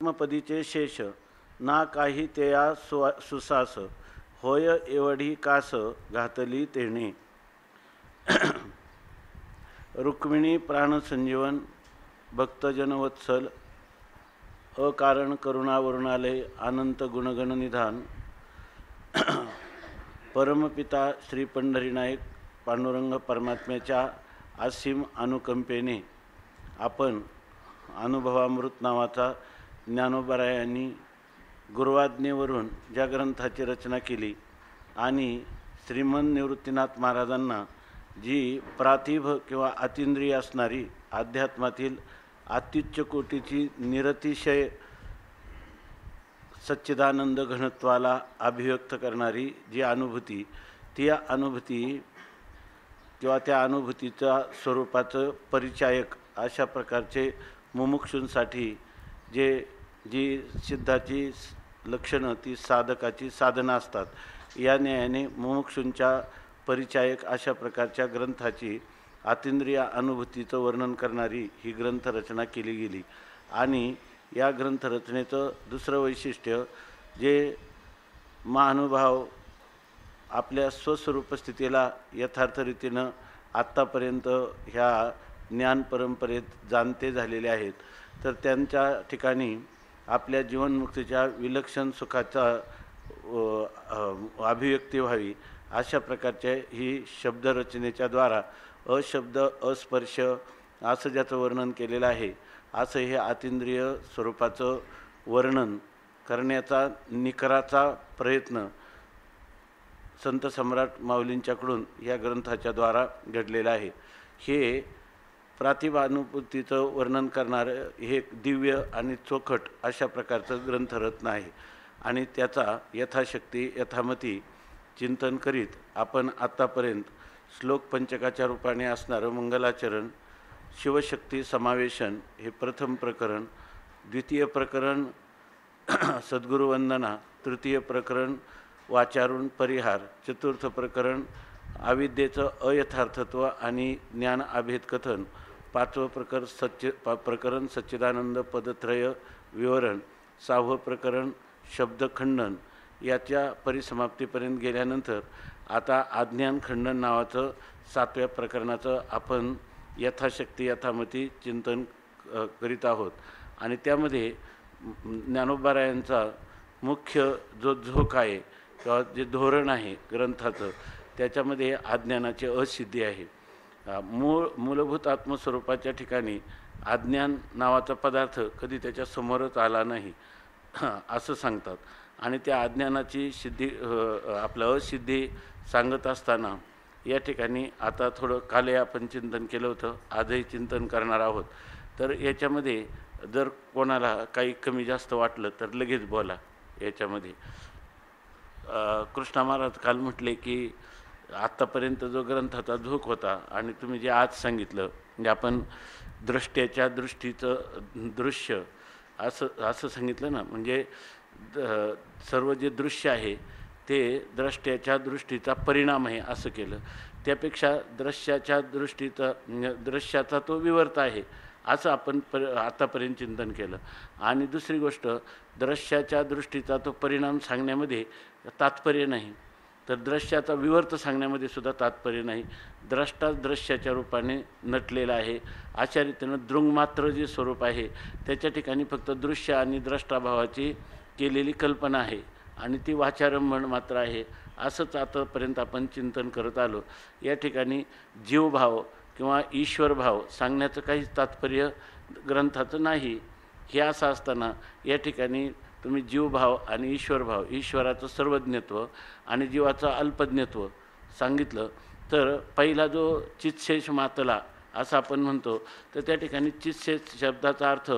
परमात्मपदीचे शेष ना काही तेया सुसास होय एवढी कास घातली तेणे. रुक्मिणी प्राणसंजीवन भक्तजनवत्सल अकारण करुणावरुणालय अनंत गुणगण निधान. परमपिता श्री पंढरीनायक पांडुरंग परमात्म्याच्या असीम अनुकंपेने आपण अनुभवामृत नावाचा ज्ञानोबरायांनी गुरुवाज्ञेवरून ज्या ग्रंथाची रचना केली आणि श्रीमंत निवृत्तीनाथ महाराजांना जी प्रातिभ किंवा अतिंद्रिय असणारी अध्यात्मातील अत्युच्च कोटीची निरतिशय सच्चिदानंद घनत्वाला अभिव्यक्त करणारी जी अनुभूती, ती अनुभूती किंवा त्या अनुभूतीच्या स्वरूपाचं परिचायक अशा प्रकारचे मुमुक्षूंसाठी जी सिद्धाची लक्षणं ती साधकाची साधना असतात, या न्यायाने मुमुक्षूंच्या परिचायक अशा प्रकारच्या ग्रंथाची अतिंद्रिय अनुभूतीचं वर्णन करणारी ही ग्रंथरचना केली गेली. आणि या ग्रंथरचनेचं दुसरं वैशिष्ट्य जे महानुभाव आपल्या स्वस्वरूप स्थितीला यथार्थ रीतीनं आत्तापर्यंत ह्या ज्ञान परंपरेत जाणते झालेले आहेत, तर त्यांच्या ठिकाणी आपल्या जीवनमुक्तीच्या विलक्षण सुखाचा अभिव्यक्ती व्हावी अशा प्रकारच्या ही शब्दरचनेच्या द्वारा अशब्द अस्पर्श असं ज्याचं वर्णन केलेलं आहे, असं हे अतिंद्रिय स्वरूपाचं वर्णन करण्याचा निकराचा प्रयत्न संत सम्राट माऊलींच्याकडून या ग्रंथाच्या द्वारा घडलेला आहे. हे प्रातिभानुभूतीचं वर्णन करणारं हे दिव्य आणि चोखट अशा प्रकारचं ग्रंथरत्न आहे. आणि त्याचा यथाशक्ती यथामती चिंतन करीत आपण आत्तापर्यंत श्लोक पंचकाच्या रूपाने असणारं मंगलाचरण, शिवशक्ती समावेशन हे प्रथम प्रकरण, द्वितीय प्रकरण सद्गुरुवंदना, तृतीय प्रकरण वाचारून परिहार, चतुर्थ प्रकरण अविद्येचं अयथार्थत्व आणि ज्ञान अभेद कथन, पाचवं प्रकरण सच्चिदानंद पदत्रय विवरण, सहावं प्रकरण शब्दखंडन याच्या परिसमाप्तीपर्यंत गेल्यानंतर आता आज्ञान खंडन नावाचं 7व्या प्रकरणाचं आपण यथाशक्ती यथामती चिंतन करीत आहोत. आणि त्यामध्ये ज्ञानोबारायांचा मुख्य जो झोक आहे किंवा जे धोरण आहे ग्रंथाचं, त्याच्यामध्ये अज्ञानाची असिद्धी आहे. मूलभूत आत्मस्वरूपाच्या ठिकाणी अज्ञान नावाचा पदार्थ कधी त्याच्या समोरच आला नाही असं सांगतात. आणि त्या अज्ञानाची सिद्धी आपलं असिद्धी सांगत असताना या ठिकाणी आता थोडं काले आपण चिंतन केलं होतं, आजही चिंतन करणार आहोत. तर याच्यामध्ये जर कोणाला काही कमी जास्त वाटलं तर लगेच बोला. याच्यामध्ये कृष्णा महाराज काल म्हटले की आत्तापर्यंत जो ग्रंथाचा झोक होता आणि तुम्ही जे आज सांगितलं म्हणजे आपण दृष्ट्याच्या दृष्टीचं दृश्य असं सांगितलं ना, म्हणजे सर्व जे दृश्य आहे ते द्रष्ट्याच्या दृष्टीचा परिणाम आहे असं केलं. त्यापेक्षा दृश्याचा तो विवर्त आहे असं आपण आतापर्यंत चिंतन केलं. आणि दुसरी गोष्ट, दृश्याच्या दृष्टीचा तो परिणाम सांगण्यामध्ये तात्पर्य नाही, तर दृश्याचा विवर्त सांगण्यामध्ये सुद्धा तात्पर्य नाही. द्रष्टा दृश्याच्या रूपाने नटलेला आहे अशा रीतीनं दृंगमात्र जे स्वरूप आहे त्याच्या ठिकाणी फक्त दृश्य आणि द्रष्टाभावाची केलेली कल्पना आहे आणि ती वाचारंभण मात्र आहे असंच आतापर्यंत आपण चिंतन करत आलो. या ठिकाणी जीवभाव किंवा ईश्वरभाव सांगण्याचं काहीच तात्पर्य ग्रंथाचं नाही. हे असं असताना या ठिकाणी तुम्ही जीवभाव आणि ईश्वरभाव, ईश्वराचं सर्वज्ञत्व आणि जीवाचं अल्पज्ञत्व सांगितलं, तर पहिला जो चित्शेष मातला असं आपण म्हणतो, तर त्या ठिकाणी चित्शेष शब्दाचा अर्थ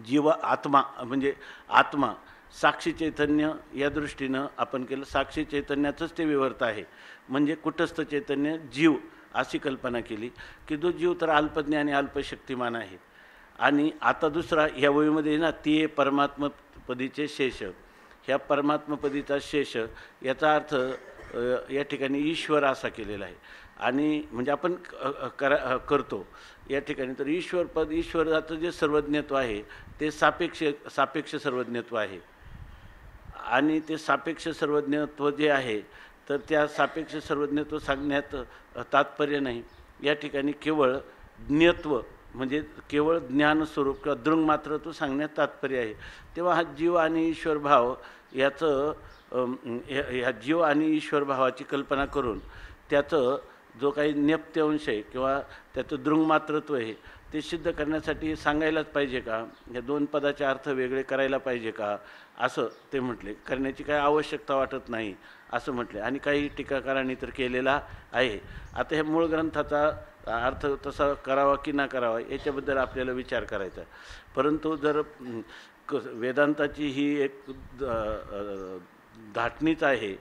जीव आत्मा म्हणजे आत्मा साक्षी चैतन्य या दृष्टीनं आपण केलं. साक्षी चैतन्याचंच ते विवर्त आहे, म्हणजे कुटस्थ चैतन्य जीव अशी कल्पना केली की जो जीव तर अल्पज्ञ आणि अल्पशक्तिमान आहे. आणि आता दुसरा ह्या वहीमध्ये ना ती परमात्मपदीचे शेष, ह्या परमात्मपदीचा शेष याचा अर्थ या ठिकाणी ईश्वर असा केलेला आहे. आणि म्हणजे आपण करतो या ठिकाणी. तर ईश्वराचं जे सर्वज्ञत्व आहे ते सापेक्ष सर्वज्ञत्व आहे. आणि ते सापेक्ष सर्वज्ञत्व जे आहे तर त्या सापेक्ष सर्वज्ञत्व सांगण्यात तात्पर्य नाही. या ठिकाणी केवळ ज्ञत्व म्हणजे केवळ ज्ञानस्वरूप किंवा दृंगमात्रत्व सांगण्यात तात्पर्य आहे. तेव्हा हा जीव आणि ईश्वर भाव याचं ह्या जीव आणि ईश्वर भावाची कल्पना करून त्याचं जो काही नेपथ्य अंश आहे किंवा त्याचं दृंगमात्रत्व आहे ते सिद्ध करण्यासाठी सांगायलाच पाहिजे का? या दोन पदाचे अर्थ वेगळे करायला पाहिजे का? असं ते म्हटले. करण्याची काही आवश्यकता वाटत नाही असं म्हटले. आणि काही टीकाकारांनी तर केलेला आहे. आता ह्या मूळ ग्रंथाचा अर्थ तसा करावा की ना करावा याच्याबद्दल आपल्याला विचार करायचा. परंतु जर वेदांताची ही एक धाटणीच आहे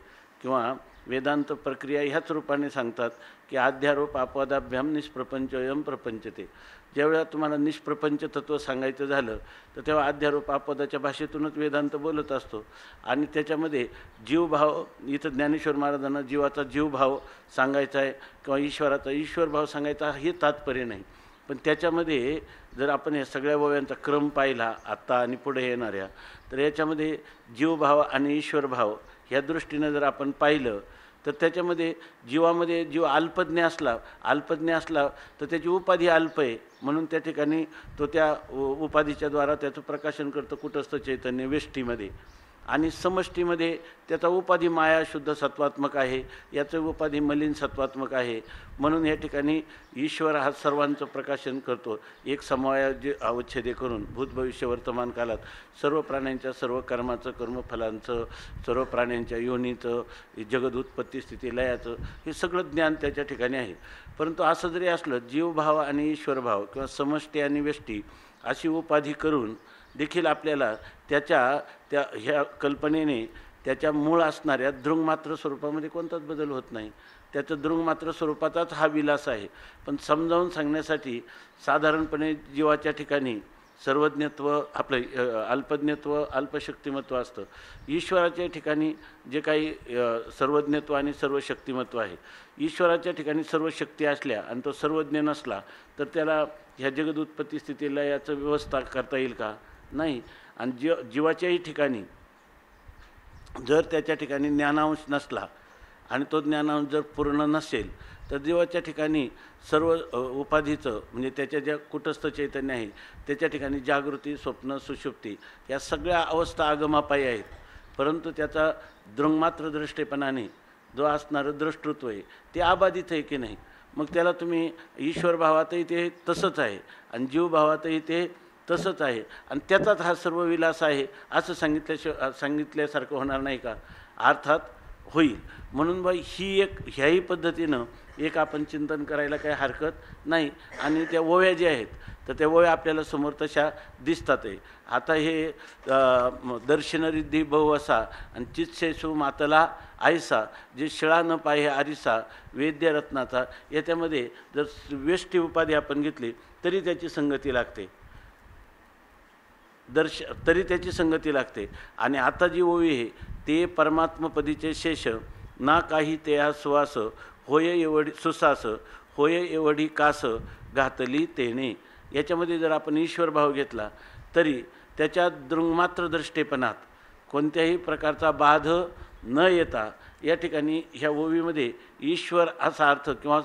किंवा वेदांत प्रक्रिया ह्याच रूपाने सांगतात की आध्यारोप अपवादाभ्याम निष्प्रपंचयम प्रपंचते. ज्यावेळेला तुम्हाला निष्प्रपंच तत्व सांगायचं झालं तर तेव्हा आध्यारोप अपवादाच्या भाषेतूनच वेदांत बोलत असतो. आणि त्याच्यामध्ये जीवभाव इथं ज्ञानेश्वर महाराजांना जीवाचा जीवभाव सांगायचा आहे किंवा ईश्वराचा ईश्वरभाव सांगायचा हे तात्पर्य नाही. पण त्याच्यामध्ये जर आपण या सगळ्या ओव्यांचा क्रम पाहिला आत्ता आणि पुढे येणाऱ्या तर याच्यामध्ये जीवभाव आणि ईश्वरभाव ह्या दृष्टीनं जर आपण पाहिलं तर त्याच्यामध्ये जीवामध्ये जीव अल्पज्ञ असला तर त्याची उपाधी अल्प आहे म्हणून त्या ठिकाणी तो त्या उपाधीच्या द्वारा त्याचं प्रकाशन करतं कुटस्थ चैतन्य वेष्टीमध्ये. आणि समष्टीमध्ये त्याचा उपाधी माया शुद्ध सत्वात्मक आहे, याचं उपाधी मलिन सत्वात्मक आहे. म्हणून या ठिकाणी ईश्वर हा सर्वांचं प्रकाशन करतो. एक समवाय अवच्छेदे करून भूत भविष्य वर्तमान कालात सर्व प्राण्यांच्या सर्व कर्माचं कर्मफलांचं सर्व प्राण्यांच्या योनीचं जगद उत्पत्ती स्थिती लयाचं हे सगळं ज्ञान त्याच्या ठिकाणी आहे. परंतु असं जरी असलं जीवभाव आणि ईश्वरभाव किंवा समष्टी आणि व्यष्टी अशी उपाधी करून देखील आपल्याला त्या ह्या कल्पनेने त्याच्या मूळ असणाऱ्या दृंगमात्र स्वरूपामध्ये कोणताच बदल होत नाही. त्याचं दृंगमात्र स्वरूपाचाच हा विलास आहे. पण समजावून सांगण्यासाठी साधारणपणे जीवाच्या ठिकाणी सर्वज्ञत्व आपलं अल्पज्ञत्व अल्पशक्तिमत्व असतं. ईश्वराच्या ठिकाणी जे काही सर्वज्ञत्व आणि सर्वशक्तिमत्व आहे, ईश्वराच्या ठिकाणी सर्व शक्ती असल्या आणि तो सर्वज्ञ नसला तर त्याला ह्या जगद उत्पत्ती स्थितीला याचं व्यवस्था करता येईल का? नाही. आणि जीवाच्याही ठिकाणी जर त्याच्या ठिकाणी ज्ञानांश नसला आणि तो ज्ञानांश जर पूर्ण नसेल तर जीवाच्या ठिकाणी सर्व उपाधीचं म्हणजे त्याच्या ज्या कुटस्थ चैतन्य आहे त्याच्या ठिकाणी जागृती स्वप्न सुषुप्ती या सगळ्या अवस्था आगमापायी आहेत. परंतु त्याचा दृंगमात्र दृष्टेपणाने जो असणारं दृष्टृत्व आहे ते अबाधित आहे की नाही? मग त्याला तुम्ही ईश्वर भावातही ते तसंच आहे आणि जीवभावातही ते तसंच आहे आणि त्याचाच हा सर्व विलास आहे असं सांगितल्यासारखं होणार नाही का? अर्थात होईल. म्हणून बाई ह्याही पद्धतीनं एक आपण चिंतन करायला काही हरकत नाही. आणि त्या ओव्या ज्या आहेत तर त्या ओव्या आपल्याला समोर तशा दिसतात आहे. आता हे दर्शनरिद्धी बहुवसा आणि चित्सेसू मातला आयसा जे शिळा न पाहे आरिसा वेद्यरत्नाचा याच्यामध्ये जर वेष्टी उपाधी आपण घेतली तरी त्याची संगती लागते त्याची संगती लागते. आणि आता जी ओवी आहे ते परमात्मपदीचे शेष ना काही ते सुवास होय एवढी सुसास होय एवढी कास घातली तेने. याच्यामध्ये जर आपण ईश्वर भाव घेतला तरी त्याच्या दृंगमात्र दृष्टेपणात कोणत्याही प्रकारचा बाध न येता या ठिकाणी ह्या ओवीमध्ये ईश्वर असा अर्थ किंवा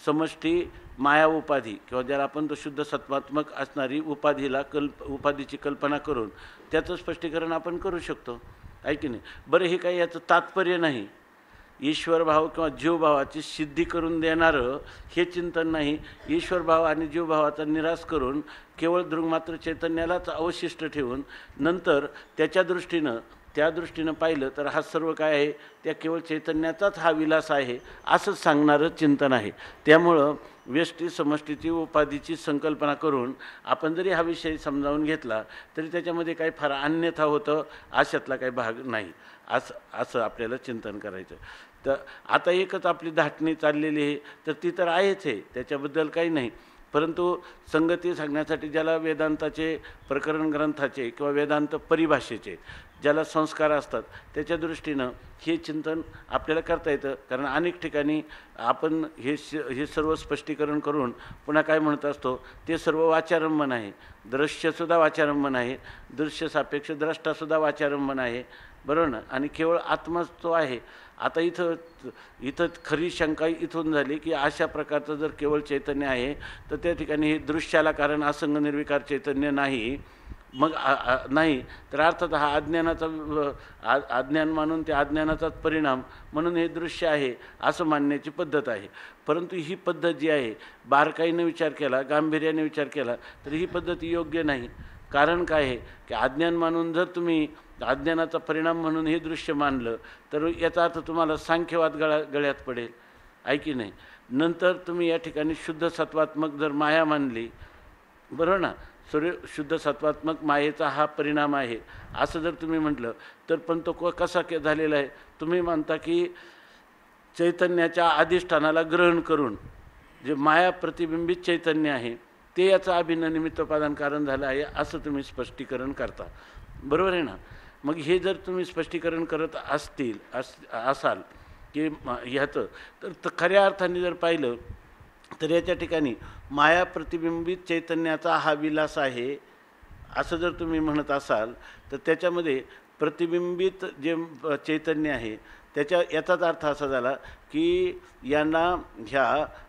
समष्टी माया उपाधी किंवा ज्याला आपण तो शुद्ध सत्वात्मक असणारी उपाधीची कल्पना करून त्याचं स्पष्टीकरण आपण करू शकतो आहे की नाही? बरं, हे काही याचं तात्पर्य नाही. ईश्वरभाव किंवा जीवभावाची सिद्धी करून देणारं हे चिंतन नाही. ईश्वरभाव आणि जीवभावाचा निराश करून केवळ दृंगमात्र चैतन्यालाच अवशिष्ट ठेवून नंतर त्या दृष्टीनं पाहिलं तर हा सर्व काय आहे त्या केवळ चैतन्याचाच हा विलास आहे असं सांगणारं चिंतन आहे. त्यामुळं व्यष्टी समष्टीची उपाधीची संकल्पना करून आपण जरी हा विषय समजावून घेतला तरी त्याच्यामध्ये काही फार अन्यथा होतं अशातला काही भाग नाही असं आपल्याला चिंतन करायचं. तर आता एकच आपली धाटणी चाललेली आहे तर ती तर आहेच आहे, त्याच्याबद्दल काही नाही. परंतु संगती सांगण्यासाठी ज्याला वेदांताचे प्रकरण ग्रंथाचे किंवा वेदांत परिभाषेचे ज्याला संस्कार असतात त्याच्या दृष्टीनं हे चिंतन आपल्याला करता येतं. कारण अनेक ठिकाणी आपण हे सर्व स्पष्टीकरण करून पुन्हा काय म्हणत असतो, ते सर्व वाचारंभन आहे. दृश्यसुद्धा वाचारंभन आहे, दृश्य सापेक्ष द्रष्टासुद्धा वाचारंभन आहे, बरोबर ना. आणि केवळ आत्माच तो आहे. आता इथं खरी शंका इथून झाली की अशा प्रकारचं जर केवळ चैतन्य आहे तर त्या ठिकाणी हे दृश्याला कारण असंग निर्विकार चैतन्य नाही. मग नाही तर अर्थात हा अज्ञान मानून त्या अज्ञानाचाच परिणाम म्हणून हे दृश्य आहे असं मानण्याची पद्धत आहे. परंतु ही पद्धत जी आहे, बारकाईने विचार केला, गांभीर्याने विचार केला तर ही पद्धती योग्य नाही. कारण काय आहे की अज्ञान मानून जर तुम्ही अज्ञानाचा परिणाम म्हणून हे दृश्य मानलं तर याचा अर्थ तुम्हाला सांख्यवाद गळ्यात पडेल, आहे की नाही. नंतर तुम्ही या ठिकाणी शुद्ध सत्वात्मक जर माया मानली, बरोबर ना, शुद्ध सत्वात्मक मायेचा हा परिणाम आहे असं जर तुम्ही म्हटलं तर पण तो कसा झालेला आहे. तुम्ही म्हणता की चैतन्याच्या अधिष्ठानाला ग्रहण करून जे माया प्रतिबिंबित चैतन्य आहे ते याचं अभिन्न निमित्तोपादान कारण झालं आहे असं तुम्ही स्पष्टीकरण करता, बरोबर आहे ना. मग हे जर तुम्ही स्पष्टीकरण करत असाल की ह्याचं तर खऱ्या अर्थाने जर पाहिलं तर याच्या ठिकाणी माया प्रतिबिंबित चैतन्याचा हा विलास आहे असं जर तुम्ही म्हणत असाल तर त्याच्यामध्ये प्रतिबिंबित जे चैतन्य आहे याचाच अर्थ असा झाला की यांना ह्या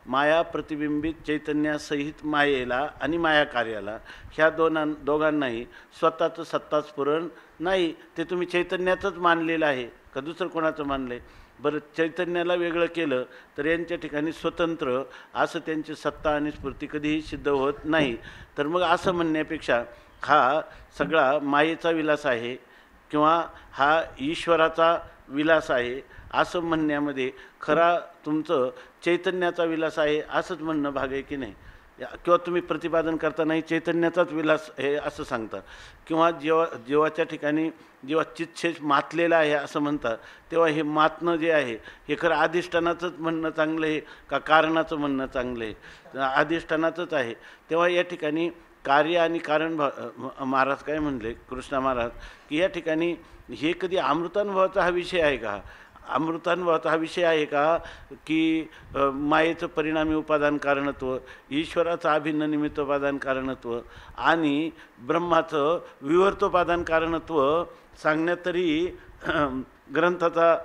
माया प्रतिबिंबित चैतन्यासहित मायेला आणि माया कार्याला ह्या दोघांनाही स्वतःचं सत्ताच पुरण नाही. ते तुम्ही चैतन्याचंच मानलेलं आहे का दुसरं कोणाचं मानलं आहे. बरं, चैतन्याला वेगळं केलं तर यांच्या ठिकाणी स्वतंत्र असं त्यांची सत्ता आणि स्फूर्ती कधीही सिद्ध होत नाही. तर मग असं म्हणण्यापेक्षा हा सगळा मायेचा विलास आहे किंवा हा ईश्वराचा विलास आहे असं म्हणण्यामध्ये खरा तुमचं चैतन्याचा विलास आहे असंच म्हणणं भाग आहे की नाही. किंवा तुम्ही प्रतिपादन करतानाही चैतन्याचाच विलास हे असं सांगता. किंवा जेव्हाच्या ठिकाणी जेव्हा चित्शेष मातलेला आहे असं म्हणतात तेव्हा हे मातणं जे आहे हे खरं अधिष्ठानाचंच म्हणणं चांगलं आहे का कारणाचं म्हणणं चांगलं आहे. अधिष्ठानाचंच आहे. तेव्हा या ठिकाणी कार्य आणि कारण महाराज काय म्हणले, कृष्णा महाराज, की या ठिकाणी हे कधी अमृतानुभवाचा हा विषय आहे का. अमृतानुभवाचा हा विषय आहे का की मायेचं परिणामी उपादान कारणत्व, ईश्वराचं अभिन्न निमित्तोपादान कारणत्व आणि ब्रह्माचं विवर्तोपादान कारणत्व सांगण्यात तरी ग्रंथाचा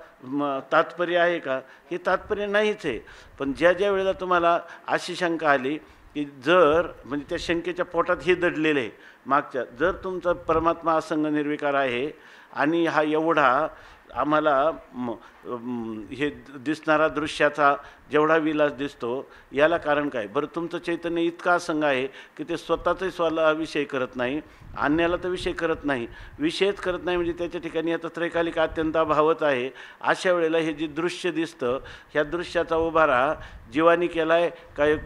तात्पर्य आहे का. हे तात्पर्य नाहीच आहे. पण ज्या वेळेला तुम्हाला अशी शंका आली की जर म्हणजे त्या शंकेच्या पोटात हे दडलेलं आहे मागच्या, जर तुमचा परमात्मा असंग निर्विकार आहे आणि हा एवढा आम्हाला हे दिसणारा दृश्याचा जेवढा विलास दिसतो याला कारण काय. बरं, तुमचं चैतन्य इतका असंग आहे की ते स्वतःचाही स्वला विषय करत नाही, अन्याला तर विषय करत नाही, विषयच करत नाही म्हणजे त्याच्या ठिकाणी आता त्रैकालिक अत्यंत अभावच आहे. अशा वेळेला हे जे दृश्य दिसतं ह्या दृश्याचा उभारा जीवानी केला आहे काय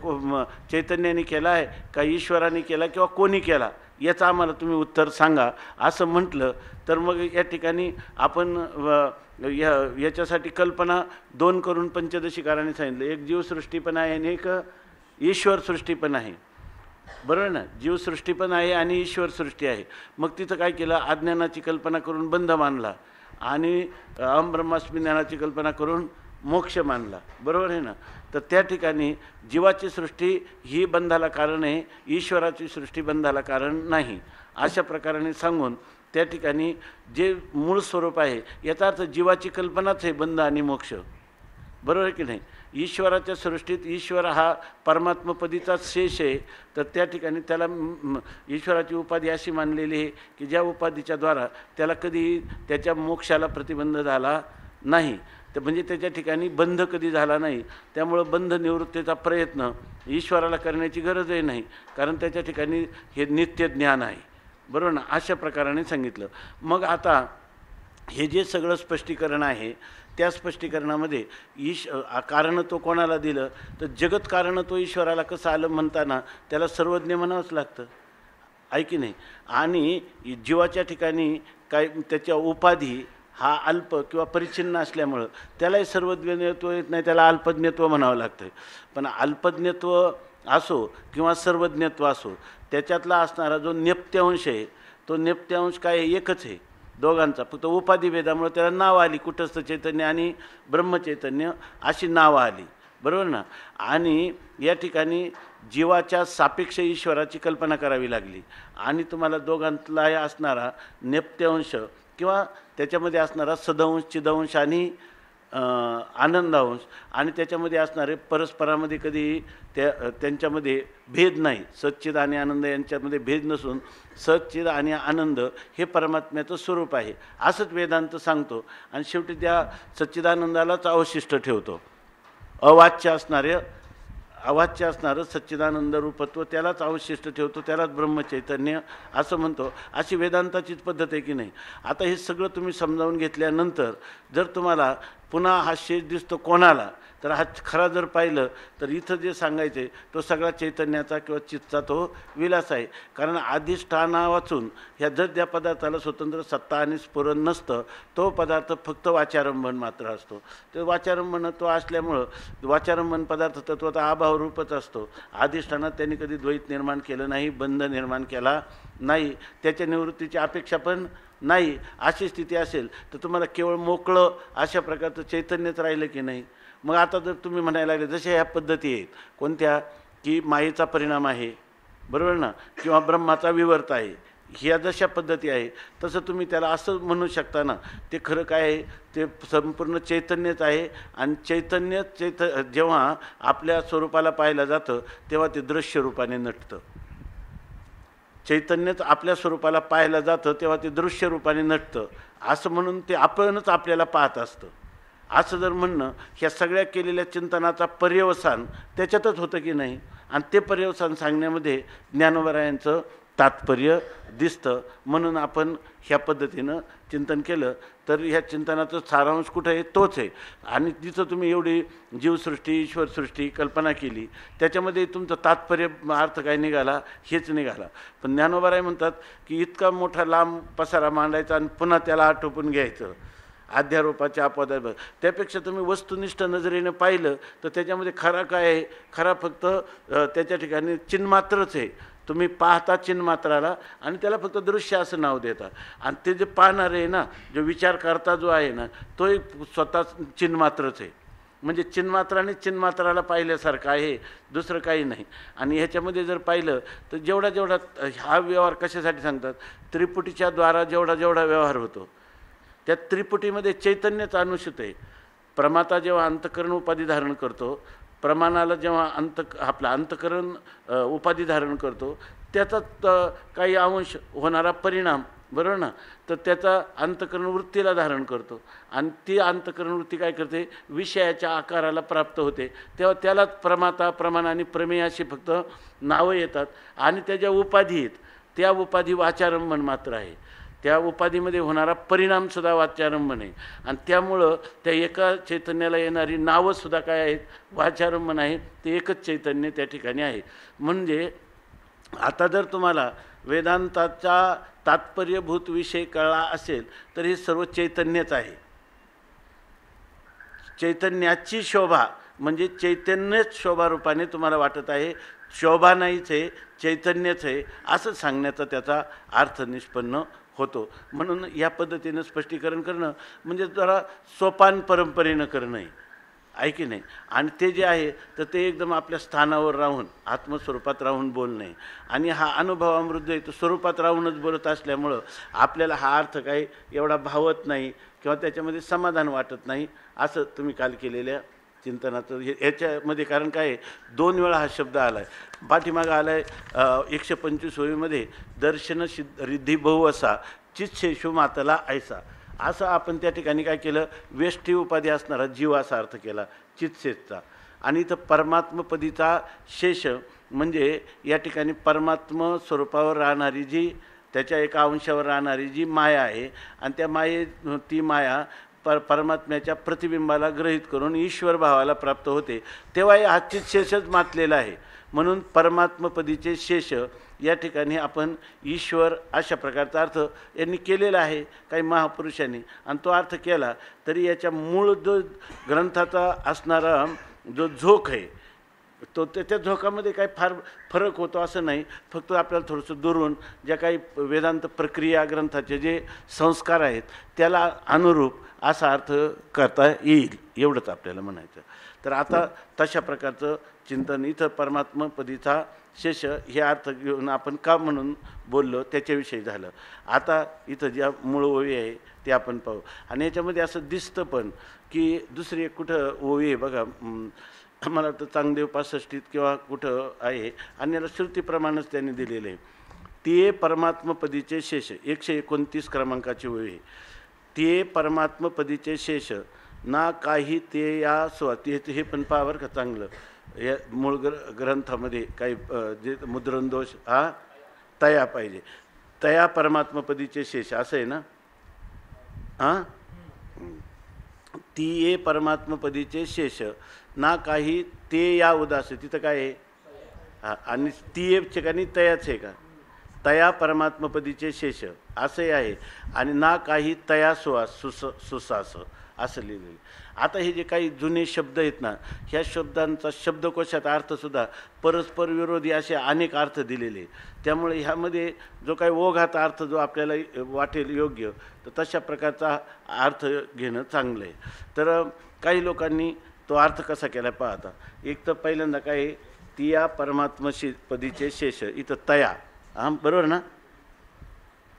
चैतन्याने केला आहे का ईश्वराने केला किंवा कोणी केला याचं आम्हाला तुम्ही उत्तर सांगा असं म्हटलं तर मग या ठिकाणी आपण याच्यासाठी कल्पना दोन करून पंचदशीकाराने सांगितलं. एक जीवसृष्टी पण आहे आणि एक ईश्वर सृष्टी पण आहे, बरोबर ना. जीवसृष्टी पण आहे आणि ईश्वर सृष्टी आहे. मग तिथं काय केलं, अज्ञानाची कल्पना करून बंध मानला आणि अहम ब्रह्मास्मी ज्ञानाची कल्पना करून मोक्ष मानला, बरोबर आहे ना. तर त्या ठिकाणी जीवाची सृष्टी ही बंधाला कारण आहे, ईश्वराची सृष्टी बंधाला कारण नाही अशा प्रकाराने सांगून त्या ठिकाणी जे मूळ स्वरूप आहे याचा अर्थ जीवाची कल्पनाच आहे बंध आणि मोक्ष, बरोबर आहे की नाही. ईश्वराच्या सृष्टीत ईश्वर हा परमात्मपदीचाच शेष आहे. तर त्या ठिकाणी त्याला ईश्वराची उपाधी अशी मानलेली आहे की ज्या उपाधीच्या द्वारा त्याला कधीही त्याच्या मोक्षाला प्रतिबंध झाला नाही. तर म्हणजे त्याच्या ठिकाणी बंध कधी झाला नाही. त्यामुळं बंध निवृत्तीचा प्रयत्न ईश्वराला करण्याची गरजही नाही, कारण त्याच्या ठिकाणी हे नित्य ज्ञान आहे, बरोबर ना. अशा प्रकाराने सांगितलं. मग आता हे जे सगळं स्पष्टीकरण आहे त्या स्पष्टीकरणामध्ये कारणत्व कोणाला दिलं तर जगत कारणत्व ईश्वराला कसं आलं म्हणताना त्याला सर्वज्ञ म्हणावंच लागतं, आहे की नाही. आणि जीवाच्या ठिकाणी काय त्याच्या उपाधी हा अल्प किंवा परिच्छिन्न असल्यामुळं त्यालाही सर्वज्ञत्व येत नाही, त्याला अल्पज्ञत्व म्हणावं लागतं. पण अल्पज्ञत्व असो किंवा सर्वज्ञत्व असो त्याच्यातला असणारा जो नेपथ्यांश आहे तो नेपथ्यांश काय एकच आहे, दोघांचा, फक्त उपाधी भेदामुळे त्याला नावं आली, कुटस्थ चैतन्य आणि ब्रह्मचैतन्य अशी नावं आली, बरोबर ना. आणि या ठिकाणी जीवाच्या सापेक्ष ईश्वराची कल्पना करावी लागली आणि तुम्हाला दोघांतला असणारा नेपथ्यांश किंवा त्याच्यामध्ये असणारा सदंश, चिदंश आणि आनंदांश आणि त्याच्यामध्ये असणारे परस्परामध्ये कधी त्यांच्यामध्ये भेद नाही. सच्चिद आणि आनंद यांच्यामध्ये भेद नसून सच्चिद आणि आनंद हे परमात्म्याचं स्वरूप आहे असंच वेदांत सांगतो. आणि शेवटी त्या सच्चिदानंदालाच अवशिष्ट ठेवतो. अवाच्य असणारं सच्चिदानंद रूपत्व त्यालाच अवशिष्ट ठेवतो, त्यालाच ब्रह्मचैतन्य असं म्हणतो. अशी वेदांताचीच पद्धत आहे की नाही. आता हे सगळं तुम्ही समजावून घेतल्यानंतर जर तुम्हाला पुन्हा हा शेष दिसतो कोणाला, तर हा खरा जर पाहिलं तर इथं जे सांगायचे तो सगळा चैतन्याचा किंवा चित्तचा तो विलास आहे. कारण अधिष्ठाना वाचून ह्या जर त्या पदार्थाला स्वतंत्र सत्ता आणि स्फुरण नसतं, तो पदार्थ फक्त वाचारंभन मात्र असतो. ते वाचारंभनत्व असल्यामुळं वाचारंभन पदार्थ तत्वता अभाव रूपच असतो. अधिष्ठानात त्यांनी कधी द्वैत निर्माण केलं नाही, बंध निर्माण केला नाही, त्याच्या निवृत्तीची अपेक्षा पण नाही. अशी स्थिती असेल तर तुम्हाला केवळ मोकळं अशा प्रकारचं चैतन्यच राहिलं की नाही. मग आता जर तुम्ही म्हणायला लागले जशा ह्या पद्धती आहेत कोणत्या, की मायेचा परिणाम आहे, बरोबर ना, किंवा ब्रह्माचा विवर्त आहे, ह्या जशा पद्धती आहे तसं तुम्ही त्याला असं म्हणू शकता ना, ते खरं काय आहे, ते संपूर्ण चैतन्यच आहे. आणि जेव्हा आपल्या स्वरूपाला पाहिलं जातं तेव्हा ते दृश्य रूपाने नटतं. चैतन्यच आपल्या स्वरूपाला पाहायला जातं तेव्हा ते दृश्य रूपाने नटतं, असं म्हणून ते आपणच आपल्याला पाहत असतं. असं जर म्हणणं ह्या सगळ्या केलेल्या चिंतनाचा पर्यवसान त्याच्यातच होतं की नाही. आणि ते पर्यवसान सांगण्यामध्ये ज्ञानोबरायांचं तात्पर्य दिसतं. म्हणून आपण ह्या पद्धतीनं चिंतन केलं तर ह्या चिंतनाचं सारांश कुठं आहे, तोच आहे. आणि जिथं तुम्ही एवढी जीवसृष्टी ईश्वरसृष्टी कल्पना केली त्याच्यामध्ये तुमचं तात्पर्य अर्थ काय निघाला, हेच निघाला. पण ज्ञानोबराय म्हणतात की इतका मोठा लांब पसारा मांडायचा आणि पुन्हा त्याला आटोपून घ्यायचं अध्यारोपाच्या अपवाद, त्यापेक्षा तुम्ही वस्तुनिष्ठ नजरेने पाहिलं तर त्याच्यामध्ये खरा काय आहे, खरा फक्त त्याच्या ठिकाणी चिन्मात्रच आहे. तुम्ही पाहता चिन्मात्राला आणि त्याला फक्त दृश्य असं नाव देता. आणि ते जे पाहणार आहे ना, जो विचार करता जो आहे ना, तो एक स्वतः चिन्मात्रच आहे. म्हणजे चिन्मात्राने चिन्मात्राला पाहिल्यासारखं आहे, दुसरं काही नाही. आणि ह्याच्यामध्ये जर पाहिलं तर जेवढा हा व्यवहार कशासाठी सांगतात, त्रिपुटीच्या द्वारा जेवढा व्यवहार होतो त्या त्रिपुटीमध्ये चैतन्यच अनुसूत आहे. प्रमाता जेव्हा अंतकरण उपाधी धारण करतो, प्रमाणाला जेव्हा आपला अंतकरण उपाधी धारण करतो, त्याचा काही अंश होणारा परिणाम, बरोबर ना, तर त्याचा अंतकरण वृत्तीला धारण करतो. आणि ती अंतकरण वृत्ती काय करते, विषयाच्या आकाराला प्राप्त होते. तेव्हा त्यालाच प्रमाता, प्रमाण आणि प्रमेय अशी फक्त नावं येतात. आणि त्या ज्या उपाधी आहेत त्या उपाधी वाचारंभन मात्र आहे. त्या उपाधीमध्ये होणारा परिणामसुद्धा वाचारंभन आहे. आणि त्यामुळं त्या एका चैतन्याला येणारी नावंसुद्धा काय आहेत, वाचारंभन आहे. ते एकच चैतन्य त्या ठिकाणी आहे. म्हणजे आता जर तुम्हाला वेदांताचा तात्पर्यभूत विषय कळला असेल तर हे सर्व चैतन्यच आहे. चैतन्याची शोभा म्हणजे चैतन्यच शोभारूपाने तुम्हाला वाटत आहे, शोभा नाहीच आहे, चैतन्यच आहे असं सांगण्याचा त्याचा अर्थ निष्पन्न होतो. म्हणून या पद्धतीनं स्पष्टीकरण करणं म्हणजे जरा सोपान परंपरेनं करणं आहे की नाही. आणि ते जे आहे तर ते एकदम आपल्या स्थानावर राहून आत्मस्वरूपात राहून बोलणं आहे. आणि हा अनुभवामृत आहे तो स्वरूपात राहूनच बोलत असल्यामुळं आपल्याला हा अर्थ काही एवढा भावत नाही किंवा त्याच्यामध्ये समाधान वाटत नाही. असं तुम्ही काल केलेल्या चिंतनाचं याच्यामध्ये कारण काय आहे, 2 वेळा हा शब्द आला आहे. पाठीमागं आला आहे 125 ओळीमध्ये दर्शन रिद्धी बहु असा चित्शेषू मातला ऐसा, असं आपण त्या ठिकाणी काय केलं, वेष्टी उपाधी असणारा जीव असा अर्थ केला चित्शेषचा. आणि इथं परमात्मपदीचा शेष म्हणजे या ठिकाणी परमात्म स्वरूपावर राहणारी जी, त्याच्या एका अंशावर राहणारी जी माया आहे आणि त्या ती माया परमात्म्याच्या प्रतिबिंबाला ग्रहित करून ईश्वर भावाला प्राप्त होते. तेव्हा हा चित्शेषच मातलेला आहे. म्हणून परमात्मपदीचे शेष या ठिकाणी आपण ईश्वर अशा प्रकारचा अर्थ यांनी केलेला आहे काही महापुरुषांनी. आणि तो अर्थ केला तरी याच्या मूळ जो ग्रंथाचा असणारा जो झोक आहे, तो त्याच्या झोकामध्ये काही फार फरक होतो असं नाही, फक्त आपल्याला थोडंसं दुरून ज्या काही वेदांत प्रक्रिया ग्रंथाचे जे संस्कार आहेत त्याला अनुरूप असा अर्थ करता येईल, एवढंच आपल्याला म्हणायचं. तर आता तशा प्रकारचं चिंतन इथं परमात्मपदीचा शेष हे अर्थ घेऊन आपण का म्हणून बोललो त्याच्याविषयी झालं. आता इथं ज्या मूळ ओवी आहे ते आपण पाहू. आणि याच्यामध्ये असं दिसतं पण की दुसरी एक कुठं ओवी आहे बघा, मला वाटतं चांगदेव 65 किंवा कुठं आहे, आणि याला श्रुतीप्रमाणेच त्यांनी दिलेलं आहे. ते परमात्मपदीचे शेष 129 क्रमांकाची ओवी आहे. ते परमात्मपदीचे शेष ना काही ते या स्वाती, हे पण पावर का चांगलं या मूळ ग्रंथामध्ये काही जे मुद्रण दोष हा तया पाहिजे, तया परमात्मपदीचे शेष असं आहे ना. हां, ती ये परमात्मपदीचे शेष ना काही ते या उदास, तिथं काय आहे हां, आणि ती ये ठिकाणी तयाच आहे का, तया परमात्मपदीचे शेष असंही आहे, आणि ना काही तया सुवास सुसास असं लिहिलेलं. आता हे जे काही जुने शब्द आहेत ना, ह्या शब्दांचा शब्दकोशात अर्थसुद्धा परस्पर विरोधी असे अनेक अर्थ दिलेले. त्यामुळे ह्यामध्ये जो काही ओघात अर्थ जो आपल्याला वाटेल योग्य, तर तशा प्रकारचा अर्थ घेणं चांगलं आहे. तर काही लोकांनी तो अर्थ कसा केला पाहता. एक तर पहिल्यांदा काय, तिया परमात्मशी पदीचे शेष, इथं तया, हां बरोबर ना,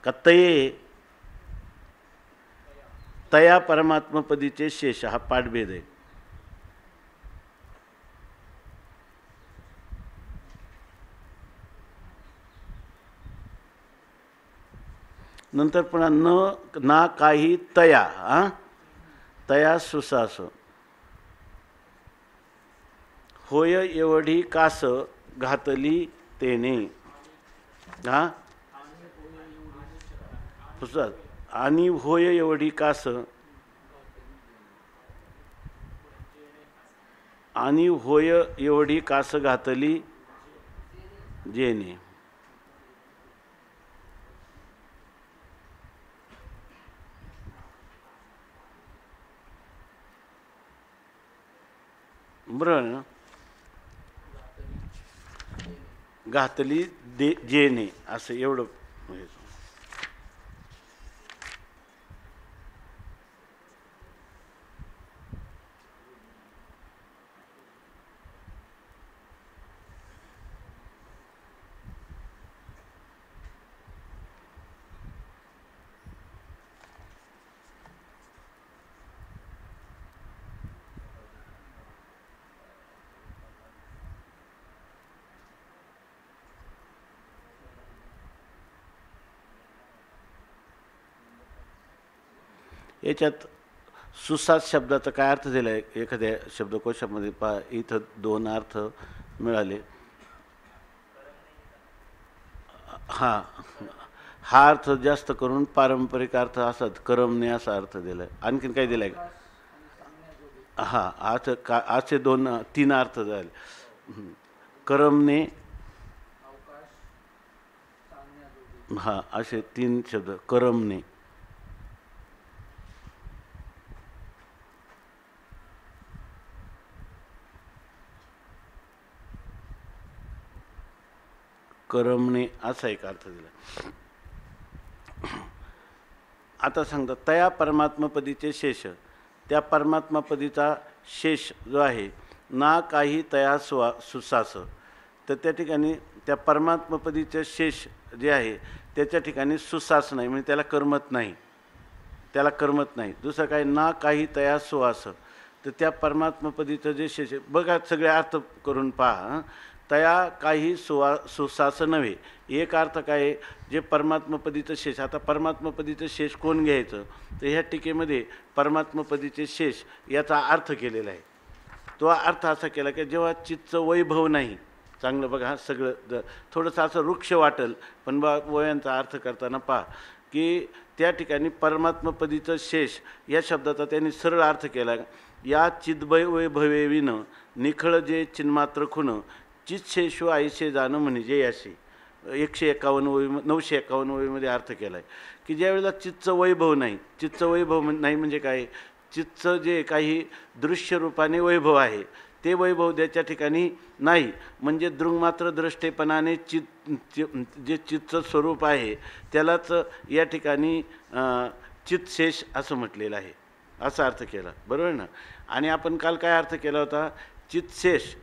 का तये, तया परमात्मपदीचे शेष हा पाठभेद आहे. नंतर पुन्हा ना काही तया, हां तया सुसास, होय एवढी कास घातली तेने, हां सुसास, आणि होय एवढी कास, आणि होय एवढी कास घातली जेने. बरोबर ना, घातली जेने असं एवढं. याच्यात सुसाद शब्दाचा काय अर्थ दिला आहे एखाद्या शब्दकोशामध्ये पहा, इथं 2 अर्थ मिळाले. हां, हा अर्थ जास्त करून पारंपरिक अर्थ असाच करमणे असा अर्थ दिला आहे. आणखीन काय दिला आहे? हां, अर्थ का असे 2-3 अर्थ झाले. करमणे, हां असे 3 शब्द. करमणे, करमणे असा एक अर्थ दिला. आता सांगता तया परमात्मपदीचे शेष, त्या परमात्मापदीचा शेष जो आहे ना काही तया सुसास, तर त्या ठिकाणी त्या परमात्मपदीचे शेष जे आहे त्याच्या ठिकाणी सुसास नाही, म्हणजे त्याला करमत नाही, त्याला करमत नाही. दुसरं काही ना काही तया सुवास, तर त्या परमात्मपदीचं जे शेष बघा, सगळे अर्थ करून पहा. तया काही सुसास नव्हे, एक अर्थ काय, जे परमात्मपदीचं शेष. आता परमात्मपदीचं शेष कोण घ्यायचं, तर ह्या टीकेमध्ये परमात्मपदीचे शेष याचा अर्थ केलेला आहे. तो अर्थ असा केला की जेव्हा चित्तचं वैभव नाही, चांगलं बघा, हा सगळं थोडंसं असं वृक्ष वाटेल, पण बा वयांचा अर्थ करताना पहा की त्या ठिकाणी परमात्मपदीचं शेष या शब्दाचा त्यांनी सरळ अर्थ केला. या चिद्भय वैभवे विन निखळ जे चिन्मात्र खुन चितशेषु आईशे जाणं म्हणजे याशी. 151 ओवी 951 ओवीमध्ये अर्थ केला आहे की ज्यावेळेला चित्तचं वैभव नाही, चित्तचं वैभव नाही म्हणजे काय, चित्तचं जे काही दृश्य रूपाने वैभव आहे ते वैभव त्याच्या ठिकाणी नाही. म्हणजे दृङ्मात्र द्रष्टेपणाने जे चित्तचं स्वरूप आहे त्यालाच या ठिकाणी चित्तशेष असं म्हटलेलं आहे, असा अर्थ केला, बरोबर ना. आणि आपण काल काय अर्थ केला होता? चित्तशेष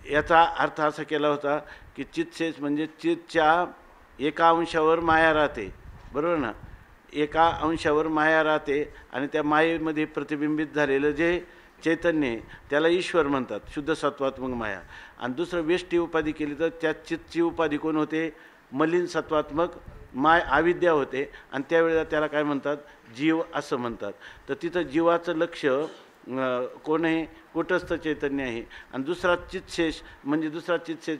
याचा अर्थ असा केला होता की चित्तशेष म्हणजे चित्तच्या एका अंशावर माया राहते, बरोबर ना. एका अंशावर माया राहते आणि त्या मायेमध्ये प्रतिबिंबित झालेलं जे चैतन्य आहे त्याला ईश्वर म्हणतात, शुद्ध सत्वात्मक माया. आणि दुसरं वेष्टी उपाधी केली तर त्या चित्तची उपाधी कोण होते? मलिन सत्वात्मक अविद्या होते. आणि त्यावेळेला त्याला काय म्हणतात? जीव असं म्हणतात. तर तिथं जीवाचं लक्ष कोण आहे? कुटस्थ चैतन्य आहे. आणि दुसरा चित्तशेष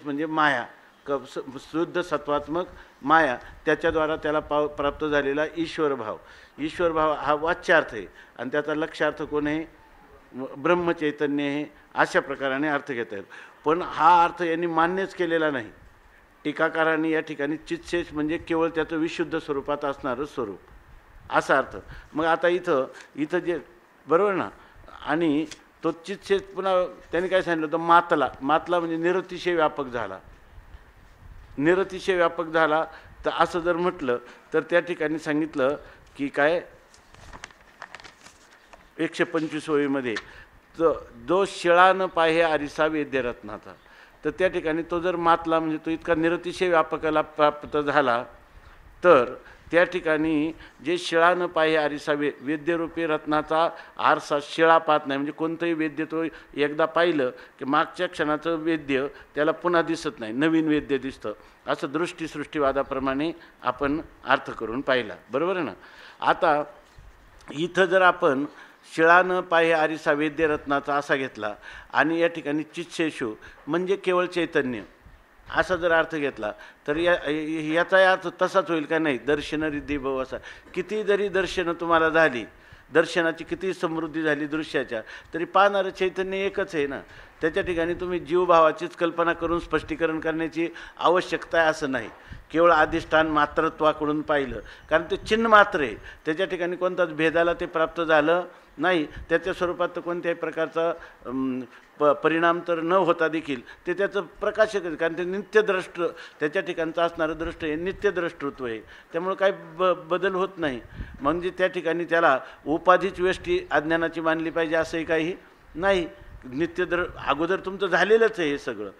म्हणजे माया, शुद्ध सत्वात्मक माया, त्याच्याद्वारा त्याला प्राप्त झालेला ईश्वर भाव हा वाच्यार्थ आहे. आणि त्याचा लक्ष्यार्थ कोण आहे? ब्रह्मचैतन्य आहे. अशा प्रकाराने अर्थ घेता येईल. पण हा अर्थ यांनी मान्यच केलेला नाही. टीकाकारांनी या ठिकाणी चित्तशेष म्हणजे केवळ त्याचं विशुद्ध स्वरूपात असणारं स्वरूप असा अर्थ. मग आता इथं जे बरोबर ना. आणि तो चित्तशेष पुन्हा त्यांनी काय सांगितलं होतं? मातला म्हणजे निरतिशय व्यापक झाला. तर असं जर म्हटलं तर त्या ठिकाणी सांगितलं की काय 125 ओळीमध्ये जो शिळा न पाहे आरिसा वेद्यरत्नाचा. तर त्या ठिकाणी तो जर मातला म्हणजे तो इतका निरतिशय व्यापकाला प्राप्त झाला तर त्या ठिकाणी जे शिळा न पाहे आरिसा वेद्यरूपी रत्नाचा आरसा शिळा पाहत नाही. म्हणजे कोणतंही वेद्य तो एकदा पाहिलं की मागच्या क्षणाचं वेद्य त्याला पुन्हा दिसत नाही, नवीन वेद्य दिसतं. असं दृष्टीसृष्टीवादाप्रमाणे आपण अर्थ करून पाहिला, बरोबर आहे ना. आता इथं जर आपण शिळा न पाहे आरिसा वेद्यरत्नाचा असा घेतला आणि या ठिकाणी चित्तशेषु म्हणजे केवळ चैतन्य असा जर अर्थ घेतला तर याचा अर्थ तसाच होईल का? नाही. दर्शन रिद्धी भाव असा. किती जरी दर्शनं तुम्हाला झाली, दर्शनाची किती समृद्धी झाली दृश्याच्या, तरी पाहणारं चैतन्य एकच आहे ना. त्याच्या ठिकाणी तुम्ही जीवभावाचीच कल्पना करून स्पष्टीकरण करण्याची आवश्यकता आहे असं नाही. केवळ अधिष्ठान मात्रत्वाकडून पाहिलं, कारण ते चिन्ह मात्र आहे. त्याच्या ठिकाणी कोणताच भेदाला ते प्राप्त झालं नाही. त्याच्या स्वरूपात तर कोणत्याही प्रकारचा परिणाम तर न होता देखील ते त्याचं प्रकाशक आहे. कारण ते नित्यद्रष्ट, त्याच्या ठिकाणचं असणारं दृष्ट हे नित्यद्रष्टृत्व आहे. त्यामुळं काही बदल होत नाही. म्हणजे त्या ठिकाणी त्याला उपाधीच वेष्टी अज्ञानाची मानली पाहिजे असंही काही नाही. अगोदर तुमचं झालेलंच आहे हे सगळं.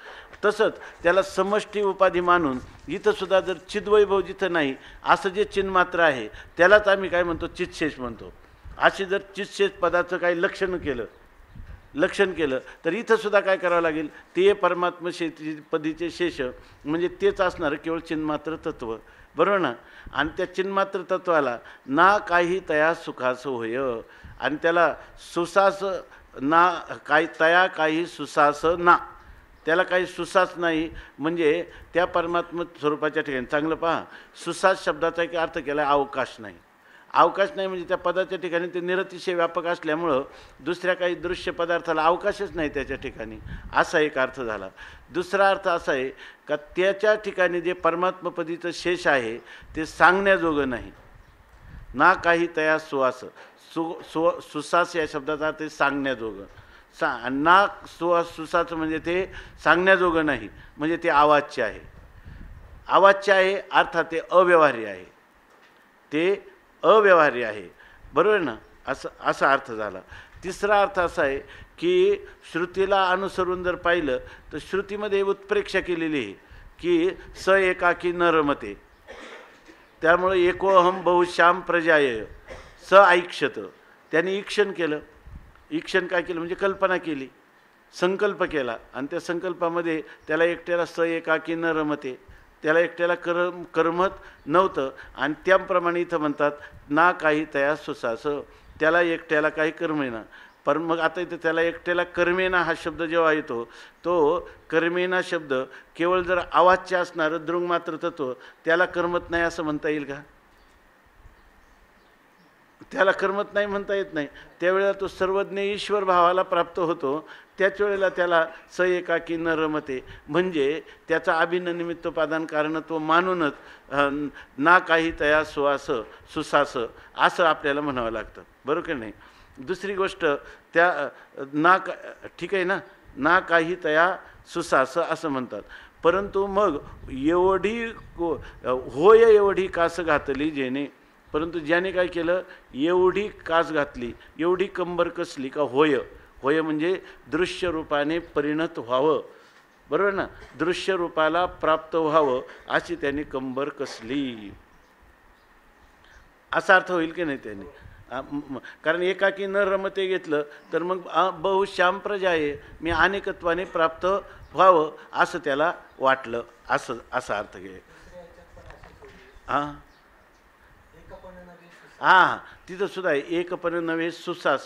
तसंच त्याला समष्टी उपाधी मानून इथंसुद्धा जर चिद्वैभव जिथं नाही असं जे चिन्ह मात्र आहे त्यालाच आम्ही काय म्हणतो? चित्तशेष म्हणतो. असे जर चित्तशेष पदाचं काही लक्षण केलं तर इथंसुद्धा काय करावं लागेल? ते परमात्मपदीचे शेष म्हणजे तेच असणारं केवळ चिन्हमात्र तत्त्व, बरोबर ना. आणि त्या चिन्हमात्र तत्वाला ना काही तया सुखाचं होय. आणि त्याला सुसास ना काही तया काही सुसास ना, त्याला काही सुसास नाही. म्हणजे त्या परमात्म स्वरूपाच्या ठिकाणी चांगलं पहा, सुसास शब्दाचा एक अर्थ केला आहे अवकाश नाही. अवकाश नाही म्हणजे त्या पदाच्या ठिकाणी ते निरतिशय व्यापक असल्यामुळं दुसऱ्या काही दृश्य पदार्थाला अवकाशच नाही त्याच्या ठिकाणी, असा एक अर्थ झाला. दुसरा अर्थ असा आहे का त्याच्या ठिकाणी जे परमात्मपदीचं शेष आहे ते सांगण्याजोगं नाही. ना काही तया सुवास, सुसास या शब्दाचा अर्थ सांगण्याजोगं. ना सुसाचं म्हणजे ते सांगण्याजोगं नाही, म्हणजे ते अवाच्य आहे. अर्थात ते अव्यवहार्य आहे. बरोबर ना. असा अर्थ झाला. तिसरा अर्थ असा आहे की श्रुतीला अनुसरून जर पाहिलं तर श्रुतीमध्ये उत्प्रेक्षा केलेली आहे की स एकाकी न रमते. त्यामुळे एकोहम बहुश्याम प्रजाय स ऐक्षत. त्याने ईक्षण केलं. ईक्षण काय केलं म्हणजे कल्पना केली, संकल्प केला. आणि त्या संकल्पामध्ये त्याला एकट्याला स एकाकी न रमते, त्याला एकट्याला करमत नव्हतं. आणि त्याप्रमाणे इथं म्हणतात ना काही तया सुसास, त्याला एकट्याला काही कर्मेना. पण मग आता इथं त्याला एकट्याला कर्मेना हा शब्द जेव्हा येतो तो कर्मेना शब्द केवळ जर अवाच्य असणारं दृङ्मात्र तत्व त्याला कर्मत नाही असं म्हणता येईल का? त्याला करमत नाही म्हणता येत नाही. त्यावेळेला तो सर्वज्ञ ईश्वर भावाला प्राप्त होतो. त्याच वेळेला त्याला स एकाकी न रमते, म्हणजे त्याचा अभिन्न निमित्तोपादान कारणत्व मानूनच ना काही तया सुवास सुसास असं आपल्याला म्हणावं लागतं, बरोबर की नाही. दुसरी गोष्ट त्या ना ठीक आहे ना, ना काही तया सुसास असं म्हणतात. परंतु मग एवढी होय एवढी कास घातली जेणे, परंतु ज्याने काय केलं, एवढी कास घातली, एवढी कंबर कसली का होय. होय म्हणजे दृश्य रूपाने परिणत व्हावं, बरोबर ना, दृश्य रूपाला प्राप्त व्हावं अशी त्यांनी कंबर कसली, असा अर्थ होईल की नाही त्याने. कारण एकाकी न रमते घेतलं तर मग बहुश्याम प्रजा आहे, मी अनेकत्वाने प्राप्त व्हावं असं त्याला वाटलं, असा अर्थ घे. हां हां, तिथं सुद्धा आहे, एकपण नव्हे सुसास.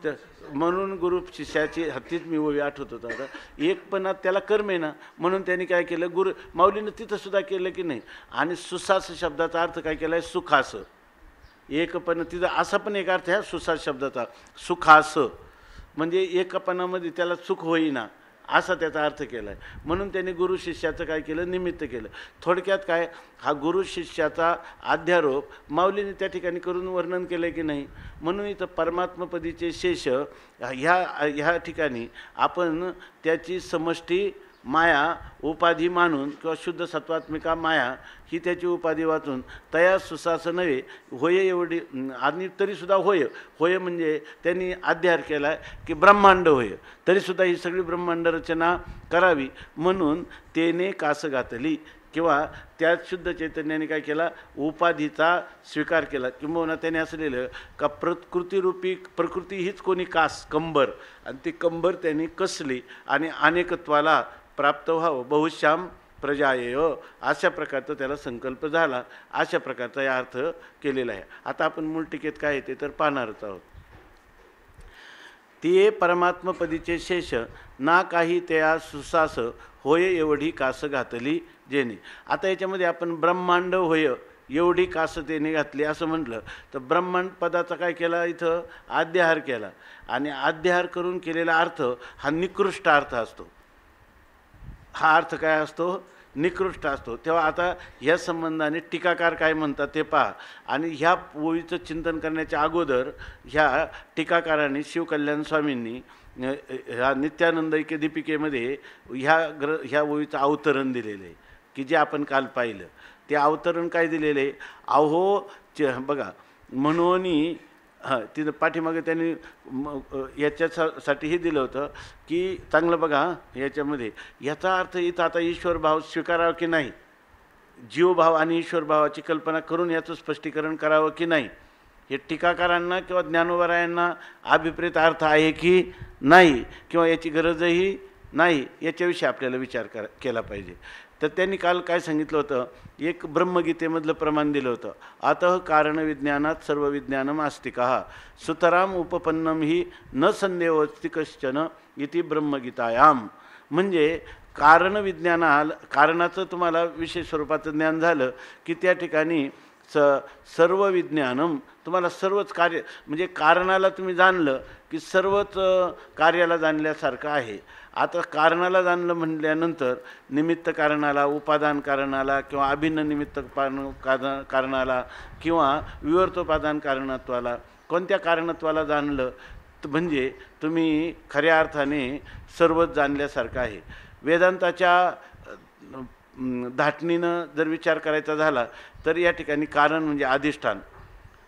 तर म्हणून गुरु शिष्याची हत्तीच मी ओळी आठवत होता आता, एकपणात त्याला कर्मे ना, म्हणून त्यांनी काय केलं, गुरु माऊलीनं तिथं सुद्धा केलं की नाही. आणि सुसास शब्दाचा अर्थ काय केला आहे, सुखास. एकपण तिथं असा पण एक अर्थ आहे सुसास शब्दाचा, सुखास म्हणजे एकपणामध्ये त्याला सुख होईना असा त्याचा अर्थ केला आहे. म्हणून त्यांनी गुरु शिष्याचं काय केलं, निमित्त केलं. थोडक्यात काय, हा गुरु शिष्याचा अध्यारोप माऊलीने त्या ठिकाणी करून वर्णन केलं की नाही. म्हणून इथं परमात्मपदीचे शेष ह्या ठिकाणी आपण त्याची समष्टी माया उपाधी मानून किंवा शुद्ध सत्वात्मिका माया ही त्याची उपाधी वाचून तया सुसास नव्हे होय एवढी, आणि तरीसुद्धा होय म्हणजे त्यांनी अध्यार केला की ब्रह्मांड होय, तरीसुद्धा ही सगळी ब्रह्मांड रचना करावी म्हणून तेने कास घातली, किंवा त्या शुद्ध चैतन्याने काय केला, उपाधीचा स्वीकार केला. किंबहुना त्याने असं लिहिलं का प्रकृती हीच कोणी कास कंबर, आणि ती कंबर त्यांनी कसली आणि अनेकत्वाला प्राप्त व्हावं, बहुश्याम प्रजायेय अशा प्रकारचा त्याला संकल्प झाला. अशा प्रकारचा या अर्थ केलेला आहे. आता आपण मूळ टीकेत काय येते तर पाहणारच आहोत. ते परमात्मपदीचे शेष ना काही त्या सुसास होय एवढी कास घातली जेणे. आता याच्यामध्ये आपण ब्रह्मांड होय एवढी कास त्याने घातली असं म्हटलं तर ब्रह्मांड पदाचा काय केला, इथं आद्यहार केला. आणि आद्यहार करून केलेला अर्थ हा निकृष्ट अर्थ असतो. हा अर्थ काय असतो, निकृष्ट असतो. तेव्हा आता ह्या संबंधाने टीकाकार काय म्हणतात ते पहा. आणि ह्या ओळीचं चिंतन करण्याच्या अगोदर ह्या टीकाकारांनी शिवकल्याण स्वामींनी ह्या नित्यानंद ऐक्य दीपिकेमध्ये ह्या ओळीचं अवतरण दिलेलं आहे की जे आपण काल पाहिलं. ते अवतरण काय दिलेलं आहे, अहो बघा म्हणून तिथं पाठीमागे त्यांनी याच्यासाठी हे दिलं होतं की चांगलं बघा याच्यामध्ये याचा अर्थ इथं आता ईश्वर भाव स्वीकारावा की नाही, जीवभाव आणि ईश्वर भावाची कल्पना करून याचं स्पष्टीकरण करावं की नाही, हे टीकाकारांना किंवा ज्ञानोबरायांना अभिप्रेत अर्थ आहे की नाही, किंवा याची गरजही नाही, याच्याविषयी आपल्याला विचार केला पाहिजे. तर त्यांनी काल काय सांगितलं होतं, एक ब्रह्मगीतेमधलं प्रमाण दिलं होतं, अतः कारणविज्ञानात सर्व विज्ञानम आस्तिकः सुतराम उपपन्नम ही न संदेह अस्ति कश्चन इति ब्रह्मगीतायाम. म्हणजे कारणाचं तुम्हाला विशेष स्वरूपाचं ज्ञान झालं की त्या ठिकाणी सर्व विज्ञानम तुम्हाला सर्वच कार्य, म्हणजे कारणाला तुम्ही जाणलं की सर्वच कार्याला जाणल्यासारखं आहे. आता कारणाला जाणलं म्हटल्यानंतर निमित्त कारणाला, उपादान कारणाला किंवा अभिन्न निमित्त कारणाला किंवा विवर्तोपादान कारणत्वाला, कोणत्या कारणत्वाला जाणलं म्हणजे तुम्ही खऱ्या अर्थाने सर्वच जाणल्यासारखं आहे. वेदांताच्या धाटणीनं जर विचार करायचा झाला तर या ठिकाणी कारण म्हणजे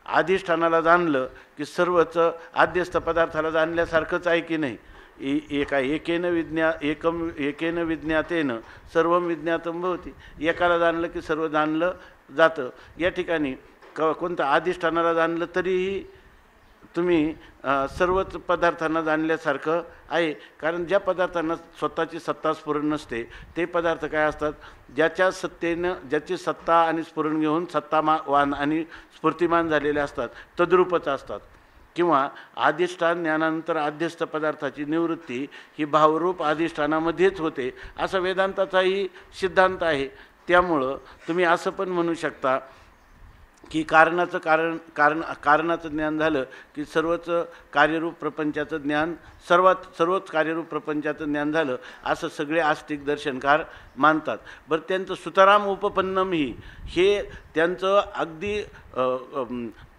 अधिष्ठानाला जाणलं की सर्वच आद्यस्थ पदार्थाला जाणल्यासारखंच आहे की नाही. एकेन विज्ञातेन सर्व विज्ञातम भवति. एकाला जाणलं की सर्व जाणलं जातं. या ठिकाणी कोणतं अधिष्ठानाला जाणलं तरीही तुम्ही सर्वच पदार्थांना जाणल्यासारखं आहे. कारण ज्या पदार्थांना स्वतःची सत्ता स्फुरण नसते ते पदार्थ काय असतात, ज्याच्या सत्तेनं ज्याची सत्ता आणि स्फुरण घेऊन सत्तावान आणि स्फूर्तिमान झालेले असतात, तद्रूपच असतात. किंवा अधिष्ठान ज्ञानानंतर आद्यस्थ पदार्थाची निवृत्ती ही भावरूप अधिष्ठानामध्येच होते, असा वेदांताचाही सिद्धांत आहे. त्यामुळं तुम्ही असं पण म्हणू शकता की कारणाचं ज्ञान झालं की सर्वच कार्यरूप प्रपंचाचं ज्ञान सर्वच कार्यरूप प्रपंचाचं ज्ञान झालं असं सगळे आस्तिक दर्शनकार मानतात. बरं, त्यांचं सुतराम उपपन्नम हे त्यांचं अगदी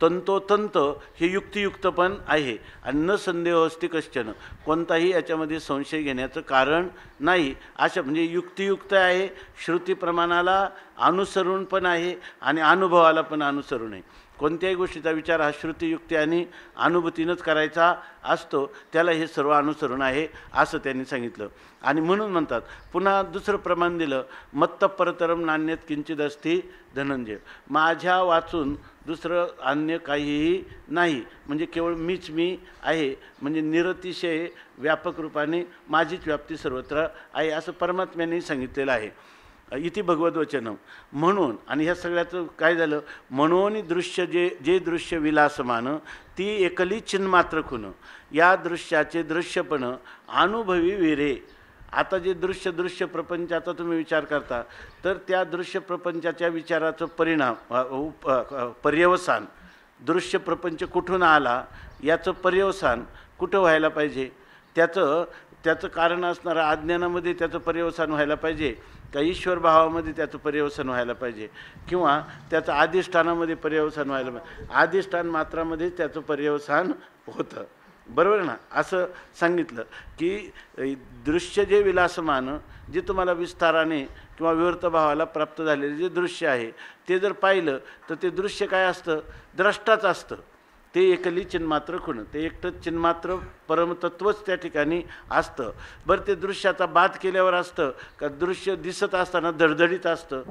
तंतोतंत हे युक्तियुक्त पण आहे आणि न संदेह अस्ति कश्चन, कोणताही याच्यामध्ये संशय घेण्याचं कारण नाही. अशा म्हणजे युक्तियुक्त आहे, श्रुतीप्रमाणाला अनुसरून पण आहे आणि अनुभवाला पण अनुसरून आहे. कोणत्याही गोष्टीचा विचार हा श्रुतियुक्ती आणि अनुभूतीनंच करायचा असतो, त्याला हे सर्व अनुसरण आहे असं त्यांनी सांगितलं. आणि म्हणून म्हणतात, पुन्हा दुसरं प्रमाण दिलं, मत्त परतरम नान्यत किंचित अस्ति धनंजय, माझ्या वाचून दुसरं अन्य काहीही नाही, म्हणजे केवळ मीच मी आहे, म्हणजे निरतिशय व्यापक रूपाने माझीच व्याप्ती सर्वत्र आहे असं परमात्म्याने सांगितलेलं आहे. इति भगवद्वचनम. म्हणून आणि ह्या सगळ्याचं काय झालं, मनोनी दृश्य जे दृश्य विलासमान ती एकली चिन्मात्र खुन, या दृश्याचे दृश्यपण अनुभवी विरे. आता जे दृश्य प्रपंचाचा तुम्ही विचार करता, तर त्या दृश्य प्रपंचाच्या विचाराचं पर्यवसान, दृश्य प्रपंच कुठून आला याचं पर्यवसान कुठं व्हायला पाहिजे, त्याचं कारण असणारं अज्ञानामध्ये त्याचं पर्यवसान व्हायला पाहिजे का ईश्वर भावामध्ये त्याचं पर्यवसान व्हायला पाहिजे, किंवा त्याचं अधिष्ठानामध्ये पर्यवसान व्हायला पाहिजे. अधिष्ठान मात्रामध्ये त्याचं पर्यवसान होतं, बरोबर ना. असं सांगितलं की दृश्य जे विलासमान, जे तुम्हाला विस्ताराने किंवा विवर्त भावाला प्राप्त झालेले जे दृश्य आहे ते जर पाहिलं तर ते दृश्य काय असतं, द्रष्टाच असतं. ते एकली चिन्मात्र खुण, ते एकटंच चिन्मात्र परमतत्वच त्या ठिकाणी असतं. बरं, ते दृश्याचा बाध केल्यावर असतं का दृश्य दिसत असताना धडधडीत असतं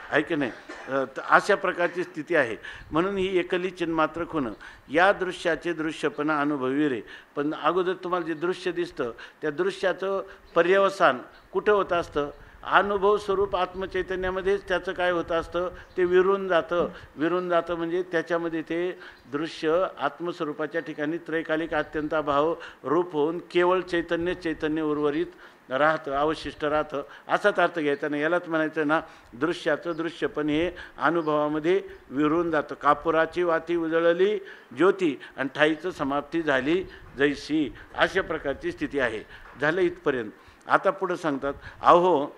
आहे की नाही. अशा प्रकारची स्थिती आहे. म्हणून ही एकली चिन्मात्र खुण, या दृश्याचे दृश्यपणा अनुभवी रे. पण अगोदर तुम्हाला जे दृश्य दिसतं त्या दृश्याचं पर्यवसान कुठं होत असतं, अनुभव स्वरूप आत्मचैतन्यामध्येच त्याचं काय होतं असतं, ते विरून जातं म्हणजे त्याच्यामध्ये ते दृश्य आत्मस्वरूपाच्या ठिकाणी त्रैकालिक अत्यंत अभाव रूप होऊन केवळ चैतन्य उर्वरित राहतं, अवशिष्ट राहतं, असाच अर्थ घ्यायचा नाही. यालाच म्हणायचं ना, दृश्याचं दृश्यपण हे अनुभवामध्ये विरून जातं. कापुराची वाती उजळली ज्योती आणि ठाईचं समाप्ती झाली जैसी, अशा प्रकारची स्थिती आहे. झालं इथपर्यंत. आता पुढं सांगतात, अहो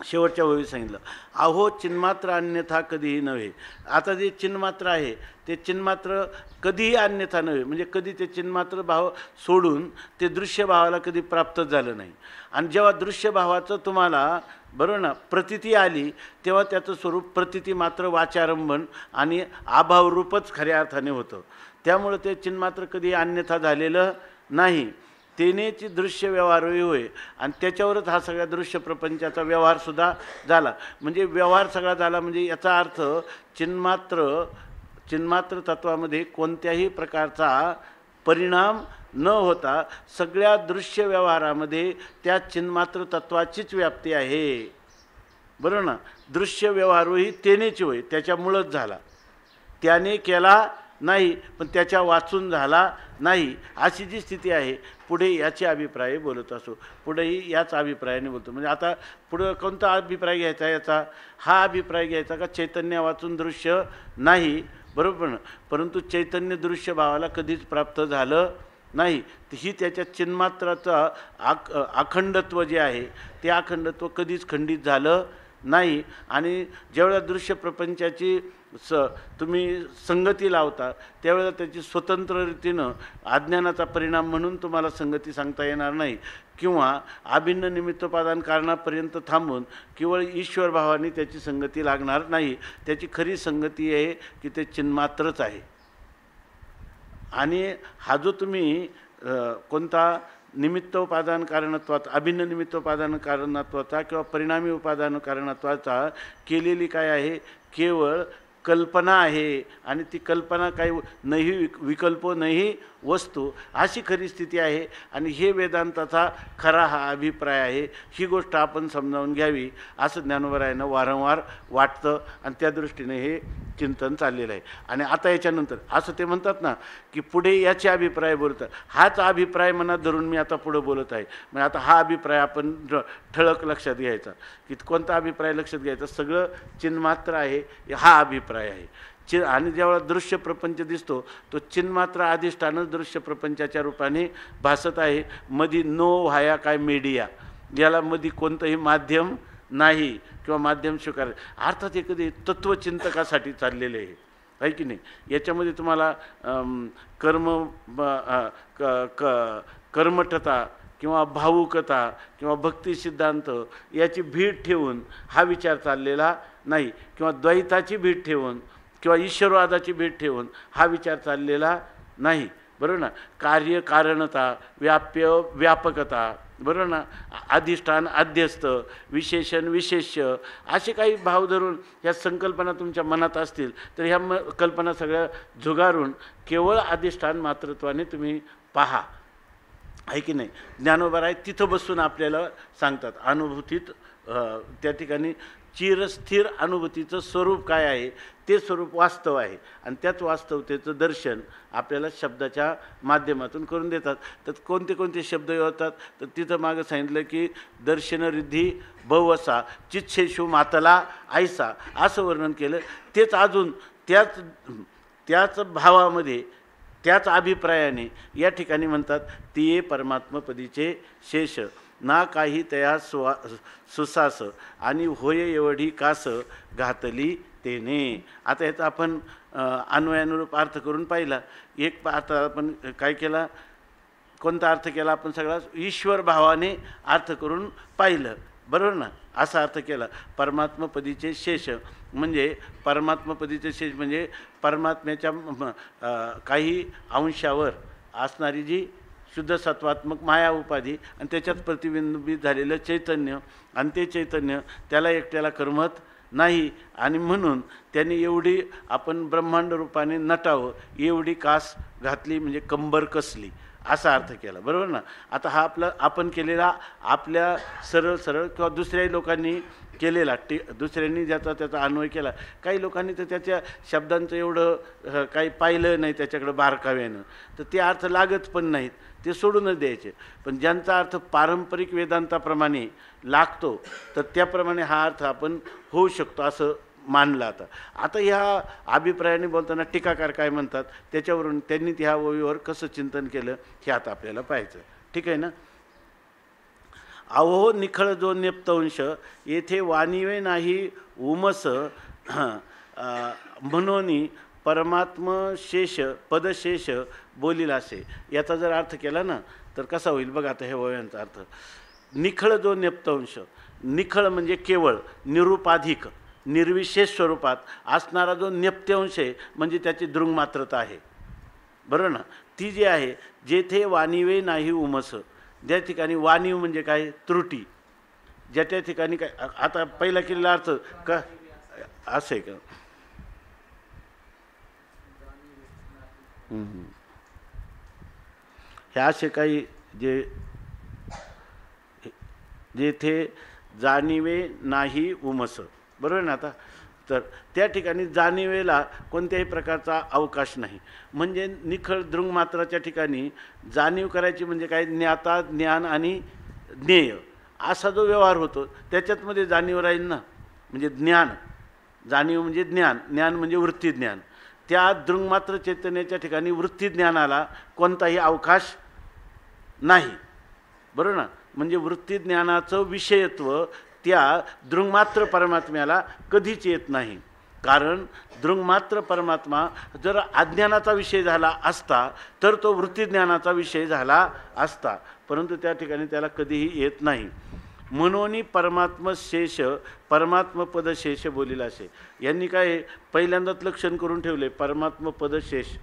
शेवटच्या ओळीत सांगितलं, अहो चिन्मात्र अन्यथा कधीही नव्हे. आता जे चिन्मात्र आहे ते चिन्मात्र कधीही अन्यथा नव्हे, म्हणजे कधी ते चिन्मात्र भाव सोडून ते दृश्य भावाला कधी प्राप्तच झालं नाही. आणि जेव्हा दृश्य भावाचं तुम्हाला बरोबर ना प्रतीती आली, तेव्हा त्याचं स्वरूप प्रतीती मात्र वाचारंभण आणि अभावरूपच खऱ्या अर्थाने होतं. त्यामुळं ते चिन्मात्र कधी अन्यथा झालेलं नाही. तेनेची दृश्य व्यवहारही होय आणि त्याच्यावरच हा सगळ्या दृश्य प्रपंचाचा व्यवहारसुद्धा झाला. म्हणजे व्यवहार सगळा झाला म्हणजे याचा अर्थ चिन्मात्र तत्वामध्ये कोणत्याही प्रकारचा परिणाम न होता सगळ्या दृश्य व्यवहारामध्ये त्या चिन्मात्र तत्वाचीच व्याप्ती आहे, बरोबर ना. दृश्य व्यवहारही तेनेची होय, त्याच्यामुळंच झाला, त्याने केला नाही पण त्याच्या वाचून झाला नाही, अशी जी स्थिती आहे. पुढे याचे अभिप्राय बोलत असो, पुढेही याच अभिप्रायाने बोलतो. म्हणजे आता पुढं कोणता अभिप्राय घ्यायचा याचा, हा अभिप्राय घ्यायचा का चैतन्य वाचून दृश्य नाही, बरोबर ना. परंतु चैतन्य दृश्य भावाला कधीच प्राप्त झालं नाही. ही त्याच्या चिन्मात्राचा अखंडत्व जे आहे ते अखंडत्व कधीच खंडित झालं नाही. आणि ज्यावेळेला दृश्य प्रपंचाची तुम्ही संगती लावता त्यावेळेला त्याची स्वतंत्र रीतीनं अज्ञानाचा परिणाम म्हणून तुम्हाला संगती सांगता येणार नाही, किंवा अभिन्न निमित्तोपादान कारणापर्यंत थांबून केवळ ईश्वर भावाने त्याची संगती लागणार नाही. त्याची खरी संगती आहे की ते चिन्मात्रच आहे. आणि हा जो तुम्ही कोणता निमित्तोपादान कारणत्वाचा, अभिन्न निमित्तोपादान कारणत्वाचा किंवा परिणामी उपादान कारणत्वाचा केलेली काय आहे, केवळ कल्पना आहे. आणि ती कल्पना काही नाही विकल्पो नाही वस्तू, अशी खरी स्थिती आहे. आणि हे वेदांताचा खरा हा अभिप्राय आहे. ही गोष्ट आपण समजावून घ्यावी असं ज्ञानोबरायांना वारंवार वाटतं आणि त्या दृष्टीने हे चिंतन चाललेलं आहे. आणि आता याच्यानंतर असं ते म्हणतात ना की पुढे याचे अभिप्राय बोलतात, हाच अभिप्राय मनात धरून मी आता पुढं बोलत आहे. म्हणजे आता हा अभिप्राय आपण ठळक लक्षात घ्यायचा की कोणता अभिप्राय लक्षात घ्यायचा, सगळं चिन्मात्र आहे हा अभिप्राय आहे. आणि जेव्हा दृश्य प्रपंच दिसतो तो चिन्मात्र अधिष्ठानच दृश्य प्रपंचाच्या रूपाने भासत आहे. मधी नो व्हाया काय मीडिया, याला मध्ये कोणतंही माध्यम नाही किंवा माध्यम स्वीकार. अर्थात हे कधी तत्त्वचिंतकासाठी चाललेले आहे की नाही. याच्यामध्ये तुम्हाला कर्मठता किंवा भावुकता किंवा भक्ती सिद्धांत याची भीड ठेवून हा विचार चाललेला नाही, किंवा द्वैताची भीड ठेवून किंवा ईश्वरवादाची भीड ठेवून हा विचार चाललेला नाही. बरोबर ना. कार्य कारणता, व्याप्य व्यापकता, बरोबर ना, अधिष्ठान अध्यस्त, विशेषण विशेष्य, असे काही भाव धरून ह्या संकल्पना तुमच्या मनात असतील तर ह्या कल्पना सगळ्या झुगारून केवळ अधिष्ठान मातृत्वाने तुम्ही पहा, आहे की नाही. ज्ञानोबा आहे तिथं बसून आपल्याला सांगतात अनुभूतीत त्या ठिकाणी चिरस्थिर अनुभूतीचं स्वरूप काय आहे, ते स्वरूप वास्तव आहे. आणि त्याच वास्तवतेचं दर्शन आपल्याला शब्दाच्या माध्यमातून करून देतात. तर कोणते कोणते शब्द होतात तर तिथं मागं सांगितलं की दर्शन रिद्धी बहुवसा चिच्छेशू मातला आयसा असं वर्णन केलं. तेच अजून त्याच भावामध्ये त्याच अभिप्रायाने या ठिकाणी म्हणतात तिये परमात्मपदीचे शेष ना काही तया सुसास आणि होय एवढी कास घातली तेने. आता याचा आपण अन्वयानुरूप अर्थ करून पाहिला. एक अर्थ आपण काय केला, कोणता अर्थ केला आपण सगळा ईश्वर भावाने अर्थ करून पाहिलं, बरोबर ना. असा अर्थ केला. परमात्मपदीचे शेष म्हणजे परमात्मपदीचे शेष म्हणजे परमात्म्याच्या काही अंशावर असणारी जी शुद्ध सत्वात्मक माया उपाधी आणि त्याच्यात प्रतिबिंबित झालेलं चैतन्य, आणि ते चैतन्य त्याला एकट्याला करमत नाही. आणि म्हणून त्यांनी एवढी आपण ब्रह्मांड रूपाने नटावं एवढी कास घातली म्हणजे कंबर कसली, असा अर्थ केला, बरोबर ना. आता हा आपला आपण केलेला आपल्या सरळ सरळ किंवा दुसऱ्याही लोकांनी केलेला दुसऱ्यांनी ज्याचा त्याचा अन्वय केला. काही लोकांनी तर त्याच्या शब्दांचं एवढं काही पाहिलं नाही त्याच्याकडं बारकाव्यानं, तर ते अर्थ लागत पण नाहीत, ते सोडूनच द्यायचे. पण ज्यांचा अर्थ पारंपरिक वेदांताप्रमाणे लागतो तर त्याप्रमाणे हा अर्थ आपण होऊ शकतो असं मानलं. आता ह्या अभिप्रायाने बोलताना टीकाकार काय म्हणतात त्याच्यावरून त्यांनी त्या ओवीवर कसं चिंतन केलं हे आता आपल्याला पाहायचं, ठीक आहे ना. अहो निखळ जो नेप्तंश येथे वानिवे नाही उमस म्हणून परमात्म शेष पदशेष बोलील असे. याचा जर अर्थ केला ना तर कसा होईल बघा. आता हे ओव्यांचा अर्थ निखळ जो नेप्तंश, निखळ म्हणजे केवळ, निरुपाधिक निर्विशेष स्वरूपात असणारा जो नेप्त्यांश आहे म्हणजे त्याची दृंगमात्रता आहे, बरोबर ना. ती जी आहे जेथे वानिवे नाही उमस, ज्या ठिकाणी वाणीव म्हणजे काय त्रुटी, ज्या त्या ठिकाणी काय. आता पहिला केलेला अर्थ का असं आहे का, हे असे काही जेथे जाणीवे नाही उमस, बरोबर ना. आता तर त्या ठिकाणी जाणीवेला कोणत्याही प्रकारचा अवकाश नाही. म्हणजे निखळ दृंगमात्राच्या ठिकाणी जाणीव करायची म्हणजे काय, ज्ञाता ज्ञान आणि ज्ञेय असा जो व्यवहार होतो त्याच्यातमध्ये जाणीव राहील ना. म्हणजे ज्ञान, जाणीव म्हणजे ज्ञान, ज्ञान म्हणजे वृत्तीज्ञान. त्या दृंगमात्र चैतन्याच्या ठिकाणी वृत्तीज्ञानाला कोणताही अवकाश नाही, बरोबर ना. म्हणजे वृत्तीज्ञानाचं विषयत्व त्या दृंगमात्र परमात्म्याला कधीच येत नाही. कारण दृंगमात्र परमात्मा जर अज्ञानाचा विषय झाला असता तर तो वृत्तीज्ञानाचा विषय झाला असता, परंतु त्या ठिकाणी त्याला कधीही येत नाही. म्हणून परमात्मशेष परमात्मपदशेष बोलील असे. यांनी काय पहिल्यांदाच लक्षण करून ठेवले परमात्मपदशेष.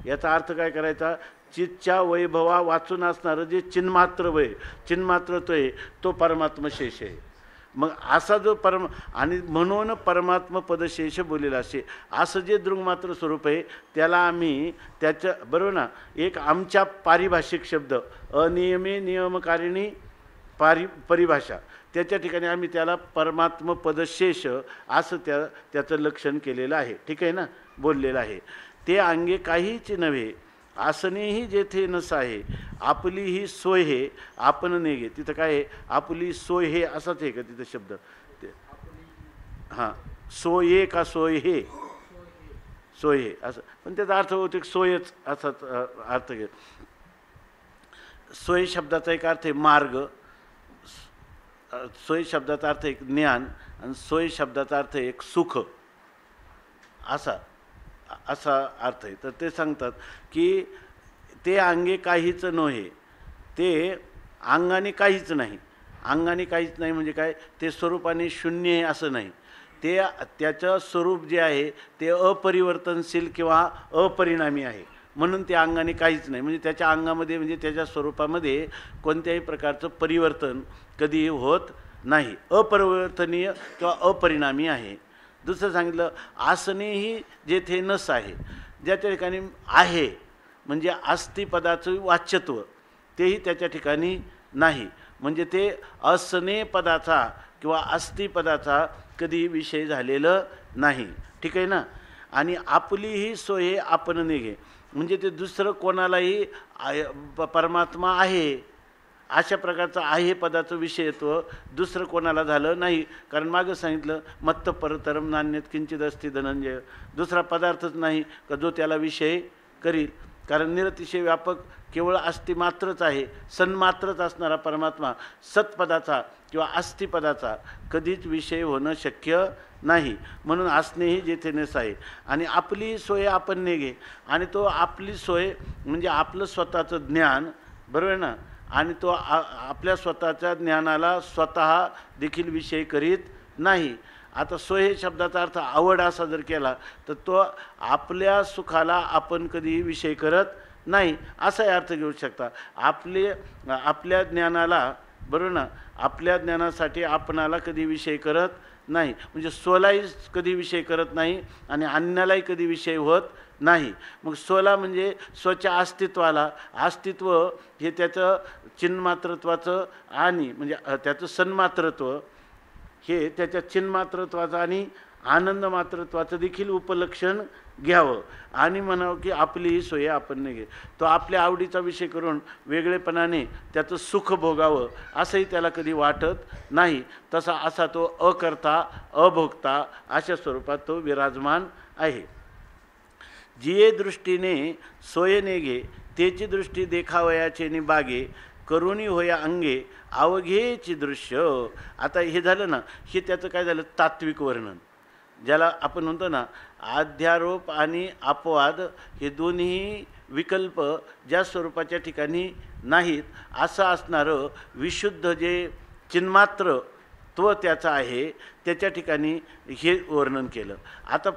याचा अर्थ काय करायचा, चितच्या वैभवा वाचून असणारं जे चिन्मात्र वय चिन्मात्रत्व आहे तो परमात्मशेष आहे. मग असा जो आणि म्हणून परमात्म पदशेष बोलेला असे असं जे दृंगमात्र स्वरूप आहे त्याला आम्ही त्याच्या बरोबर ना एक आमच्या पारिभाषिक शब्द अनियमे नियमकारिणी परिभाषा त्याच्या ठिकाणी आम्ही त्याला परमात्मपदशेष असं त्याचं लक्षण केलेलं आहे. ठीक आहे ना, बोललेलं आहे. ते अंगे काहीच नव्हे, आसनेही जेथे नस आहे, आपली ही सोय हे आपण नेगे. तिथं काय आहे, आपली सोय हे असाच आहे का तिथं शब्द? हां, सोये का सोय हे, सोय हे असं, पण त्याचा अर्थ होतो सोयच असाच अर्थ घे. सोय शब्दाचा एक अर्थ आहे मार्ग, सोय शब्दाचा अर्थ एक ज्ञान, आणि सोय शब्दाचा अर्थ एक सुख, असा अर्थ आहे. तर ते सांगतात की ते अंगे काहीच नव्हे, ते अंगाने काहीच नाही. अंगाने काहीच नाही म्हणजे काय, ते स्वरूपाने शून्य आहे असं नाही. ते त्याचं स्वरूप जे आहे ते अपरिवर्तनशील किंवा अपरिणामी आहे, म्हणून ते अंगाने काहीच नाही. म्हणजे त्याच्या अंगामध्ये म्हणजे त्याच्या स्वरूपामध्ये कोणत्याही प्रकारचं परिवर्तन कधीही होत नाही, अपरिवर्तनीय किंवा अपरिणामी आहे. दुसरं सांगितलं, आसनेही जेथे नस आहे, ज्याच्या ठिकाणी आहे म्हणजे अस्तिपदाचं वाच्यत्व तेही त्याच्या ठिकाणी नाही, म्हणजे ते असने पदाचा किंवा अस्तिपदाचा कधी विषय झालेलं नाही. ठीक आहे ना. आणि आपली ही सोय आपण निघे, म्हणजे ते दुसरं कोणालाही परमात्मा आहे अशा प्रकारचं आहे पदाचं विषयत्व दुसरं कोणाला झालं नाही. कारण मागं सांगितलं, मत्त परतरम नान्यत किंचित अस्ति धनंजय, दुसरा पदार्थच नाही का जो त्याला विषय करील. कारण निरतिशय व्यापक केवळ अस्तिमात्रच आहे, सन्मात्रच असणारा परमात्मा सत्पदाचा किंवा अस्तिपदाचा कधीच विषय होणं शक्य नाही. म्हणून असणेही जेथे नस आहे. आणि आपली सोय आपण नेगे, आणि तो आपली सोय म्हणजे आपलं स्वतःचं ज्ञान, बरोबर ना, आणि तो आपल्या स्वतःच्या ज्ञानाला स्वतः देखील विषय करीत नाही. आता सोय हे शब्दाचा अर्थ आवड असा जर केला तर तो आपल्या सुखाला आपण कधीही विषय करत नाही असाही अर्थ घेऊ शकता. आपल्या ज्ञानाला, बरोबर ना, आपल्या ज्ञानासाठी आपणाला कधी विषय करत नाही, म्हणजे स्वलाही कधी विषय करत नाही आणि अन्यालाही कधी विषय होत नाही. मग स्वला म्हणजे स्वच्या अस्तित्वाला, अस्तित्व हे त्याचं चिन्मात्रत्वाचं आणि म्हणजे त्याचं सन्मात्रत्व हे त्याच्या चिन्मात्रत्वाचं आणि आनंदमात्रत्वाचं देखील उपलक्षण घ्यावं आणि म्हणावं की आपली ही सोय आपण नाही घे. तो आपल्या आवडीचा विषय करून वेगळेपणाने त्याचं सुख भोगावं असंही त्याला कधी वाटत नाही. असा तो अकर्ता अभोगता अशा स्वरूपात तो विराजमान आहे. जिये दृष्टीने सोय नेगे, तेची दृष्टी देखावयाचे नि बागे, करुणी होया अंगे अवघेची दृश्य. आता हे झालं ना, हे त्याचं काय झालं, तात्विक वर्णन, ज्याला आपण म्हणतो ना अध्यारोप आणि अपवाद हे दोन्ही विकल्प ज्या स्वरूपाच्या ठिकाणी नाहीत असं असणारं विशुद्ध जे चिन्मात्र तो त्याचा आहे त्याच्या ठिकाणी हे वर्णन केलं. आता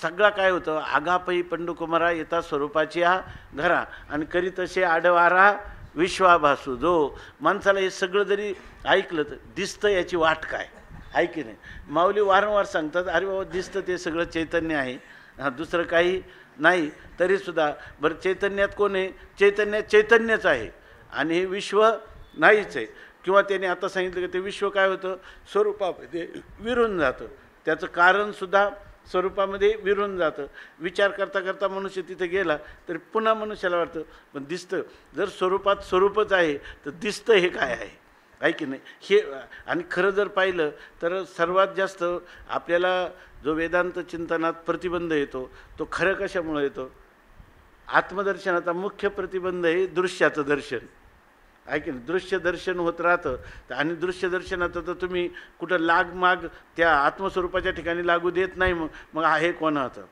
सगळा काय होतं, आगापही पंडुकुमारा येता स्वरूपाची हा घरा आणि करीत असे आडवारा विश्वाभासू. जो माणसाला हे सगळं जरी ऐकलं तर दिसतं याची वाट काय आहे की नाही. माऊली वारंवार सांगतात, अरे बाबा दिसतं ते सगळं चैतन्य आहे, दुसरं काही नाही. तरीसुद्धा बरं चैतन्यात कोण आहे, चैतन्यात चैतन्यच आहे आणि हे विश्व नाहीच आहे. किंवा त्याने आता सांगितलं की ते विश्व काय होतं, स्वरूपामध्ये विरून जातं, त्याचं कारणसुद्धा स्वरूपामध्ये विरून जातं. विचार करता करता मनुष्य तिथे गेला तर पुन्हा मनुष्याला वाटतं पण दिसतं, जर स्वरूपात स्वरूपच आहे तर दिसतं हे काय आहे की नाही. हे आणि खरं जर पाहिलं तर सर्वात जास्त आपल्याला जो वेदांत चिंतनात प्रतिबंध येतो तो खरं कशामुळे येतो, आत्मदर्शनाचा मुख्य प्रतिबंध आहे दृश्याचं दर्शन आहे की नाही. दृश्य दर्शन होत राहतं आणि दृश्य दर्शनाचं तर तुम्ही कुठं लागमाग त्या आत्मस्वरूपाच्या ठिकाणी लागू देत नाही. मग आहे कोणाचं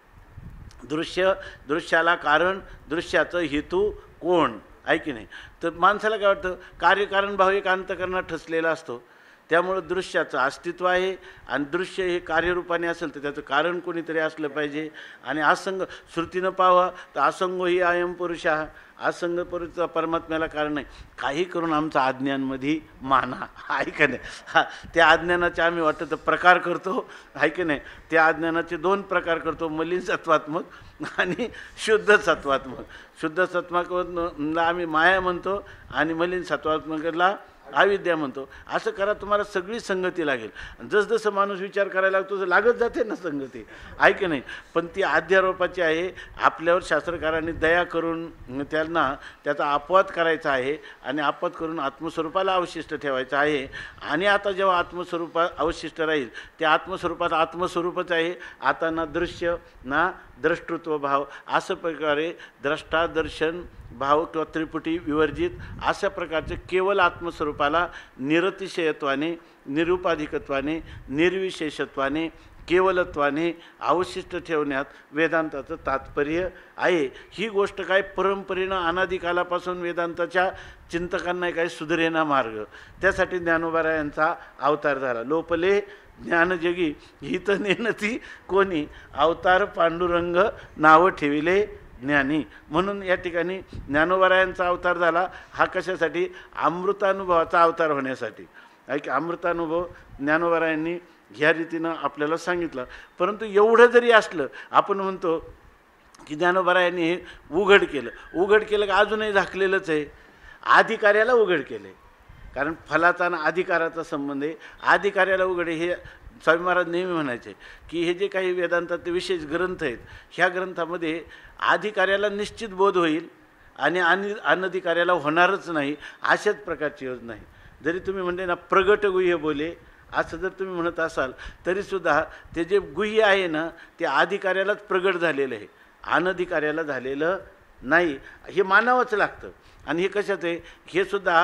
दृश्याला कारण, दृश्याचं हेतू कोण आहे की नाही. तर माणसाला काय वाटतं, कार्यकारण भाव एक अंतःकरणात ठसलेला असतो, त्यामुळं दृश्याचं अस्तित्व आहे आणि दृश्य हे कार्यरूपाने असेल तर त्याचं कारण कोणीतरी असलं पाहिजे. आणि असंग श्रुतीनं पाहावा तर असंगो ही अयम पुरुषा, असंग प्रवृत्तीचा परमात्म्याला कारण नाही. काही करून आमचा अज्ञानमध्ये माना आहे का नाही. हा, त्या अज्ञानाचे आम्ही वाटतं तर प्रकार करतो आहे की नाही. त्या अज्ञानाचे 2 प्रकार करतो, मलिन सत्वात्मक आणि शुद्ध सत्वात्मक. शुद्ध सत्वात्मकला आम्ही माया म्हणतो आणि मलिन सत्वात्मकला अविद्या म्हणतो. असं करा, तुम्हाला सगळी संगती लागेल. जसजसं माणूस विचार करायला लागतो तसं लागत जाते ना संगती, आहे की नाही. पण ती अध्यारोपाची आहे. आपल्यावर शास्त्रकारांनी दया करून त्यांना त्याचा अपवाद करायचा आहे आणि अपवाद करून आत्मस्वरूपाला अवशिष्ट ठेवायचं आहे. आणि आता जेव्हा आत्मस्वरूपात अवशिष्ट राहील, त्या आत्मस्वरूपात आत्मस्वरूपच आहे. आता ना दृश्य ना द्रष्टृत्व भाव, असं प्रकारे द्रष्टा दर्शन भाव किंवा त्रिपुटी विवर्जित अशा प्रकारचे केवळ आत्मस्वरूपाला निरतिशयत्वाने, निरुपाधिकत्वाने, निर्विशेषत्वाने, केवलत्वाने अवशिष्ट ठेवण्यात वेदांताचं तात्पर्य आहे. ही गोष्ट काय परंपरेनं अनादिकालापासून वेदांताच्या चिंतकांना काही सुधरेना मार्ग. त्यासाठी ज्ञानोबारायांचा अवतार झाला. लोपले ज्ञानजगी हित नेनती कोणी, अवतार पांडुरंग नावं ठेविले ज्ञानी. म्हणून या ठिकाणी ज्ञानोबारायांचा अवतार झाला. हा कशासाठी? अमृतानुभवाचा अवतार होण्यासाठी. ऐक, अमृतानुभव ज्ञानोबारायांनी ह्या रीतीनं आपल्याला सांगितलं. परंतु एवढं जरी असलं, आपण म्हणतो की ज्ञानोबारायांनी हे उघड केलं. उघड केलं का अजूनही झाकलेलंच आहे. अधिकार्याला उघड केलं आहे, कारण फलाचा आणि अधिकाराचा संबंध आहे. अधिकार्याला उघड आहे. हे स्वामी महाराज नेहमी म्हणायचे की हे जे काही वेदांताचे विशेष ग्रंथ आहेत, ह्या ग्रंथामध्ये अधिकार्याला निश्चित बोध होईल आणि अनधिकार्याला होणारच नाही, अशाच प्रकारची योजना आहे. जरी तुम्ही म्हणले ना प्रगट गुह्य बोले, असं जर तुम्ही म्हणत असाल तरीसुद्धा ते जे गुह्य आहे ना ते अधिकार्यालाच प्रगट झालेलं आहे, अनधिकार्याला झालेलं नाही. हे मानावंच लागतं. आणि हे कशात आहे? हे सुद्धा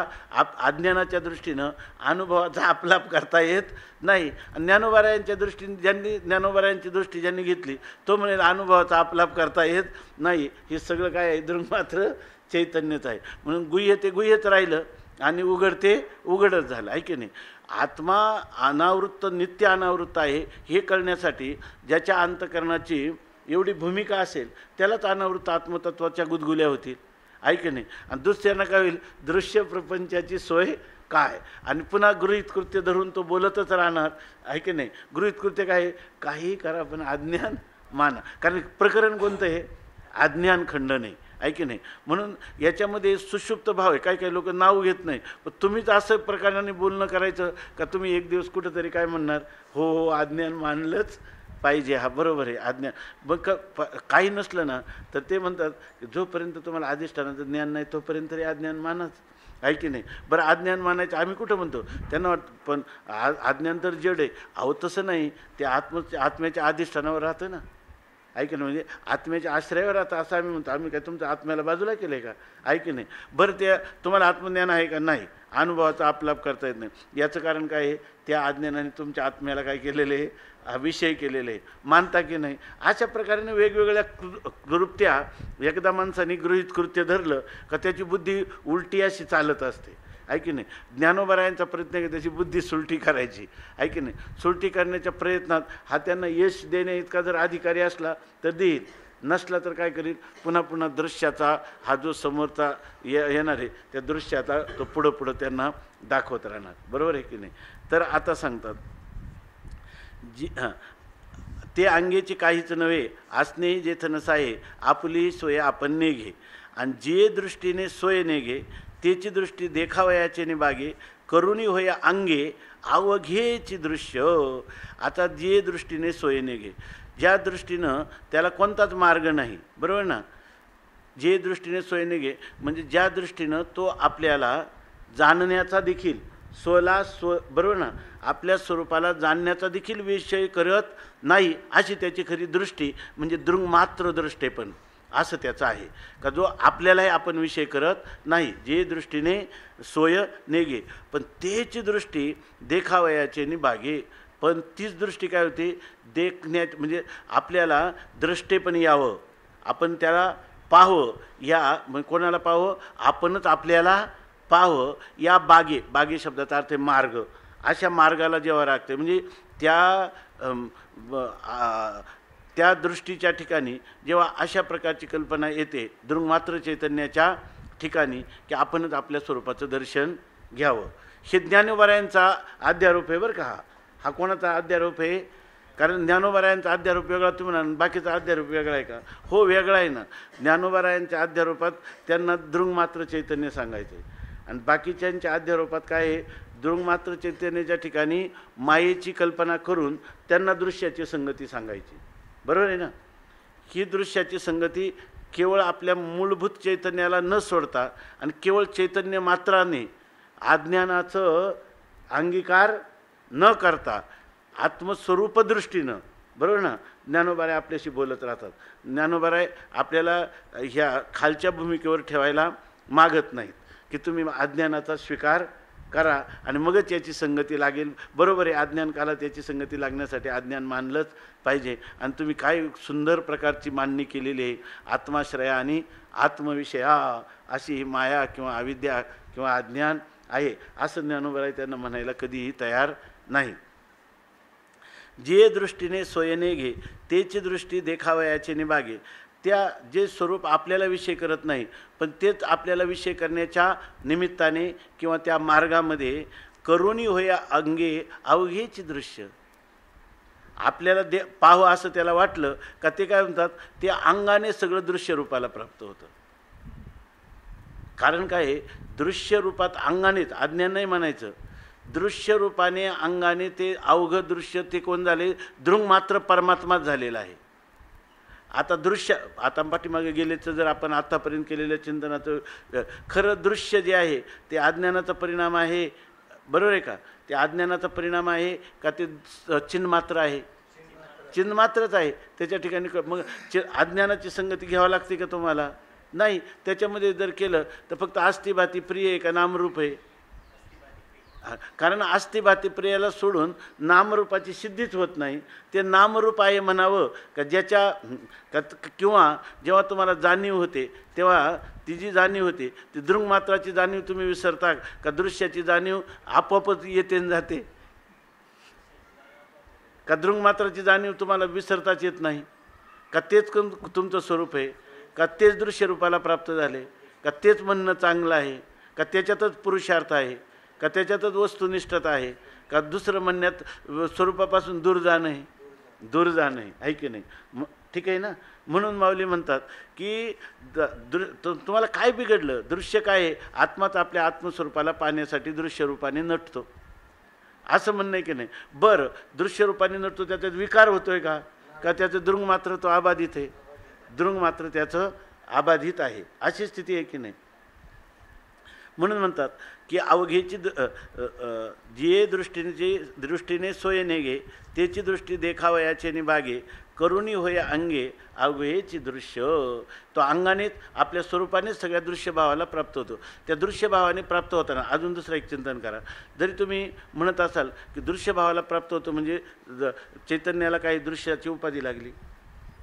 अज्ञानाच्या दृष्टीनं अनुभवाचा आपलाप करता येत नाही. ज्ञानोबारायांच्या दृष्टीने ज्ञानोबारायांची दृष्टी ज्यांनी घेतली तो म्हणेल अनुभवाचा आपलाप करता येत नाही. हे सगळं काय आहे? दृंगमात्र चैतन्यच आहे. म्हणून गुह्य ते गुह्यच राहिलं आणि उघड ते उघडच झालं, आहे की नाही. आत्मा अनावृत्त नित्य अनावृत्त आहे हे कळण्यासाठी ज्याच्या अंतःकरणाची एवढी भूमिका असेल त्यालाच अनावृत्त आत्मतत्वाच्या गुदगुल्या होतील, आहे की नाही. आणि दुसऱ्यांना काय होईल? दृश्य प्रपंचाची सोय काय, आणि पुन्हा गृहीत कृत्य धरून तो बोलतच राहणार, आहे की नाही. गृहीत कृत्य काय? काही करा पण अज्ञान माना. कारण प्रकरण कोणतं आहे? अज्ञान खंडन आहे, आहे की नाही. म्हणून याच्यामध्ये सुषुप्त भाव आहे. काही काही लोक नाव घेत नाही, पण तुम्हीच असं प्रकाराने बोलणं करायचं का तुम्ही एक दिवस कुठंतरी काय म्हणणार, हो हो अज्ञान मानलंच पाहिजे. हा बरोबर आहे अज्ञान. मग काही नसलं ना तर ते म्हणतात जोपर्यंत तुम्हाला अधिष्ठानाचं ज्ञान नाही तोपर्यंत तरी अज्ञान मानाच, आहे की नाही. बरं अज्ञान मानायचं आम्ही कुठं म्हणतो, त्यांना वाटतं पण अज्ञान तर जड आहे. अहो तसं नाही, ते आत्म्याच्या अधिष्ठानावर राहतं ना, आहे की नाही. म्हणजे आत्म्याच्या आश्रयावर राहतं असं आम्ही म्हणतो. आम्ही काय तुमच्या आत्म्याला बाजूला केलं आहे का, आहे की नाही. बरं ते तुम्हाला आत्मज्ञान आहे का? नाही. अनुभवाचा आपलाप करता येत नाही. याचं कारण काय आहे? त्या अज्ञानाने तुमच्या आत्म्याला काय केलेलं आहे? विषय केलेले आहे. मानता की नाही. अशा प्रकारे वेगवेगळ्या वृत्त्या एकदा माणसाने गृहीत कृत्य धरलं का त्याची बुद्धी उलटी अशी चालत असते, आहे की नाही. ज्ञानोबारायांचा प्रयत्न आहे त्याची बुद्धी सुलटी करायची, आहे की नाही. सुलटी करण्याच्या प्रयत्नात हा त्यांना यश देण्या इतका जर अधिकारी असला तर देईल, नसला तर काय करील? पुन्हा पुन्हा दृश्याचा हा जो समोरचा येणार आहे त्या दृश्याचा तो पुढं पुढं त्यांना दाखवत राहणार, बरोबर आहे की नाही. तर आता सांगतात ते अंगेची काहीच नव्हे असणे जेथ नसाये, आपली सोय आपण नेघे. आणि जे दृष्टीने सोय नेघे त्याची दृष्टी देखावयाचे निबागे, करुणी होय अंगे अवघेची दृश्य. आता जे दृष्टीने सोय नेघे, ज्या दृष्टीनं त्याला कोणताच मार्ग नाही, बरोबर ना. जे दृष्टीने सोय नेघे म्हणजे ज्या दृष्टीनं तो आपल्याला जाणण्याचा देखील बरोबर ना, आपल्या स्वरूपाला जाणण्याचा देखील विषय करत नाही, अशी त्याची खरी दृष्टी म्हणजे दृंगमात्र दृष्टेपण असं त्याचं आहे का, जो आपल्यालाही आपण विषय करत नाही. जे दृष्टीने सोय नेगे पण त्याची दृष्टी देखावयाचे निबागे. पण तीच दृष्टी काय होती? देखण्यात म्हणजे आपल्याला दृष्टेपण यावं, आपण त्याला पाहावं. या कोणाला पाहावं? आपणच आपल्याला पाहावं. या बागे शब्दाचा अर्थ मार्ग. त्या त्या दृष्टीच्या ठिकाणी जेव्हा अशा प्रकारची कल्पना येते दृङ्मात्र चैतन्याच्या ठिकाणी की आपणच आपल्या स्वरूपाचं दर्शन घ्यावं, हे ज्ञानोबारायांचा अध्यारोप आहे बरं का. हा कोणाचा अध्यारोप आहे? कारण ज्ञानोबारायांचा अध्यारोप वेगळा तुम्ही म्हणा, बाकीचा अध्यारोप वेगळा आहे का? हो वेगळा आहे ना. ज्ञानोबारायांच्या अध्यारोपात त्यांना दृङ्मात्र चैतन्य सांगायचं आहे आणि बाकीच्यांच्या अध्यारोपात काय आहे, दृङ्मात्र चैतन्याच्या ठिकाणी मायेची कल्पना करून त्यांना दृश्याची संगती सांगायची. बरोबर आहे ना. ही दृश्याची संगती केवळ आपल्या मूलभूत चैतन्याला न सोडता आणि केवळ चैतन्य मात्राने अज्ञानाचं अंगीकार न करता आत्मस्वरूपदृष्टीनं, बरोबर ना, ज्ञानोबाराय आपल्याशी बोलत राहतात. ज्ञानोबाराय आपल्याला ह्या खालच्या भूमिकेवर ठेवायला मागत नाहीत की तुम्ही अज्ञानाचा स्वीकार करा आणि मगच याची संगती लागेल. बरोबर आहे, अज्ञान कालात याची संगती लागण्यासाठी अज्ञान मानलंच पाहिजे. आणि तुम्ही काय सुंदर प्रकारची मांडणी केलेली आहे, आत्माश्रया आणि आत्मविषया अशी ही माया किंवा अविद्या किंवा अज्ञान आहे असं ज्ञानोबाराय त्यांना म्हणायला कधीही तयार नाही. जे दृष्टीने सोयने घे तेची दृष्टी देखावयाचे निभागे. त्या जे स्वरूप आपल्याला विषय करत नाही पण तेच आपल्याला विषय करण्याच्या निमित्ताने किंवा त्या मार्गामध्ये करुणी होया अंगे अवघेची दृश्य आपल्याला पाहावं असं त्याला वाटलं का ते काय म्हणतात, ते अंगाने सगळं दृश्य रूपाला प्राप्त होतं. कारण काय, दृश्य रूपात अंगानेच, अज्ञान नाही म्हणायचं, दृश्य रूपाने अंगाने ते अवघ दृश्य ते कोण झाले, दृङ्मात्र परमात्माच झालेला आहे. आता दृश्य, आता पाठीमागे गेलेचं जर आपण आतापर्यंत केलेल्या चिंतनाचं खरं दृश्य जे आहे ते अज्ञानाचा परिणाम आहे. बरोबर आहे का? ते अज्ञानाचा परिणाम आहे का ते चिन्मात्र आहे? चिन्मात्रच आहे. त्याच्या ठिकाणी मग अज्ञानाची संगती घ्यावी लागते का तुम्हाला? नाही. त्याच्यामध्ये जर केलं तर फक्त आस्तिभाती प्रिय आहे का नामरूप आहे? कारण आस्तिभाती प्रियाला सोडून नामरूपाची सिद्धीच होत नाही. ते नामरूप आहे म्हणावं का ज्याच्या किंवा जेव्हा तुम्हाला जाणीव होते तेव्हा ती जी जाणीव होते ती दृङ्मात्राची जाणीव तुम्ही विसरता का दृश्याची जाणीव आपोआपच येते आणि जाते? का दृङ्मात्राची जाणीव तुम्हाला विसरताच येत नाही? का तेच तुमचं स्वरूप आहे? का तेच दृश्य रूपाला प्राप्त झाले? का तेच म्हणणं चांगलं आहे? का त्याच्यातच पुरुषार्थ आहे? का त्याच्यातच वस्तुनिष्ठता आहे? का दुसरं म्हणण्यात स्वरूपापासून दूर जाणं आहे? दूर जाणं आहे की नाही? ठीक आहे ना. म्हणून माऊली म्हणतात की तुम्हाला काय बिघडलं? दृश्य काय आहे? आत्माच आपल्या आत्मस्वरूपाला पाहण्यासाठी दृश्यरूपाने नटतो असं म्हणणं आहे की नाही? बरं, दृश्यरूपाने नटतो त्याच्यात विकार होतोय का? का त्याचं दृङ्मात्र तो अबाधित आहे? दृङ्मात्र त्याचं अबाधित आहे अशी स्थिती आहे की नाही? म्हणून म्हणतात की अवघेची जे दृष्टीने सोयने घे त्याची दृष्टी देखावयाचे निभागे करुणी होय अंगे अवघेची दृश्य. तो अंगानेच आपल्या स्वरूपानेच सगळ्या दृश्यभावाला प्राप्त होतो. त्या दृश्यभावाने प्राप्त होताना अजून दुसरं एक चिंतन करा. जरी तुम्ही म्हणत असाल की दृश्यभावाला प्राप्त होतो म्हणजे चैतन्याला काही दृश्याची उपाधी लागली,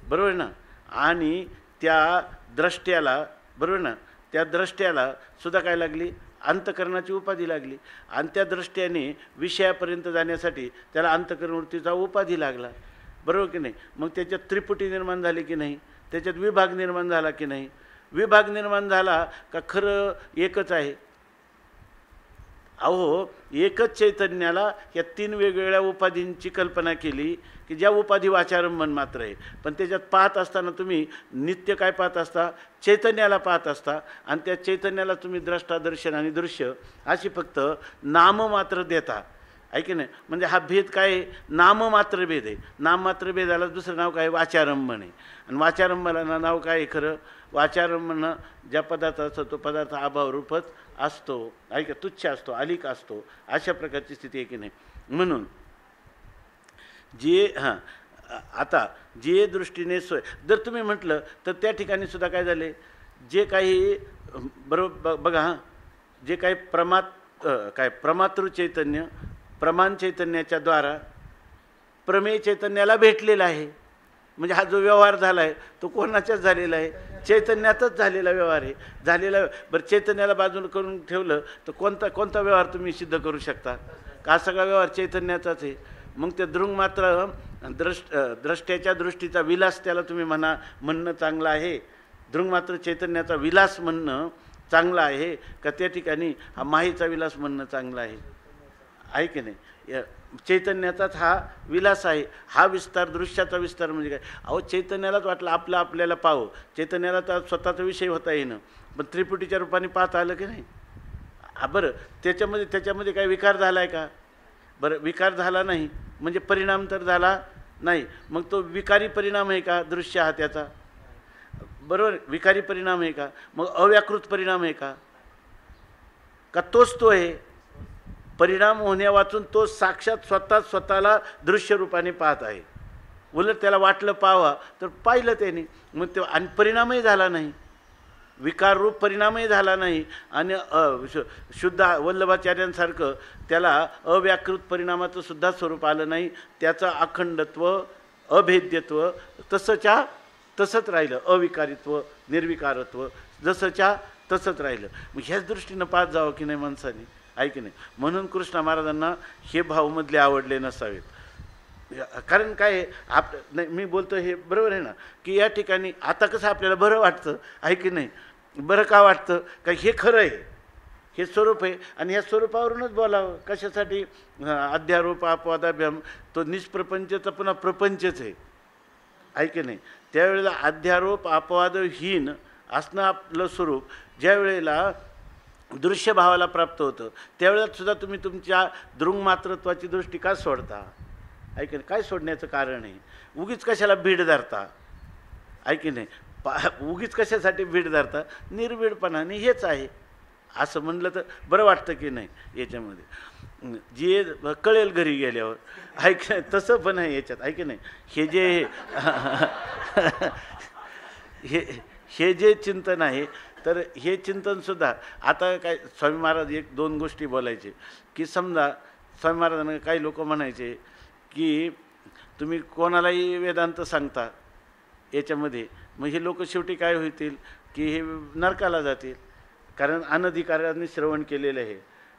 बरोबर ना, आणि त्या द्रष्ट्याला, बरोबर ना, त्या द्रष्ट्याला सुद्धा काय लागली? अंतकरणाची उपाधी लागली. आणि त्या दृष्ट्याने विषयापर्यंत जाण्यासाठी त्याला अंतकरणवृत्तीचा उपाधी लागला, बरोबर की नाही? मग त्याच्यात त्रिपुटी निर्माण झाली की नाही? त्याच्यात विभाग निर्माण झाला की नाही? विभाग निर्माण झाला का खरं एकच आहे? अहो, एकच चैतन्याला या तीन वेगवेगळ्या उपाधींची कल्पना केली की ज्या उपाधी वाचारंभन मात्र आहे. पण त्याच्यात पाहत असताना तुम्ही नित्य काय पाहत असता? चैतन्याला पाहत असता. आणि त्या चैतन्याला तुम्ही द्रष्टा, दर्शन आणि दृश्य अशी फक्त नाममात्र देता, आहे की नाही? म्हणजे हा भेद काय आहे? नाममात्र भेद आहे. नाममात्र भेदाला दुसरं नाव काय? वाचारंभन आहे. आणि वाचारंभनाला नाव काय आहे खरं? वाचारंभन ज्या पदार्थ असतो तो पदार्थ अभावरूपच असतो, आहे का? तुच्छ असतो, अलिक असतो, अशा प्रकारची स्थिती आहे की नाही? म्हणून जे आता जे दृष्टीने सोय जर तुम्ही म्हटलं तर त्या ठिकाणी सुद्धा काय झाले? जे काही बरोबर बघा, जे काही प्रमातृ चैतन्य प्रमाण चैतन्याच्या द्वारा प्रमेय चैतन्याला भेटलेला आहे. म्हणजे हा जो व्यवहार झाला आहे तो कोणाच्याच झालेला आहे? चैतन्यातच झालेला व्यवहार आहे. झालेला बरं, चैतन्याला बाजूला करून ठेवलं तर कोणता व्यवहार तुम्ही सिद्ध करू शकता? का सगळा व्यवहार चैतन्याचाच आहे? मग ते दृंग मात्र द्रष्ट्याच्या दृष्टीचा विलास त्याला तुम्ही म्हणणं चांगलं आहे, दृंग मात्र चैतन्याचा विलास म्हणणं चांगलं आहे का त्या ठिकाणी हा माहीचा विलास म्हणणं चांगलं आहे की नाही? चैतन्याचाच हा विलास आहे. हा विस्तार, दृश्याचा विस्तार म्हणजे काय? अहो चैतन्यालाच वाटलं आपल्याला पाहावं, चैतन्याला तर स्वतःचा विषय होता येणं, पण त्रिपुटीच्या रूपाने पाहता आलं की नाही? बरं त्याच्यामध्ये काय विकार झाला आहे का? बरं विकार झाला नाही म्हणजे परिणाम तर झाला नाही. मग तो विकारी परिणाम आहे का दृश्य हा त्याचा? बरोबर, विकारी परिणाम आहे का? मग अव्याकृत परिणाम आहे का तोच तो आहे? परिणाम होण्या वाचून तो साक्षात स्वतःला दृश्य रूपाने पाहत आहे. उलट त्याला वाटलं पाहावा तर पाहिलं त्याने, मग ते आणि परिणामही झाला नाही, विकार रूप परिणामही झाला नाही. आणि शुद्ध वल्लभाचार्यांसारखं त्याला अव्याकृत परिणामाचं सुद्धा स्वरूप आलं नाही. त्याचं अखंडत्व, अभेद्यत्व तसंच राहिलं. अविकारित्व, निर्विकारत्व जसंच्या तसंच राहिलं. मग ह्याच दृष्टीनं पाहत जावं की नाही माणसाने, आहे की नाही? म्हणून कृष्ण महाराजांना हे भावमधले आवडले नसावेत. कारण काय नाही, मी बोलतो हे बरोबर आहे ना, की या ठिकाणी आता कसं आपल्याला बरं वाटतं, आहे की नाही? बरं का वाटतं का हे खरं आहे, हे स्वरूप आहे आणि ह्या स्वरूपावरूनच बोलावं. कशासाठी? अध्यारोप अपवादाभ्याम, तो निष्प्रपंचचा पुन्हा प्रपंचच आहे की नाही? त्यावेळेला अध्यारोप अपवादहीन असणं आपलं स्वरूप ज्या वेळेला दृश्य भावाला प्राप्त होतं त्यावेळेला सुद्धा तुम्ही तुमच्या दृंगमात्रत्वाची दृष्टी का सोडता? आहे की नाही? काय सोडण्याचं कारण आहे? उगीच कशाला भीड धरता? आहे की नाही? उगीच कशासाठी भीड धरता? निर्भीडपणाने हेच आहे असं म्हणलं तर बरं वाटतं की नाही? याच्यामध्ये जे कळेल घरी गेल्यावर, आहे की नाही? तसं पण आहे याच्यात, आहे की नाही? हे जे चिंतन आहे, तर हे चिंतनसुद्धा आता काय स्वामी महाराज एक दोन गोष्टी बोलायचे की समजा स्वामी महाराजांना काही लोक म्हणायचे की तुम्ही कोणालाही वेदांत सांगता याच्यामध्ये, मग हे लोक शेवटी काय होतील की हे नरकाला जातील, कारण अनधिकाराने श्रवण केलेलं आहे.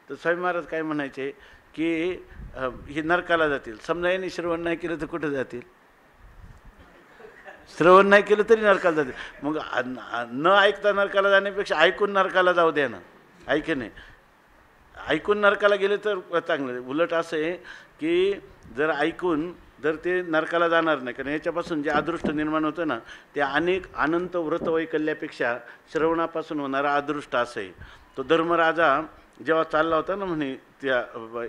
तर स्वामी महाराज काय म्हणायचे की हे नरकाला जातील. समजा यांनी श्रवण नाही केलं तर कुठं जातील? श्रवण नाही केलं तरी नरकाला जाते. मग न ऐकता नरकाला जाण्यापेक्षा ऐकून नरकाला जाऊ द्या ना, आहे की नाही? ऐकून नरकाला गेले तर चांगलं. उलट असं आहे की जर ऐकून जर ते नरकाला जाणार नाही, कारण याच्यापासून जे अदृष्ट निर्माण होतं ना, ते अनंत व्रतवैकल्यापेक्षा श्रवणापासून होणारा अदृष्ट असं आहे. तो धर्मराजा जेव्हा चालला होता ना म्हणे त्या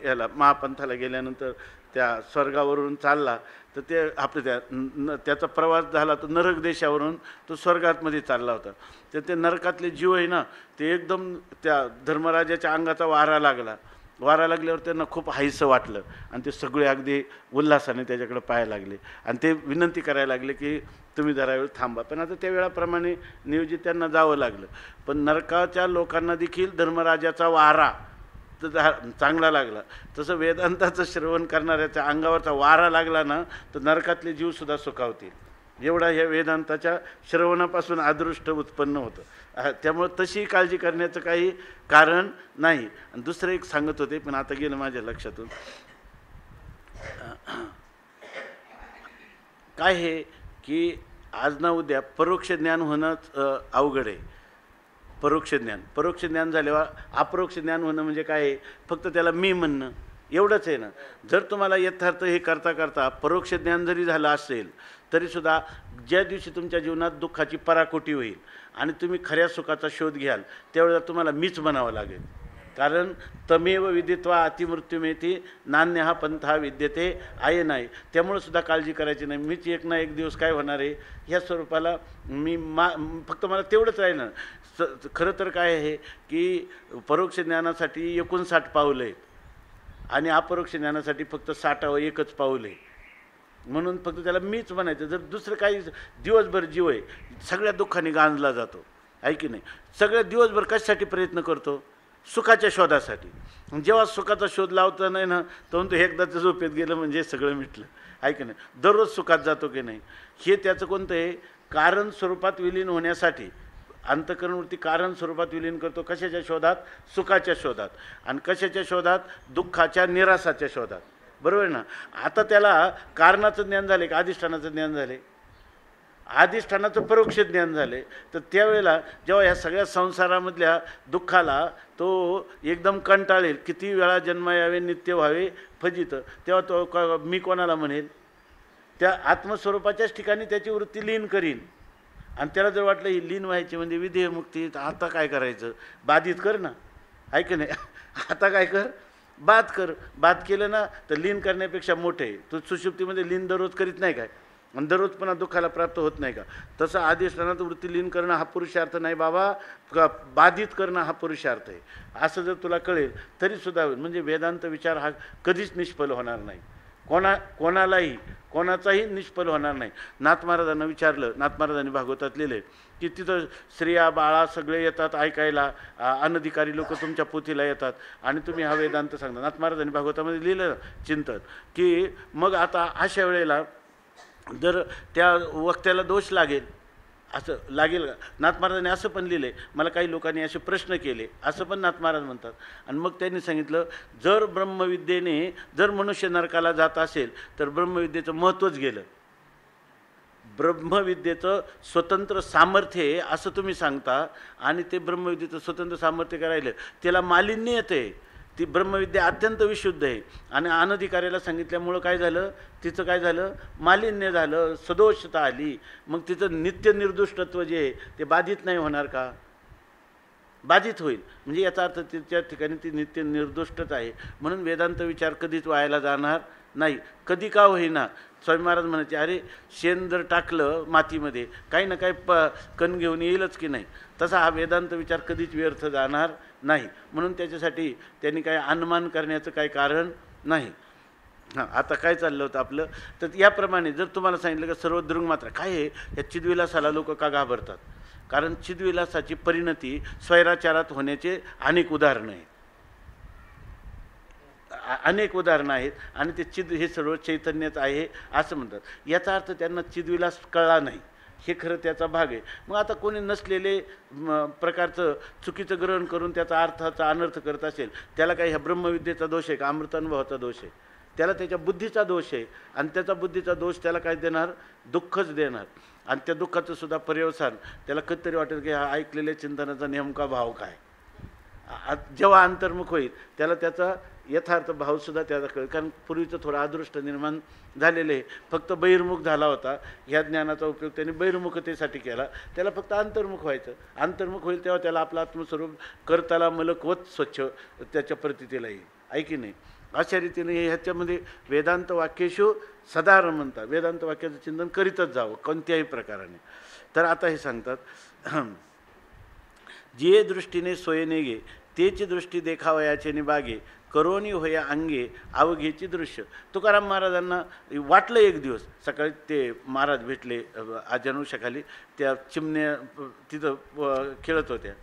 याला महापंथाला गेल्यानंतर त्या स्वर्गावरून चालला, तर ते आपलं त्याचा प्रवास झाला तो नरक देशावरून तो स्वर्गातमध्ये चालला होता. तर ते नरकातले जीव आहे ना, ते एकदम त्या धर्मराजाच्या अंगाचा वारा लागल्यावर त्यांना खूप हायसं वाटलं आणि ते सगळे अगदी उल्हासाने त्याच्याकडे पाहायला लागले आणि ते विनंती करायला लागले की तुम्ही जरा वेळ थांबा. पण आता त्या वेळाप्रमाणे नियोजित त्यांना जावं लागलं. पण नरकाच्या लोकांना देखील धर्मराजाचा वारा तर चांगला लागला. तसं वेदांताचं श्रवण करणाऱ्याच्या अंगावरचा वारा लागला ना, तर नरकातले जीवसुद्धा सुखावतील. एवढा ह्या वेदांताच्या श्रवणापासून अदृष्ट उत्पन्न होतं. त्यामुळं तशी काळजी करण्याचं काही कारण नाही. आणि दुसरं एक सांगत होते, पण आता गेलं माझ्या लक्षातून. काय हे की आज ना उद्या परोक्ष ज्ञान होणंच अवघड आहे. परोक्ष ज्ञान झाल्यावर अपरोक्ष ज्ञान होणं म्हणजे काय आहे? फक्त त्याला मी म्हणणं एवढंच आहे ना. जर तुम्हाला यथार्थ हे करता करता परोक्ष ज्ञान जरी झालं असेल तरीसुद्धा ज्या दिवशी तुमच्या जीवनात दुःखाची पराकोटी होईल आणि तुम्ही खऱ्या सुखाचा शोध घ्याल त्यावेळेला तुम्हाला मीच म्हणावं लागेल. कारण तमेव विदित्वा अतिमृत्यूमेती नान्य हा पंथा विद्यते आहे नाही. त्यामुळं सुद्धा काळजी करायची नाही. मीच एक ना एक दिवस काय होणार आहे ह्या स्वरूपाला मी फक्त मला तेवढंच आहे ना. खरं तर काय आहे की परोक्ष ज्ञानासाठी 59 पाऊलं आहेत आणि अपरोक्ष ज्ञानासाठी फक्त 61च पाऊल आहे. म्हणून फक्त त्याला मीच म्हणायचं. जर दुसरं काही दिवसभर जीव आहे सगळ्या दुःखाने गांजला जातो, आहे की नाही? सगळ्या दिवसभर कशासाठी प्रयत्न करतो? सुखाच्या शोधासाठी. जेव्हा सुखाचा शोध लावता नाही ना तर तो एकदाचं झोपेत गेलं म्हणजे सगळं मिटलं, आहे की नाही? दररोज सुखात जातो की नाही? हे त्याचं कोणतं आहे? कारण स्वरूपात विलीन होण्यासाठी अंतःकरणवृत्ती कारण स्वरूपात विलीन करतो. कशाच्या शोधात? सुखाच्या शोधात. आणि कशाच्या शोधात? दुःखाच्या निरासाच्या शोधात. बरोबर ना. आता त्याला कारणाचं ज्ञान झाले का अधिष्ठानाचं ज्ञान झाले? अधिष्ठानाचं परोक्ष ज्ञान झाले. तर त्यावेळेला जेव्हा ह्या सगळ्या संसारामधल्या दुःखाला तो एकदम कंटाळेल, किती वेळा जन्म यावे नित्य व्हावे फजित, तेव्हा तो मी कोणाला म्हणेल? त्या आत्मस्वरूपाच्याच ठिकाणी त्याची वृत्ती लीन करीन. आणि त्याला जर वाटलं ही लीन व्हायची म्हणजे विधेय मुक्ती, आता काय करायचं? बाधित कर ना, आहे की नाही? आता काय कर? बाद कर. बाद केलं ना तर लीन करण्यापेक्षा मोठे. तू सुषुप्तीमध्ये लीन दररोज करीत नाही काय? आणि दररोज पुन्हा दुःखाला प्राप्त होत नाही का? तसं अधिष्ठानात वृत्ती लीन करणं हा पुरुषार्थ नाही बाबा, बाधित करणं हा पुरुषार्थ आहे. असं जर तुला कळेल तरीसुद्धा होईल. म्हणजे वेदांत विचार हा कधीच निष्फल होणार नाही. कोणाचाही निष्फल होणार नाही. नाथ महाराजांना विचारलं, नाथ महाराजांनी भागवतात लिहिले की तिथं स्त्रिया बाळा सगळे येतात ऐकायला, अनधिकारी लोक तुमच्या पोथीला येतात आणि तुम्ही हा वेदांत सांगता. नाथ महाराजांनी भागवतामध्ये लिहिलं चिंतन की मग आता अशा वेळेला जर त्या वक्त्याला दोष लागेल, असं लागेल का? नाथ महाराजांनी असं पण लिहिले, मला काही लोकांनी असे प्रश्न केले, असं पण नाथ महाराज म्हणतात. आणि मग त्यांनी सांगितलं जर ब्रह्मविद्येने जर मनुष्य नरकाला जात असेल तर ब्रह्मविद्येचं महत्त्वच गेलं. ब्रह्मविद्येचं स्वतंत्र सामर्थ्य आहे असं तुम्ही सांगता आणि ते ब्रह्मविद्येचं स्वतंत्र सामर्थ्य करायला त्याला मालिन्य येते. ती ब्रह्मविद्या अत्यंत विशुद्ध आहे आणि अनधिकाऱ्याला सांगितल्यामुळं काय झालं? तिचं काय झालं? मालिन्य झालं, सदोषता आली. मग तिचं नित्य निर्दुष्टत्व जे आहे ते बाधित नाही होणार का? बाधित होईल. म्हणजे याचा अर्थ तिच्या ठिकाणी ती नित्य निर्दोषच आहे. म्हणून वेदांत विचार कधीच व्हायला जाणार नाही. कधी का होईना स्वामी महाराज म्हणायचे, अरे शेण जर टाकलं मातीमध्ये काही ना काही कण घेऊन येईलच की नाही. तसा हा वेदांत विचार कधीच व्यर्थ जाणार नाही. म्हणून त्याच्यासाठी त्यांनी काही अनुमान करण्याचं काही कारण नाही. हां, आता काय चाललं होतं आपलं? तर याप्रमाणे जर तुम्हाला सांगितलं का सर्व दृंग मात्र काय आहे, या चिद्विलासाला लोक का घाबरतात? कारण चिद्विलासाची परिणती स्वैराचारात होण्याचे अनेक उदाहरणं आहेत. अनेक उदाहरणं आहेत आणि ते चिद हे सर्व चैतन्यच आहे असं म्हणतात. याचा अर्थ त्यांना चिद्विलास कळला नाही, हे खरं त्याचा भाग आहे. मग आता कोणी नसलेले प्रकारचं चुकीचं ग्रहण करून त्याचा अर्थाचा अनर्थ करत असेल, त्याला काही ह्या ब्रह्मविद्येचा दोष आहे का? अमृतानुभवाचा दोष आहे. त्याला त्याच्या बुद्धीचा दोष आहे आणि त्याचा बुद्धीचा दोष त्याला काय देणार? दुःखच देणार. आणि त्या दुःखाचं सुद्धा पर्यवसान त्याला कधीतरी वाटेल की हा ऐकलेल्या चिंतनाचा नेमका भाव काय. जेव्हा अंतर्मुख होईल त्याला त्याचा यथार्थ भावसुद्धा त्याचा कळेल. कारण पूर्वीचं थोडं अदृष्ट निर्माण झालेलं आहे, फक्त बहिर्मुख झाला होता. ह्या ज्ञानाचा उपयोग त्यांनी बहिर्मुखतेसाठी केला. त्याला फक्त अंतर्मुख व्हायचं. अंतर्मुख होईल तेव्हा त्याला आपलं आत्मस्वरूप करताला मलकवत स्वच्छ त्याच्या प्रतीतीला येईल, आहे की नाही? अशा रीतीने ह्याच्यामध्ये वेदांत वाक्येशु सदा रमंता, वेदांत वाक्याचं चिंतन करीतच जावं कोणत्याही प्रकाराने. तर आता हे सांगतात, जिये दृष्टीने सोयने गे तेची दृष्टी देखावयाचे निबागे करोनी होया अंगे अवघेची दृश्य. तुकाराम महाराजांना वाटलं एक दिवस सकाळी ते महाराज भेटले अजानुष्याखाली, त्या चिमण्या तिथं खेळत होत्या.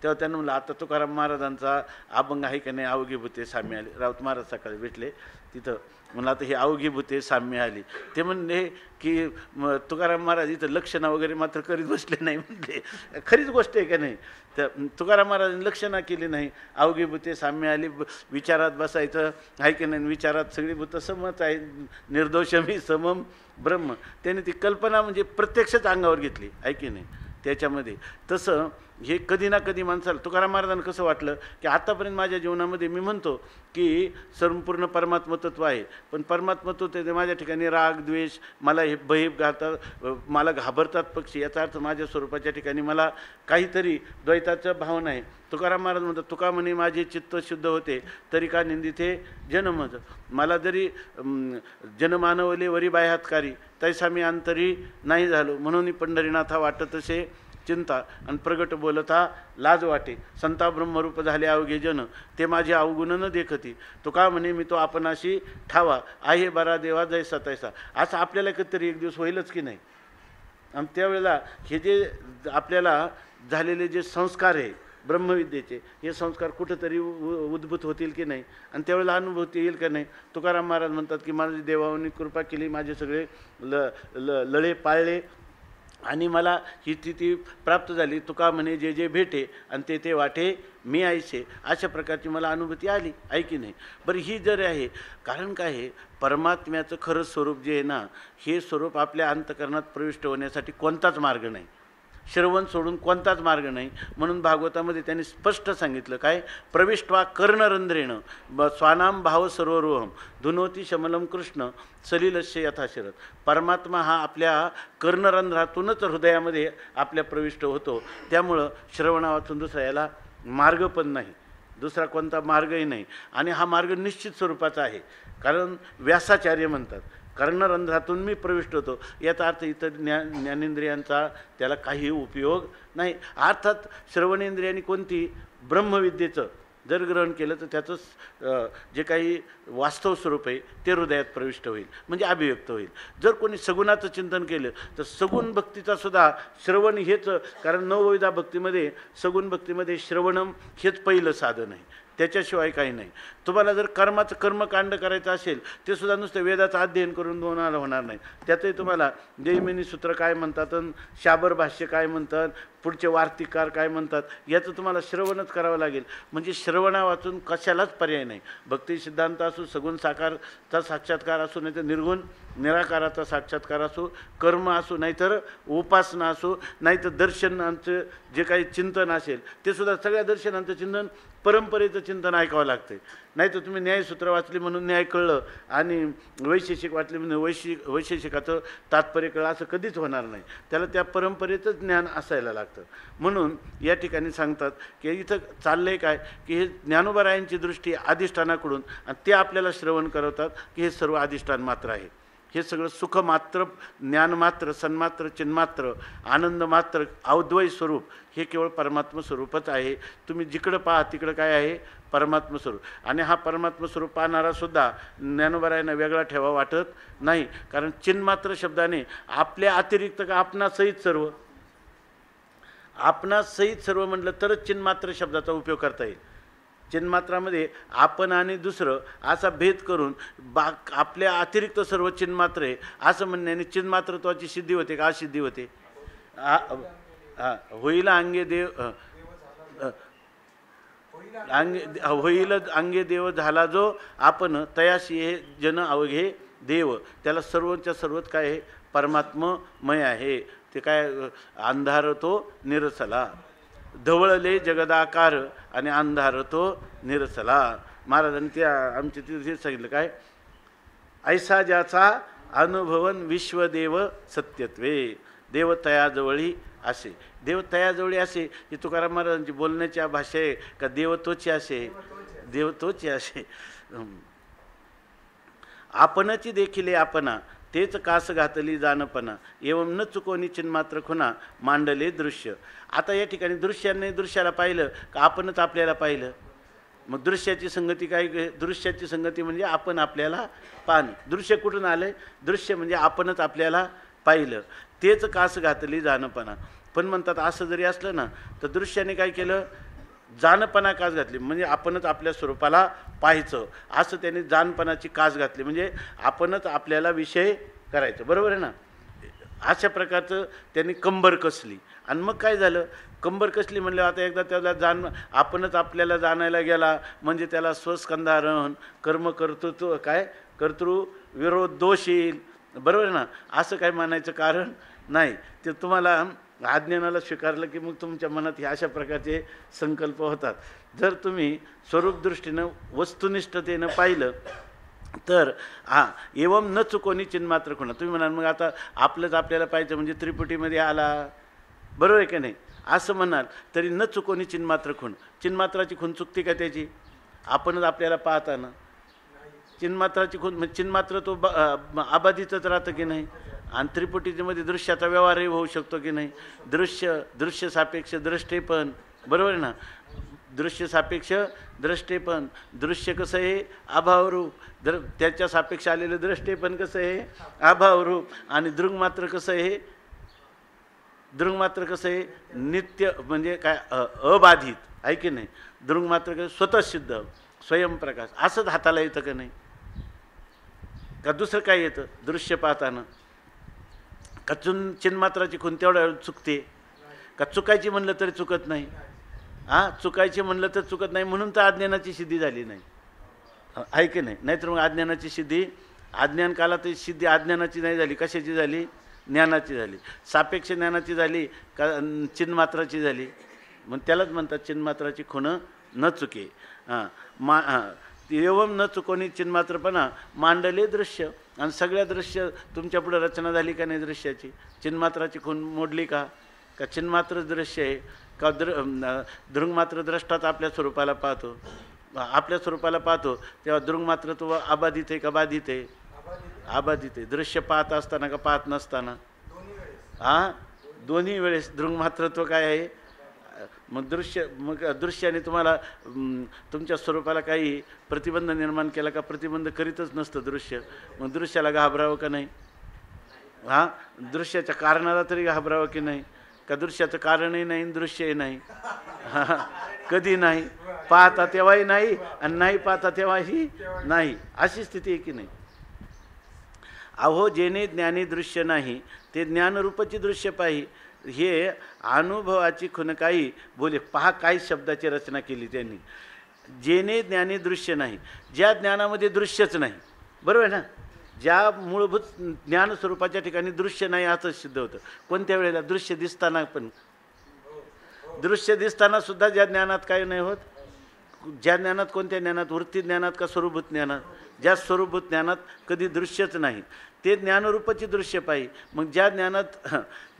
तेव्हा त्यांना म्हणलं आता तुकाराम महाराजांचा अभंग आहे का नाही? अवघी भूते साम्य आली. राऊत महाराज सकाळी भेटले तिथं, म्हणलं आता ही अवघी भूते साम्य आली. ते म्हणले की तुकाराम महाराज इथं लक्षणा वगैरे मात्र करीत बसले नाही. म्हणले खरीच गोष्ट आहे का नाही? तर तुकाराम महाराजांनी लक्षणा केली नाही, अवघी भूते साम्य आली. विचारात बसायचं आहे की नाही? विचारात सगळी भूतं समच आहे, निर्दोषमी समम ब्रह्म. त्याने ती कल्पना म्हणजे प्रत्यक्षच अंगावर घेतली, आहे की नाही? त्याच्यामध्ये तसं हे कधी ना कधी माणसाला, तुकाराम महाराजांना कसं वाटलं की आतापर्यंत माझ्या जीवनामध्ये मी म्हणतो की संपूर्ण परमात्मतत्व आहे, पण परमात्मत्व ते माझ्या ठिकाणी राग द्वेष, मला हे बहीब घालतात, मला घाबरतात पक्षी, याचा अर्थ माझ्या स्वरूपाच्या ठिकाणी मला काहीतरी द्वैताचं भावना आहे. तुकाराम महाराज म्हणतात, तुका म्हणे माझे चित्त शुद्ध होते तरी का निंदिते जनमज. मला जरी जनमानवले वरी बाह्यातकारी तैसा मी अंतरी नाही झालो. म्हणून पंढरीनाथा वाटत असे चिंता आणि प्रगट बोलता लाज वाटे. संता ब्रह्मरूप झाले अवघे जन ते माझे अवगुण न देखती. तुका म्हणे मी तो आपणाशी ठावा आहे बरा देवा जैसा तैसा. असं आपल्याला कधीतरी एक दिवस होईलच की नाही? आणि त्यावेळेला हे जे आपल्याला झालेले जे संस्कार आहे ब्रह्मविद्येचे, हे संस्कार कुठंतरी उद्भूत होतील की नाही? आणि त्यावेळेला अनुभूती येईल का नाही? तुकाराम महाराज म्हणतात की माझी देवानी कृपा केली, माझे सगळे लळे पाळले आणि मला ही स्थिती प्राप्त झाली. तुका म्हणे जे जे भेटे आणि ते ते वाटे मी आईसे, अशा प्रकारची मला अनुभूती आली, आहे की नाही. बरं ही जर आहे, कारण काय आहे, परमात्म्याचं खरं स्वरूप जे आहे ना, हे स्वरूप आपल्या अंतःकरणात प्रविष्ट होण्यासाठी कोणताच मार्ग नाही, श्रवण सोडून कोणताच मार्ग नाही. म्हणून भागवतामध्ये त्यांनी स्पष्ट सांगितलं काय, प्रविष्टवा कर्णरंध्रेण स्वानाम भाव सर्वरोहम धुनोती शमलम कृष्ण सलिलस्य यथाशरत. परमात्मा हा आपल्या कर्णरंध्रातूनच हृदयामध्ये आपल्या प्रविष्ट होतो. त्यामुळं श्रवणा वाचून दुसरा याला मार्ग पण नाही, दुसरा कोणता मार्गही नाही. आणि हा मार्ग निश्चित स्वरूपाचा आहे. कारण व्यासाचार्य म्हणतात कर्णरंध्रातून मी प्रविष्ट होतो, याचा अर्थ इतर ज्ञानेंद्रियांचा त्याला काही उपयोग नाही. अर्थात श्रवणेंद्रियांनी कोणती ब्रह्मविद्येचं जर ग्रहण केलं तर त्याचं जे काही वास्तव स्वरूप आहे ते हृदयात प्रविष्ट होईल, म्हणजे अभिव्यक्त होईल. जर कोणी सगुणाचं चिंतन केलं तर सगुण भक्तीचा सुद्धा श्रवण हेच, कारण नवविधा भक्तीमध्ये सगुण भक्तीमध्ये श्रवणम हेच पहिलं साधन आहे, त्याच्याशिवाय काही नाही. तुम्हाला जर कर्माचं कर्मकांड करायचं असेल ते सुद्धा नुसतं वेदाचं अध्ययन करून होणार नाही. त्यातही तुम्हाला जैमिनी सूत्र काय म्हणतात, शाबर भाष्य काय म्हणतात, पुढचे वार्तिककार काय म्हणतात, याचं तुम्हाला श्रवणच करावं लागेल. म्हणजे श्रवणा वाचून कशालाच पर्याय नाही. भक्ती सिद्धांत असो, सगुण साकारचा साक्षात्कार असो, नाही तर निर्गुण निराकाराचा साक्षात्कार असो, कर्म असो, नाहीतर उपासना असो, नाहीतर दर्शनांचं जे काही चिंतन असेल ते सुद्धा, सगळ्या दर्शनांचं चिंतन परंपरेचं चिंतन ऐकावं लागतं. नाही तर तुम्ही न्यायसूत्र वाचले म्हणून न्याय कळलं आणि वैशेषिक वाचले म्हणून वैशेषिकाचं तात्पर्य कळलं असं कधीच होणार नाही. त्याला त्या परंपरेचं ज्ञान असायला लागतं. म्हणून या ठिकाणी सांगतात की इथं चाललं आहे काय, की हे ज्ञानोबरायांची दृष्टी अधिष्ठानाकडून आणि ते आपल्याला श्रवण करवतात की हे सर्व अधिष्ठान मात्र आहे. हे सगळं सुख मात्र, ज्ञान मात्र, सन्मात्र, चिन्मात्र, आनंद मात्र, अद्वैत स्वरूप हे केवळ परमात्म स्वरूपच आहे. तुम्ही जिकडं पहा तिकडं काय आहे, परमात्म स्वरूप. आणि हा परमात्म स्वरूप पाहणारा सुद्धा ज्ञानोबरायांना वेगळा ठेवा वाटत नाही. कारण चिन्मात्र शब्दाने आपल्या अतिरिक्त का आपणासहित सर्व, आपणासहित सर्व म्हटलं तरच चिन्मात्र शब्दाचा उपयोग करता येईल. चिन्मात्रामध्ये आपण आणि दुसरं असा भेद करून आपल्या अतिरिक्त सर्व चिन्मात्र आहे असं म्हणण्याने चिन्मात्रत्वाची सिद्धी होते का असिद्धी होते. होईल अंगे देव, होईल अंगे देव झाला जो आपण, तयाशी हे जन अवघे देव. त्याला सर्वच्या सर्वच काय आहे, परमात्ममय आहे. ते काय, अंधार तो निरसला, धवळले जगदाकार आणि अंधार तो निरसला. महाराजांनी त्या आमच्या तिथे सांगितलं काय, ऐसा ज्याचा अनुभवन विश्वदेव सत्यत्वे, देव तयाजवळी असे. देव तयाजवळी असे ही तुकाराम महाराजांची बोलण्याची भाषा आहे का, देवतोची असे, देवतोची असे. आपणची देखील आपणा तेच कास घातली जानपणा, एवं न चुकोनी चिन्मात्र खुना मांडले दृश्य. आता या ठिकाणी दृश्याने दृश्याला पाहिलं का आपणच आपल्याला पाहिलं. मग दृश्याची संगती काय, दृश्याची संगती म्हणजे आपण आपल्याला पाहणं. दृश्य कुठून आलं, दृश्य म्हणजे आपणच आपल्याला पाहिलं, तेच कास घातली जानपणा. पण म्हणतात असं जरी असलं ना तर दृश्याने काय केलं, जानपणा कास घातली, म्हणजे आपणच आपल्या स्वरूपाला पाहायचं असं त्यांनी जानपणाची कास घातली, म्हणजे आपणच आपल्याला विषय करायचं. बरोबर आहे ना. अशा प्रकारचं त्यांनी कंबर कसली. आणि मग काय झालं, कंबर कसली म्हणलं आता एकदा त्याला आपणच आपल्याला जाणायला गेला म्हणजे त्याला स्वस्कंधारण कर्म कर्तृत्व काय, कर्तृ विरोध दोष येईल. बरोबर आहे ना. असं काय मानायचं कारण नाही. ते तुम्हाला अज्ञानाला स्वीकारलं की मग तुमच्या मनात हे अशा प्रकारचे संकल्प होतात. जर तुम्ही स्वरूपदृष्टीनं वस्तुनिष्ठतेनं पाहिलं तर एवं न चुकोनी चिन्मात्र खुणा. तुम्ही म्हणाल मग आता आपलंच आपल्याला पाहिजे म्हणजे त्रिपुटीमध्ये आला, बरोबर आहे का नाही, असं म्हणाल तरी न चुकोनी चिन्मात्र खूण. चिन्मात्राची खूण चुकते का त्याची, आपणच आपल्याला पाहताना चिन्मात्राची खूण, म्हणजे चिन्मात्र तो अबाधितच राहतं की नाही. आणि त्रिपुटीमध्ये दृश्याचा व्यवहारही होऊ शकतो की नाही. दृश्य सापेक्ष द्रष्टेपण, बरोबर आहे ना. दृश्य सापेक्ष द्रष्टेपण, दृश्य कसं आहे अभावरूप, त्याच्या सापेक्ष आलेलं द्रष्टेपण कसं आहे अभावरूप. आणि दृंगमात्र कसं आहे, दृंगमात्र कसं आहे नित्य, म्हणजे काय अबाधित आहे की नाही. दृंगमात्र कसं स्वतःसिद्ध स्वयंप्रकाश. असंच हाताला येतं का नाही, का दुसरं काय येतं दृश्य पाहताना. का चिन्मात्राची खून तेवढ्या वेळ चुकते का? चुकायची म्हणलं तरी चुकत नाही. चुकायची म्हणलं तर चुकत नाही, म्हणून तर अज्ञानाची सिद्धी झाली नाही. आहे की नाही? नाहीतर मग अज्ञानाची सिद्धी, अज्ञान कालात सिद्धी अज्ञानाची नाही झाली, कशाची झाली? ज्ञानाची झाली. सापेक्ष ज्ञानाची झाली का चिन्मात्राची झाली? मग त्यालाच म्हणतात चिन्मात्राची खूण न चुके. एवम न चुकोनी चिन्मात्रपणा मांडले दृश्य. आणि सगळ्या दृश्य तुमच्या पुढे रचना झाली का नाही दृश्याची? चिन्मात्राची खूण मोडली का? का चिन्मात्र दृश्य आहे का? दृंगमात्र द्रष्टाच आपल्या स्वरूपाला पाहतो. आपल्या स्वरूपाला पाहतो तेव्हा दृंगमात्रत्व अबाधित आहे का बाधित आहे? अबाधित आहे. दृश्य पाहत असताना का पाहत नसताना? दोन्ही वेळेस दृंगमात्रत्व काय आहे? मग दृश्याने तुम्हाला तुमच्या स्वरूपाला काही प्रतिबंध निर्माण केला का? प्रतिबंध करीतच नसतं दृश्य. मग दृश्याला घाबरावं का नाही? दृश्याच्या कारणाला तरी घाबरावं की नाही? का दृश्याचं कारणही नाही दृश्यही नाही? कधी नाही. पाहता तेव्हाही नाही आणि नाही पाहता तेव्हाही नाही, अशी स्थिती आहे की नाही? अहो जेणे ज्ञानी दृश्य नाही ते ज्ञानरूपाची दृश्य पाही. हे अनुभवाची खूण काही बोले. पहा काही शब्दाची रचना केली त्यांनी. जेणे ज्ञानी दृश्य नाही, ज्या ज्ञानामध्ये दृश्यच नाही. बरोबर आहे ना? ज्या मूलभूत ज्ञानस्वरूपाच्या ठिकाणी दृश्य नाही असं सिद्ध होतं. कोणत्या वेळेला? दृश्य दिसताना. पण दृश्य दिसताना सुद्धा ज्या ज्ञानात काही नाही होत. ज्या ज्ञानात, कोणत्या ज्ञानात? वृत्ती ज्ञानात का स्वरूभूत ज्ञानात? ज्या स्वरूभूत ज्ञानात कधी दृश्यच नाही ते ज्ञानरूपाची दृश्य पाहिजे. मग ज्या ज्ञानात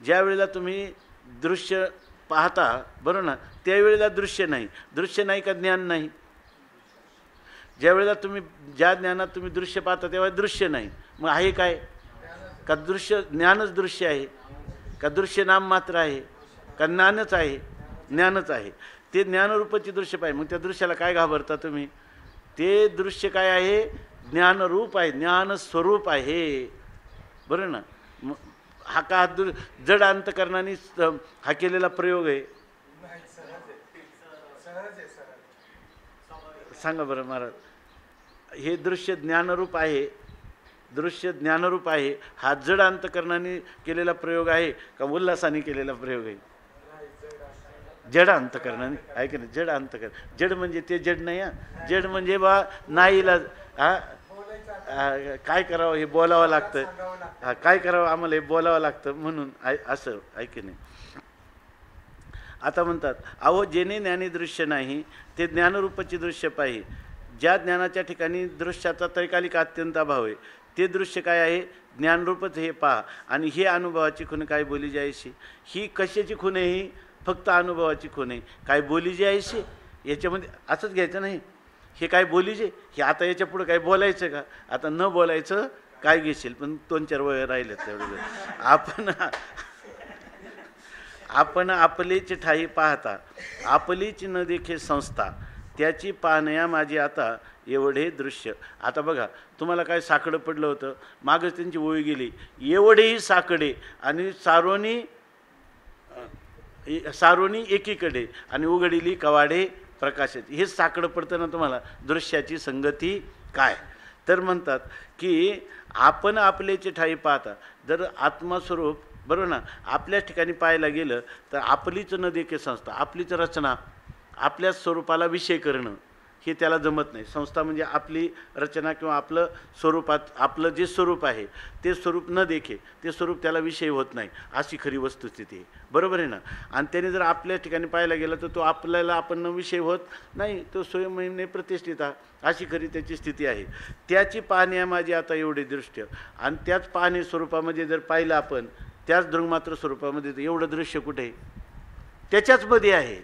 ज्या वेळेला तुम्ही दृश्य पाहता, बरोबर ना, त्यावेळेला दृश्य नाही. दृश्य नाही का ज्ञान नाही? ज्या वेळेला तुम्ही ज्या ज्ञानात तुम्ही दृश्य पाहता तेव्हा दृश्य नाही. मग आहे काय? का दृश्य ज्ञानच दृश्य आहे? का दृश्य नाम मात्र आहे? का ज्ञानच आहे? ज्ञानच आहे. ते ज्ञानरूपाची दृश्य पाहिजे. मग त्या दृश्याला काय घाबरता तुम्ही? ते दृश्य काय आहे? ज्ञानरूप आहे, ज्ञानस्वरूप आहे. बरोबर ना? हा का जड अंतकरणाने हा केलेला प्रयोग आहे? सांगा बरं महाराज. हे दृश्य ज्ञानरूप आहे, दृश्य ज्ञानरूप आहे. हा जड अंतकरणाने केलेला प्रयोग आहे का उल्हासाने केलेला प्रयोग आहे? जड अंतकरणाने आहे की नाही? जड अंतकरण. जड म्हणजे ते जड नाही. जड म्हणजे बा नाहीला काय करावं हे बोलावं लागतं. काय करावं आम्हाला हे बोलावं लागतं म्हणून असं आहे की नाही? आता म्हणतात अहो जेणे ज्ञानी दृश्य नाही ते ज्ञानरूपाची दृश्य पाहिजे. ज्या ज्ञानाच्या ठिकाणी दृश्याचा त्रैकालिक अत्यंत अभाव आहे ते दृश्य काय आहे? ज्ञानरूपच हे पहा. आणि हे अनुभवाची खूण काय बोली जायची? ही कशाची खूण आहे? ही फक्त अनुभवाची खूण आहे. काय बोली जायची याच्यामध्ये असंच घ्यायचं नाही. हे काय बोलीजे हे आता याच्या पुढे काय बोलायचं का? आता न बोलायचं काय घेशील? पण 2-4 वय राहिले तेवढे. आपण आपलीच ठाई पाहता, आपलीच न देखे संस्था, त्याची पाहण्या माझी आता एवढे दृश्य. आता बघा तुम्हाला काय साकडं पडलं होतं, मागच त्यांची ओळी गेली. एवढेही साकडे आणि सारोनी एकीकडे आणि उघडिली कवाडे प्रकाशाची. हे साकडं पडतं ना तुम्हाला. दृश्याची संगती काय? तर म्हणतात की आपण आपल्याची ठाई पाहता. जर आत्मस्वरूप बरोबर ना आपल्याच ठिकाणी पाहायला गेलं तर आपलीच न देखे संस्था, आपलीच रचना, आपल्या स्वरूपाला विषय करणं हे त्याला जमत नाही. संस्था म्हणजे आपली रचना किंवा आपलं स्वरूपात आपलं जे स्वरूप आहे ते स्वरूप न देखे, ते स्वरूप त्याला विषय होत नाही. अशी खरी वस्तुस्थिती आहे. बरोबर आहे ना? आणि त्याने जर आपल्या ठिकाणी पाहायला गेलं तर तो आपल्याला आपण विषय होत नाही, तो स्वयंने प्रतिष्ठित अशी खरी त्याची स्थिती आहे. त्याची पाहण्या माझी आता एवढे दृश्य. आणि त्याच पाहणे स्वरूपामध्ये जर पाहिलं आपण, त्याच दृंगमात्र स्वरूपामध्ये, तर एवढं दृश्य कुठे? त्याच्याचमध्ये आहे.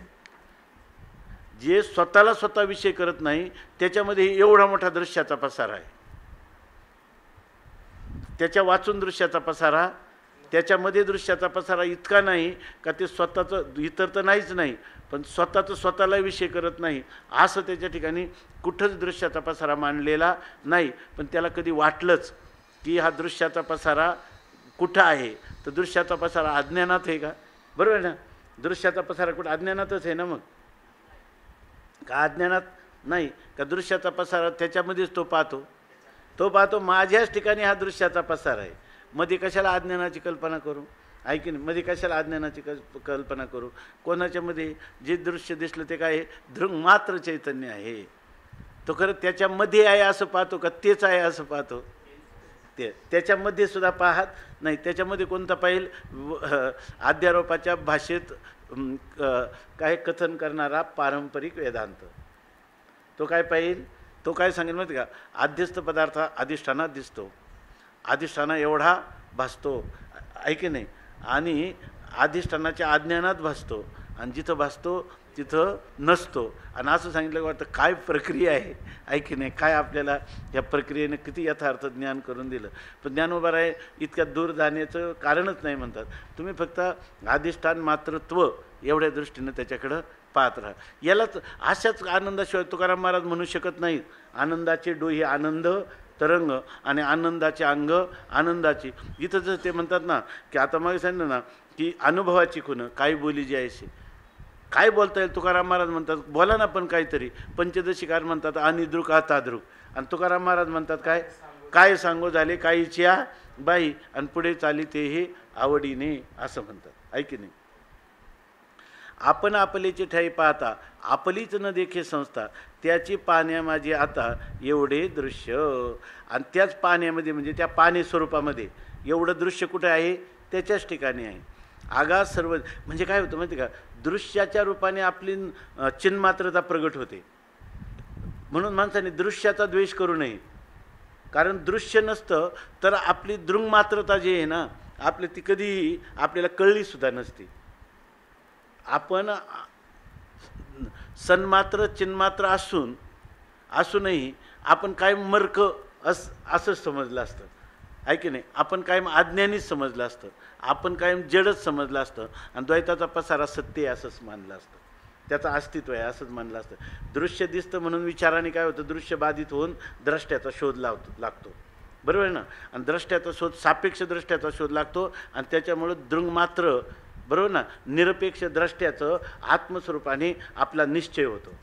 जे स्वतःला स्वतः विषय करत नाही त्याच्यामध्ये एवढा मोठा दृश्याचा पसारा आहे. त्याच्या वाचून दृश्याचा पसारा, त्याच्यामध्ये दृश्याचा पसारा इतका नाही का ते स्वतःचं, इतर तर नाहीच नाही, पण स्वतःचं स्वतःला विषय करत नाही असं त्याच्या ठिकाणी कुठंच दृश्याचा पसारा मांडलेला नाही. पण त्याला कधी वाटलंच की हा दृश्याचा पसारा कुठं आहे, तर दृश्याचा पसारा अज्ञानात आहे का? बरोबर आहे ना? दृश्याचा पसारा कुठं? अज्ञानातच आहे ना. मग का अज्ञानात नाही का? दृश्याचा पसारा त्याच्यामध्येच तो पाहतो माझ्याच ठिकाणी हा दृश्याचा पसारा आहे. मध्ये कशाला अज्ञानाची कल्पना करू? आहे की नाही? मध्ये कशाला अज्ञानाची कल्पना करू? कोणाच्यामध्ये जे दृश्य दिसलं ते काय दृंग मात्र चैतन्य आहे. तो खरं त्याच्यामध्ये आहे असं पाहतो का तेच आहे असं पाहतो? त्याच्यामध्ये सुद्धा पाहत नाही. त्याच्यामध्ये कोणता पाहिजे? अध्यारोपाच्या भाषेत काय कथन करणारा पारंपरिक वेदांत. तो काय पाहिजे? तो काय सांगेल माहिती का? अध्यस्त पदार्थ अधिष्ठानात दिसतो, अधिष्ठाना एवढा भासतो, आहे की नाही? आणि अधिष्ठानाच्या अज्ञानात भासतो, आणि जिथं भासतो तिथं नसतो. आणि असं सांगितलं वाटतं काय प्रक्रिया आहे की नाही? काय आपल्याला या प्रक्रियेने किती यथार्थ ज्ञान करून दिलं. पण ज्ञानोबा आहे इतक्या दूर जाण्याचं कारणच नाही म्हणतात. तुम्ही फक्त अधिष्ठान मात्रत्व एवढ्या दृष्टीनं त्याच्याकडं पाहत राहा. यालाच अशाच आनंदाशिवाय तुकाराम महाराज म्हणू शकत नाहीत. आनंदाचे डोही आनंद तरंग आणि आनंदाचे अंग आनंदाची. इथं जर ते म्हणतात ना की आता मग सांगितलं ना की अनुभवाची खुणं काय बोली जी आहे काय बोलता येईल. तुकाराम महाराज म्हणतात बोला ना पण काहीतरी. पंचदशीकार म्हणतात अनिद्रुक ताद्रुक. आणि तुकाराम महाराज म्हणतात काय काय सांगो झाले काहीच्या बाई, आणि पुढे चाली तेही आवडीने असं म्हणतात. आहे की नाही? आपण आपलीची ठाई पाहता आपलीच न देखे संस्था, त्याची पाण्या माझी आता एवढे दृश्य. आणि त्याच पाण्यामध्ये म्हणजे त्या पाणी स्वरूपामध्ये एवढं दृश्य कुठे आहे? त्याच्याच ठिकाणी आहे. आगा सर्व म्हणजे काय होतं माहिती का? दृश्याच्या रूपाने आपली चिन्मात्रता प्रगट होते. म्हणून माणसाने दृश्याचा द्वेष करू नये. कारण दृश्य नसतं तर आपली दृंगमात्रता जी आहे ना आपली ती कधीही आपल्याला कळलीसुद्धा नसते. आपण सन्मात्र चिन्मात्र असूनही आपण कायम मर्क असंच समजलं असतं. आहे की नाही? आपण कायम अज्ञानीच समजलं असतं, आपण कायम जडच समजलं असतं. आणि द्वैताचा पसारा सत्य आहे असंच मानलं असतं, त्याचं अस्तित्व आहे असंच मानलं असतं. दृश्य दिसतं म्हणून विचाराने काय होतं? दृश्य बाधित होऊन द्रष्ट्याचा शोध लागतो. बरोबर आहे ना? आणि द्रष्ट्याचा शोध सापेक्ष द्रष्ट्याचा शोध लागतो आणि त्याच्यामुळं दृंग मात्र बरोबर ना निरपेक्ष द्रष्ट्याचं आत्मस्वरूपाने आपला निश्चय होतो.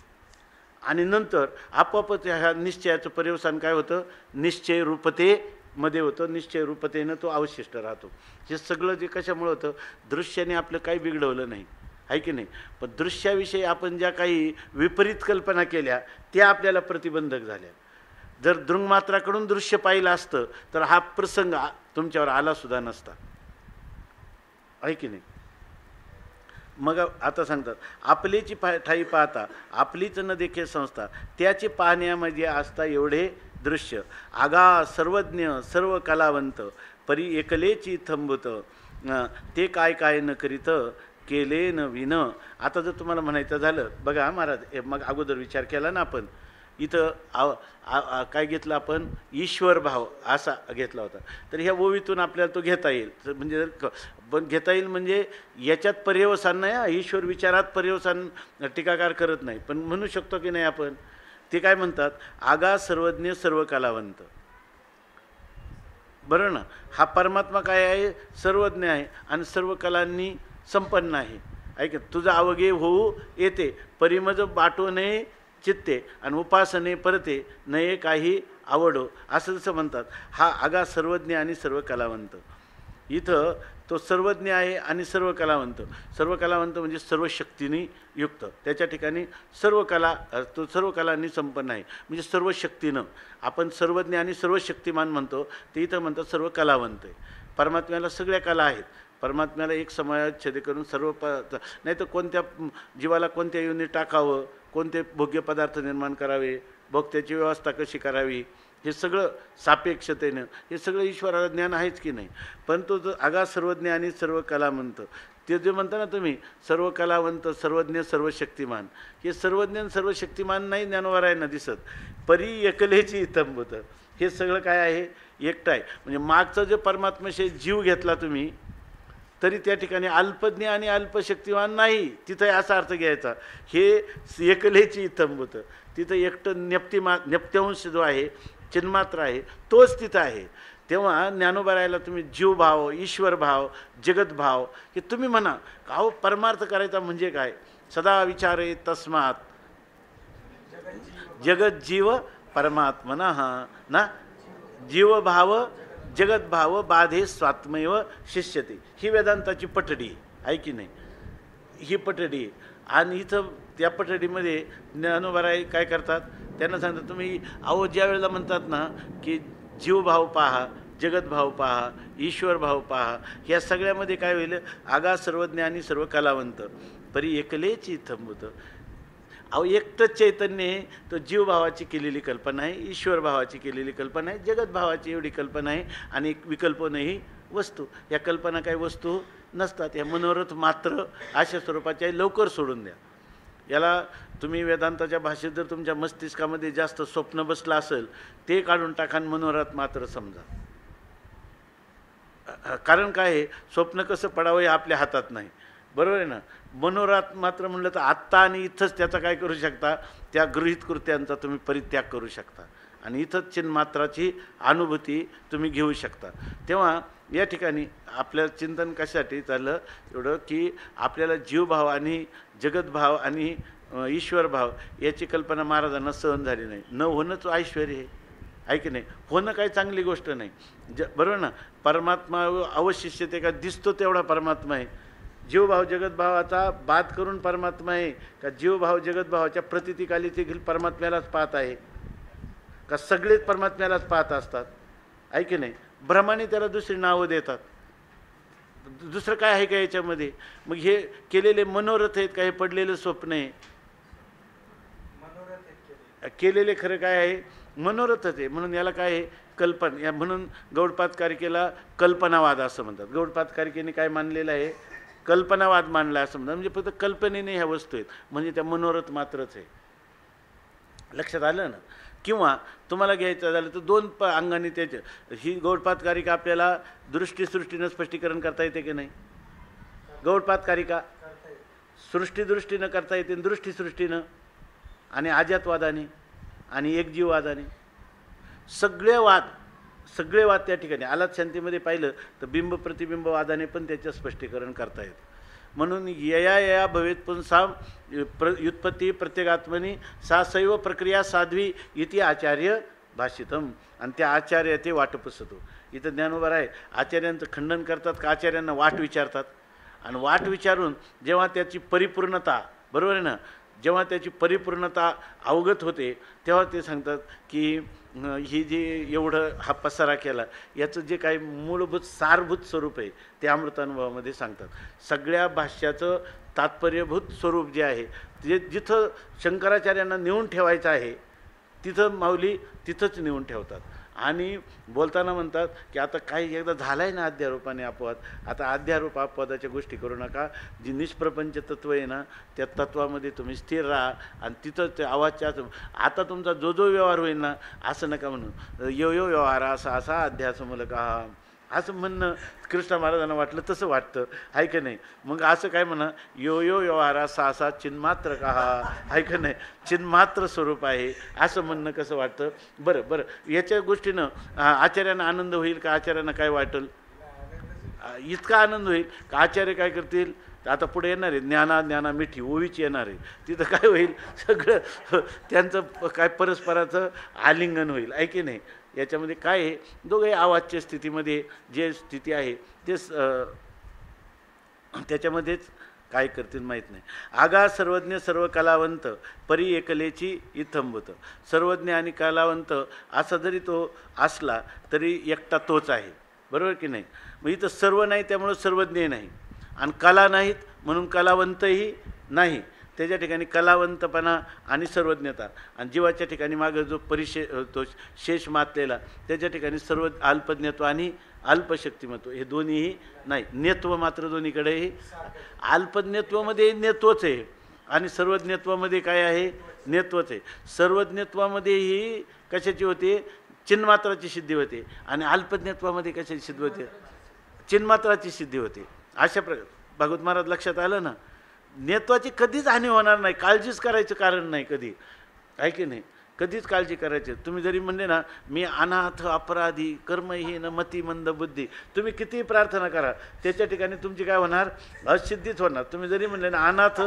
आणि नंतर आपोआपच ह्या निश्चयाचं पर्यवसान काय होतं? निश्चय रूपतेमध्ये होतं. निश्चय रूपतेनं तो अवशिष्ट राहतो. हे सगळं जे कशामुळे होतं? दृश्याने आपलं काही बिघडवलं नाही. आहे की नाही? पण दृश्याविषयी आपण ज्या काही विपरीत कल्पना केल्या त्या आपल्याला प्रतिबंधक झाल्या. जर दृंगमात्राकडून दृश्य पाहिलं असतं तर हा प्रसंग तुमच्यावर आला सुद्धा नसता. आहे की नाही? मग आता सांगतात आपलीची ठाई पाहता आपलीच न देखे संस्था, त्याची पाहण्यामध्ये असता एवढे दृश्य. आगा सर्वज्ञ सर्व कलावंत परी एकलेची थंबुत, ते काय काय न करीत केले न विन. आता जर तुम्हाला म्हणायचं झालं बघा महाराज, मग अगोदर विचार केला ना आपण इथं काय घेतलं आपण? ईश्वर भाव असा घेतला होता. तर ह्या ओवीतून आपल्याला तो घेता येईल. म्हणजे पण घेता येईल म्हणजे याच्यात पर्यवसान नाही. ईश्वर विचारात पर्यवसान टीकाकार करत नाही, पण म्हणू शकतो की नाही आपण? ते काय म्हणतात? आगा सर्वज्ञ सर्व कलावंत. बरं ना? हा परमात्मा काय आहे? सर्वज्ञ आहे आणि सर्व कलांनी संपन्न आहे. ऐक, तुझं अवघे होऊ येते परिमज बाटो नये चित्ते आणि उपासने परते नये काही आवडो, असं जसं म्हणतात. हा आगा सर्वज्ञ आणि सर्व कलावंत. इथं तो सर्वज्ञ आहे आणि सर्व कलावंत. सर्व कलावंत म्हणजे सर्व शक्तीने युक्त. त्याच्या ठिकाणी सर्व कला, तो सर्व कलांनी संपन्न आहे म्हणजे सर्व शक्तीनं. आपण सर्वज्ञ आणि सर्व शक्तिमान म्हणतो, ते इथं म्हणतात सर्व कलावंत आहे. परमात्म्याला सगळ्या कला आहेत. परमात्म्याला एक समयाच्छेद करून सर्व नाही तर कोणत्या जीवाला कोणत्या योनी टाकावं, कोणते भोग्य पदार्थ निर्माण करावे, भोगत्याची व्यवस्था कशी करावी, हे सगळं सापेक्षतेनं हे सगळं ईश्वराला ज्ञान आहेच की नाही. पण तो जो आगा सर्वज्ञ आणि सर्व कलावंत, ते जे म्हणता ना तुम्ही सर्व कलावंत सर्वज्ञ सर्व शक्तिमान, हे सर्वज्ञ सर्व शक्तिमान नाही ज्ञानोबरायांना दिसत. परी एकलेची इतंबूत, हे सगळं काय आहे? एकटं आहे. म्हणजे मागचं जे परमात्म्याशी जीव घेतला तुम्ही तरी त्या ठिकाणी अल्पज्ञ आणि अल्पशक्तिमान नाही, तिथं असा अर्थ घ्यायचा. हे एकलेची इतंबूत, तिथं एकटं नेप्त्यांश जो आहे चिन्मात्र आहे तोच तिथं आहे. तेव्हा ज्ञानोबरायला तुम्ही जीवभाव, ईश्वरभाव, जगतभाव हे तुम्ही म्हणा. अहो परमार्थ करायचा म्हणजे काय? सदा विचारे तस्मात जगत जीव परमात्मना ना. जीवभाव जगद्भाव बाधे स्वात्मैव शिष्यते. ही वेदांताची पठडी आहे की नाही, ही पठडी. आणि इथं त्या पठडीमध्ये ज्ञानोबाराय काय करतात, त्यांना सांगतात तुम्ही अहो ज्या वेळेला म्हणतात ना की जीवभाव पहा, जगद्भाव पहा, ईश्वर भाव पहा, ह्या सगळ्यामध्ये काय होईल, आगा सर्वज्ञ आणि सर्व कलावंत परी एकलेच इथंबुत. अहो एकटंच चैतन्य आहे, तो जीवभावाची केलेली कल्पना आहे, ईश्वर भावाची केलेली कल्पना आहे, जगद्भावाची एवढी कल्पना आहे. आणि विकल्प नाही वस्तू. या कल्पना काही वस्तू नसतात, या मनोरथ मात्र अशा स्वरूपाच्या लवकर सोडून द्या. याला तुम्ही वेदांताच्या भाषेत जर तुमच्या मस्तिष्कामध्ये जास्त स्वप्न बसलं असेल ते काढून टाका, मनोरथ मात्र समजा. कारण काय आहे, स्वप्न कसं पडावं हे आपल्या हातात नाही, बरोबर आहे ना. मनोरथ मात्र म्हणलं तर आत्ता आणि इथंच त्याचा काय करू शकता, त्या गृहीत कृत्यांचा तुम्ही परित्याग करू शकता आणि इथंच चिन्मात्राची अनुभूती तुम्ही घेऊ शकता. तेव्हा या ठिकाणी आपल्या चिंतन कशासाठी चाललं एवढं की आपल्याला जीवभाव आणि जगतभाव आणि ईश्वरभाव याची कल्पना महाराजांना सहन झाली नाही. न होणंच ऐश्वर्य आहे, आहे की नाही. होणं काही चांगली गोष्ट नाही, बरोबर ना. परमात्मा अवशिष्यते का दिसतो तेवढा परमात्मा आहे. जीवभाव जगतभावाचा बाद करून परमात्मा आहे का, जीवभाव जगतभावाच्या प्रतितिकाली देखील परमात्म्यालाच पाहत आहे का, सगळेच परमात्म्यालाच पाहत असतात, आहे की नाही. भ्रमाने त्याला दुसरी नावं देतात, दुसरं काय आहे का याच्यामध्ये. मग हे केलेले मनोरथ आहेत का, हे पडलेलं स्वप्न आहे. केलेले खरं काय आहे, मनोरथच आहे. म्हणून याला काय आहे, कल्पना. या म्हणून गौडपादकारिकेला कल्पनावाद असं म्हणतात. गौडपादकारिकेने काय मानलेलं आहे, कल्पनावाद मांडला असं म्हणतात. म्हणजे फक्त कल्पनेने ह्या वस्तू आहेत, म्हणजे त्या मनोरथ मात्रच आहे. लक्षात आलं ना. किंवा तुम्हाला घ्यायचं झालं तर दोन अंगाने त्याचे ही गौडपादकारिका आपल्याला दृष्टीसृष्टीनं स्पष्टीकरण करता येते की नाही. गौडपादकारिका सृष्टीदृष्टीनं करता येते, दृष्टीसृष्टीनं आणि आजातवादाने आणि एकजीववादाने. सगळे वाद त्या ठिकाणी आलात शांतीमध्ये पाहिलं तर बिंब प्रतिबिंबवादाने पण त्याचं स्पष्टीकरण करता येतं. म्हणून यया भवेत पुंसाम व्युत्पत्ती प्रत्येगात्मनी सा सैव प्रक्रिया साध्वी इति आचार्य भाषितम. आणि त्या आचार्य ते वाट पुसतो. इथं ज्ञानोबा आहे आचार्यांचं खंडन करतात का, आचार्यांना वाट विचारतात. आणि वाट विचारून जेव्हा त्याची परिपूर्णता, बरोबर आहे ना, जेव्हा त्याची परिपूर्णता अवगत होते तेव्हा ते सांगतात की ही जी एवढं हा पसारा केला याचं जे काही मूलभूत सारभूत स्वरूप आहे ते अमृतानुभवामध्ये सांगतात. सगळ्या भाष्याचं तात्पर्यभूत स्वरूप जे आहे ते जिथं शंकराचार्यांना नेऊन ठेवायचं आहे तिथं माऊली तिथंच नेऊन ठेवतात. आणि बोलताना म्हणतात की आता काही एकदा झालं आहे ना अध्यारोपाने अपवाद, आता अध्यारोप अपवादाच्या गोष्टी करू नका. जी निष्प्रपंच तत्व आहे ना त्या तत्वामध्ये तुम्ही स्थिर राहा आणि तिथं ते आवाजच्या आता तुमचा जो व्यवहार होईल ना असं नका म्हणून यो व्यवहार असा अध्यासमूलक हा असं म्हणणं कृष्ण महाराजांना वाटलं तसं वाटतं, आहे का नाही. मग असं काय म्हणा, यो व्यवहार असा चिन्मात्र का आहे का नाही, चिन्मात्र स्वरूप आहे असं म्हणणं कसं वाटतं. बरं याच्या गोष्टीनं आचार्यांना आनंद होईल का, आचार्यांना काय वाटेल, इतका आनंद होईल का आचार्य काय करतील. आता पुढे येणार आहे ज्ञाना मिठी ओवीची येणार आहे, तिथं काय होईल सगळं त्यांचं काय परस्पराचं आलिंगन होईल, आहे की नाही. याच्यामध्ये काय आहे, दोघे आवाजच्या स्थितीमध्ये जे स्थिती आहे तेच त्याच्यामध्येच काय करतील माहीत नाही. आगा सर्वज्ञ सर्व कलावंत परी एकलेची इथंबत. सर्वज्ञ आणि कलावंत असा जरी तो असला तरी एकटा तोच आहे, बरोबर की नाही. मग इथं सर्व नाही त्यामुळं सर्वज्ञ नाही आणि कला नाहीत म्हणून कलावंतही नाही. त्याच्या ठिकाणी कलावंतपणा आणि सर्वज्ञता आणि जीवाच्या ठिकाणी मागं जो तो शेष मातलेला त्याच्या ठिकाणी सर्व अल्पज्ञत्व आणि अल्पशक्तिमत्व हे दोन्हीही नाही. नेत्व मात्र दोन्हीकडेही अल्पज्ञत्वामध्ये नेत्वच आहे आणि सर्वज्ञत्वामध्ये काय आहे, नेत्वच आहे. सर्वज्ञत्वामध्येही कशाची होते, चिन्मात्राची सिद्धी होते आणि अल्पज्ञत्वामध्ये कशाची सिद्धी होते, चिन्मात्राची सिद्धी होते. अशा प्रकारे भागवत महाराज लक्षात आलं ना. नेत्वाची कधीच हानी होणार नाही, काळजीच करायचं कारण नाही कधी, आहे की नाही. कधीच काळजी करायची. तुम्ही जरी म्हणले ना मी अनाथ अपराधी कर्महीन मतिमंद बुद्धी, तुम्ही कितीही प्रार्थना करा त्याच्या ठिकाणी तुमची काय होणार, असिद्धीच होणार. तुम्ही जरी म्हणले ना अनाथ,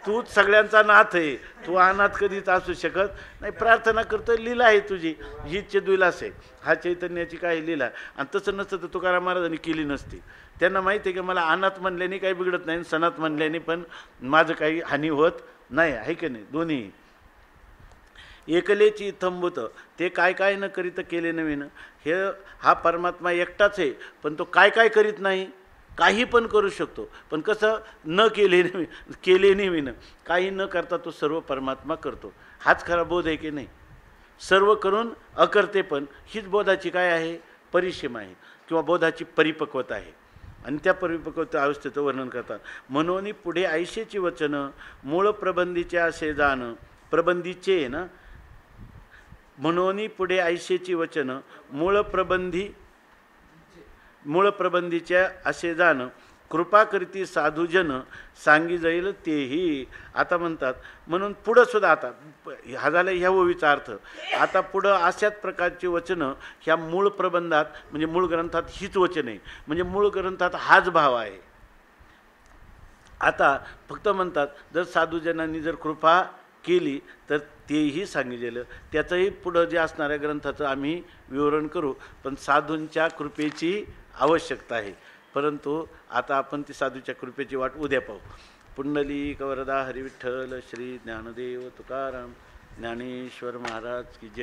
तूच सगळ्यांचा नाथ आहे, तू अनाथ कधीच असू शकत नाही. प्रार्थना करतोय, लीला आहे तुझी, हीच चेदुलास आहे, हा चैतन्याची काय लीला. आणि तसं नसतं तर तुकाराम महाराजांनी केली नसती. त्यांना माहिती आहे की मला अनाथ म्हणल्याने काही बिघडत नाही, सनात म्हणल्याने पण माझं काही हानी होत नाही, आहे की नाही. दोन्ही एकलेची थंबुत ते काय काय न करीत केले नवीन. हा परमात्मा एकटाच आहे, पण तो काय काय करीत नाही, काही पण करू शकतो. पण कसं, न केले नवीन, काही न करता तो सर्व परमात्मा करतो. हाच खरा बोध आहे की नाही. सर्व करून अकर्ते पण, हीच बोधाची काय आहे, परिसीमा आहे किंवा बोधाची परिपक्वता आहे. आणि त्या परिपक्वता अवस्थेचं वर्णन करतात. म्हणून पुढे ऐशेची वचनं मूळ प्रबंधीचे असे जाण, प्रबंधीचे ना, म्हणून पुढे ऐशेची वचनं मूळ प्रबंधीच्या असे जाण, कृपा करीती साधूजन सांगी जाईल तेही. आता म्हणतात म्हणून पुढं सुद्धा, आता हा झाला ह्या ओवीचा अर्थ. आता पुढं अशाच प्रकारची वचनं ह्या मूळ प्रबंधात म्हणजे मूळ ग्रंथात हीच वचन आहे, म्हणजे मूळ ग्रंथात हाच भाव आहे. आता फक्त म्हणतात जर साधूजनांनी जर कृपा केली तर तेही सांगितलेलं, त्याचंही पुढं जे असणाऱ्या ग्रंथाचं आम्ही विवरण करू. पण साधूंच्या कृपेची आवश्यकता आहे, परंतु आता आपण ती साधूच्या कृपेची वाट उद्या पाहू. पुंडलिक वरदा हरिविठ्ठल श्री ज्ञानदेव तुकाराम ज्ञानेश्वर महाराज की जय.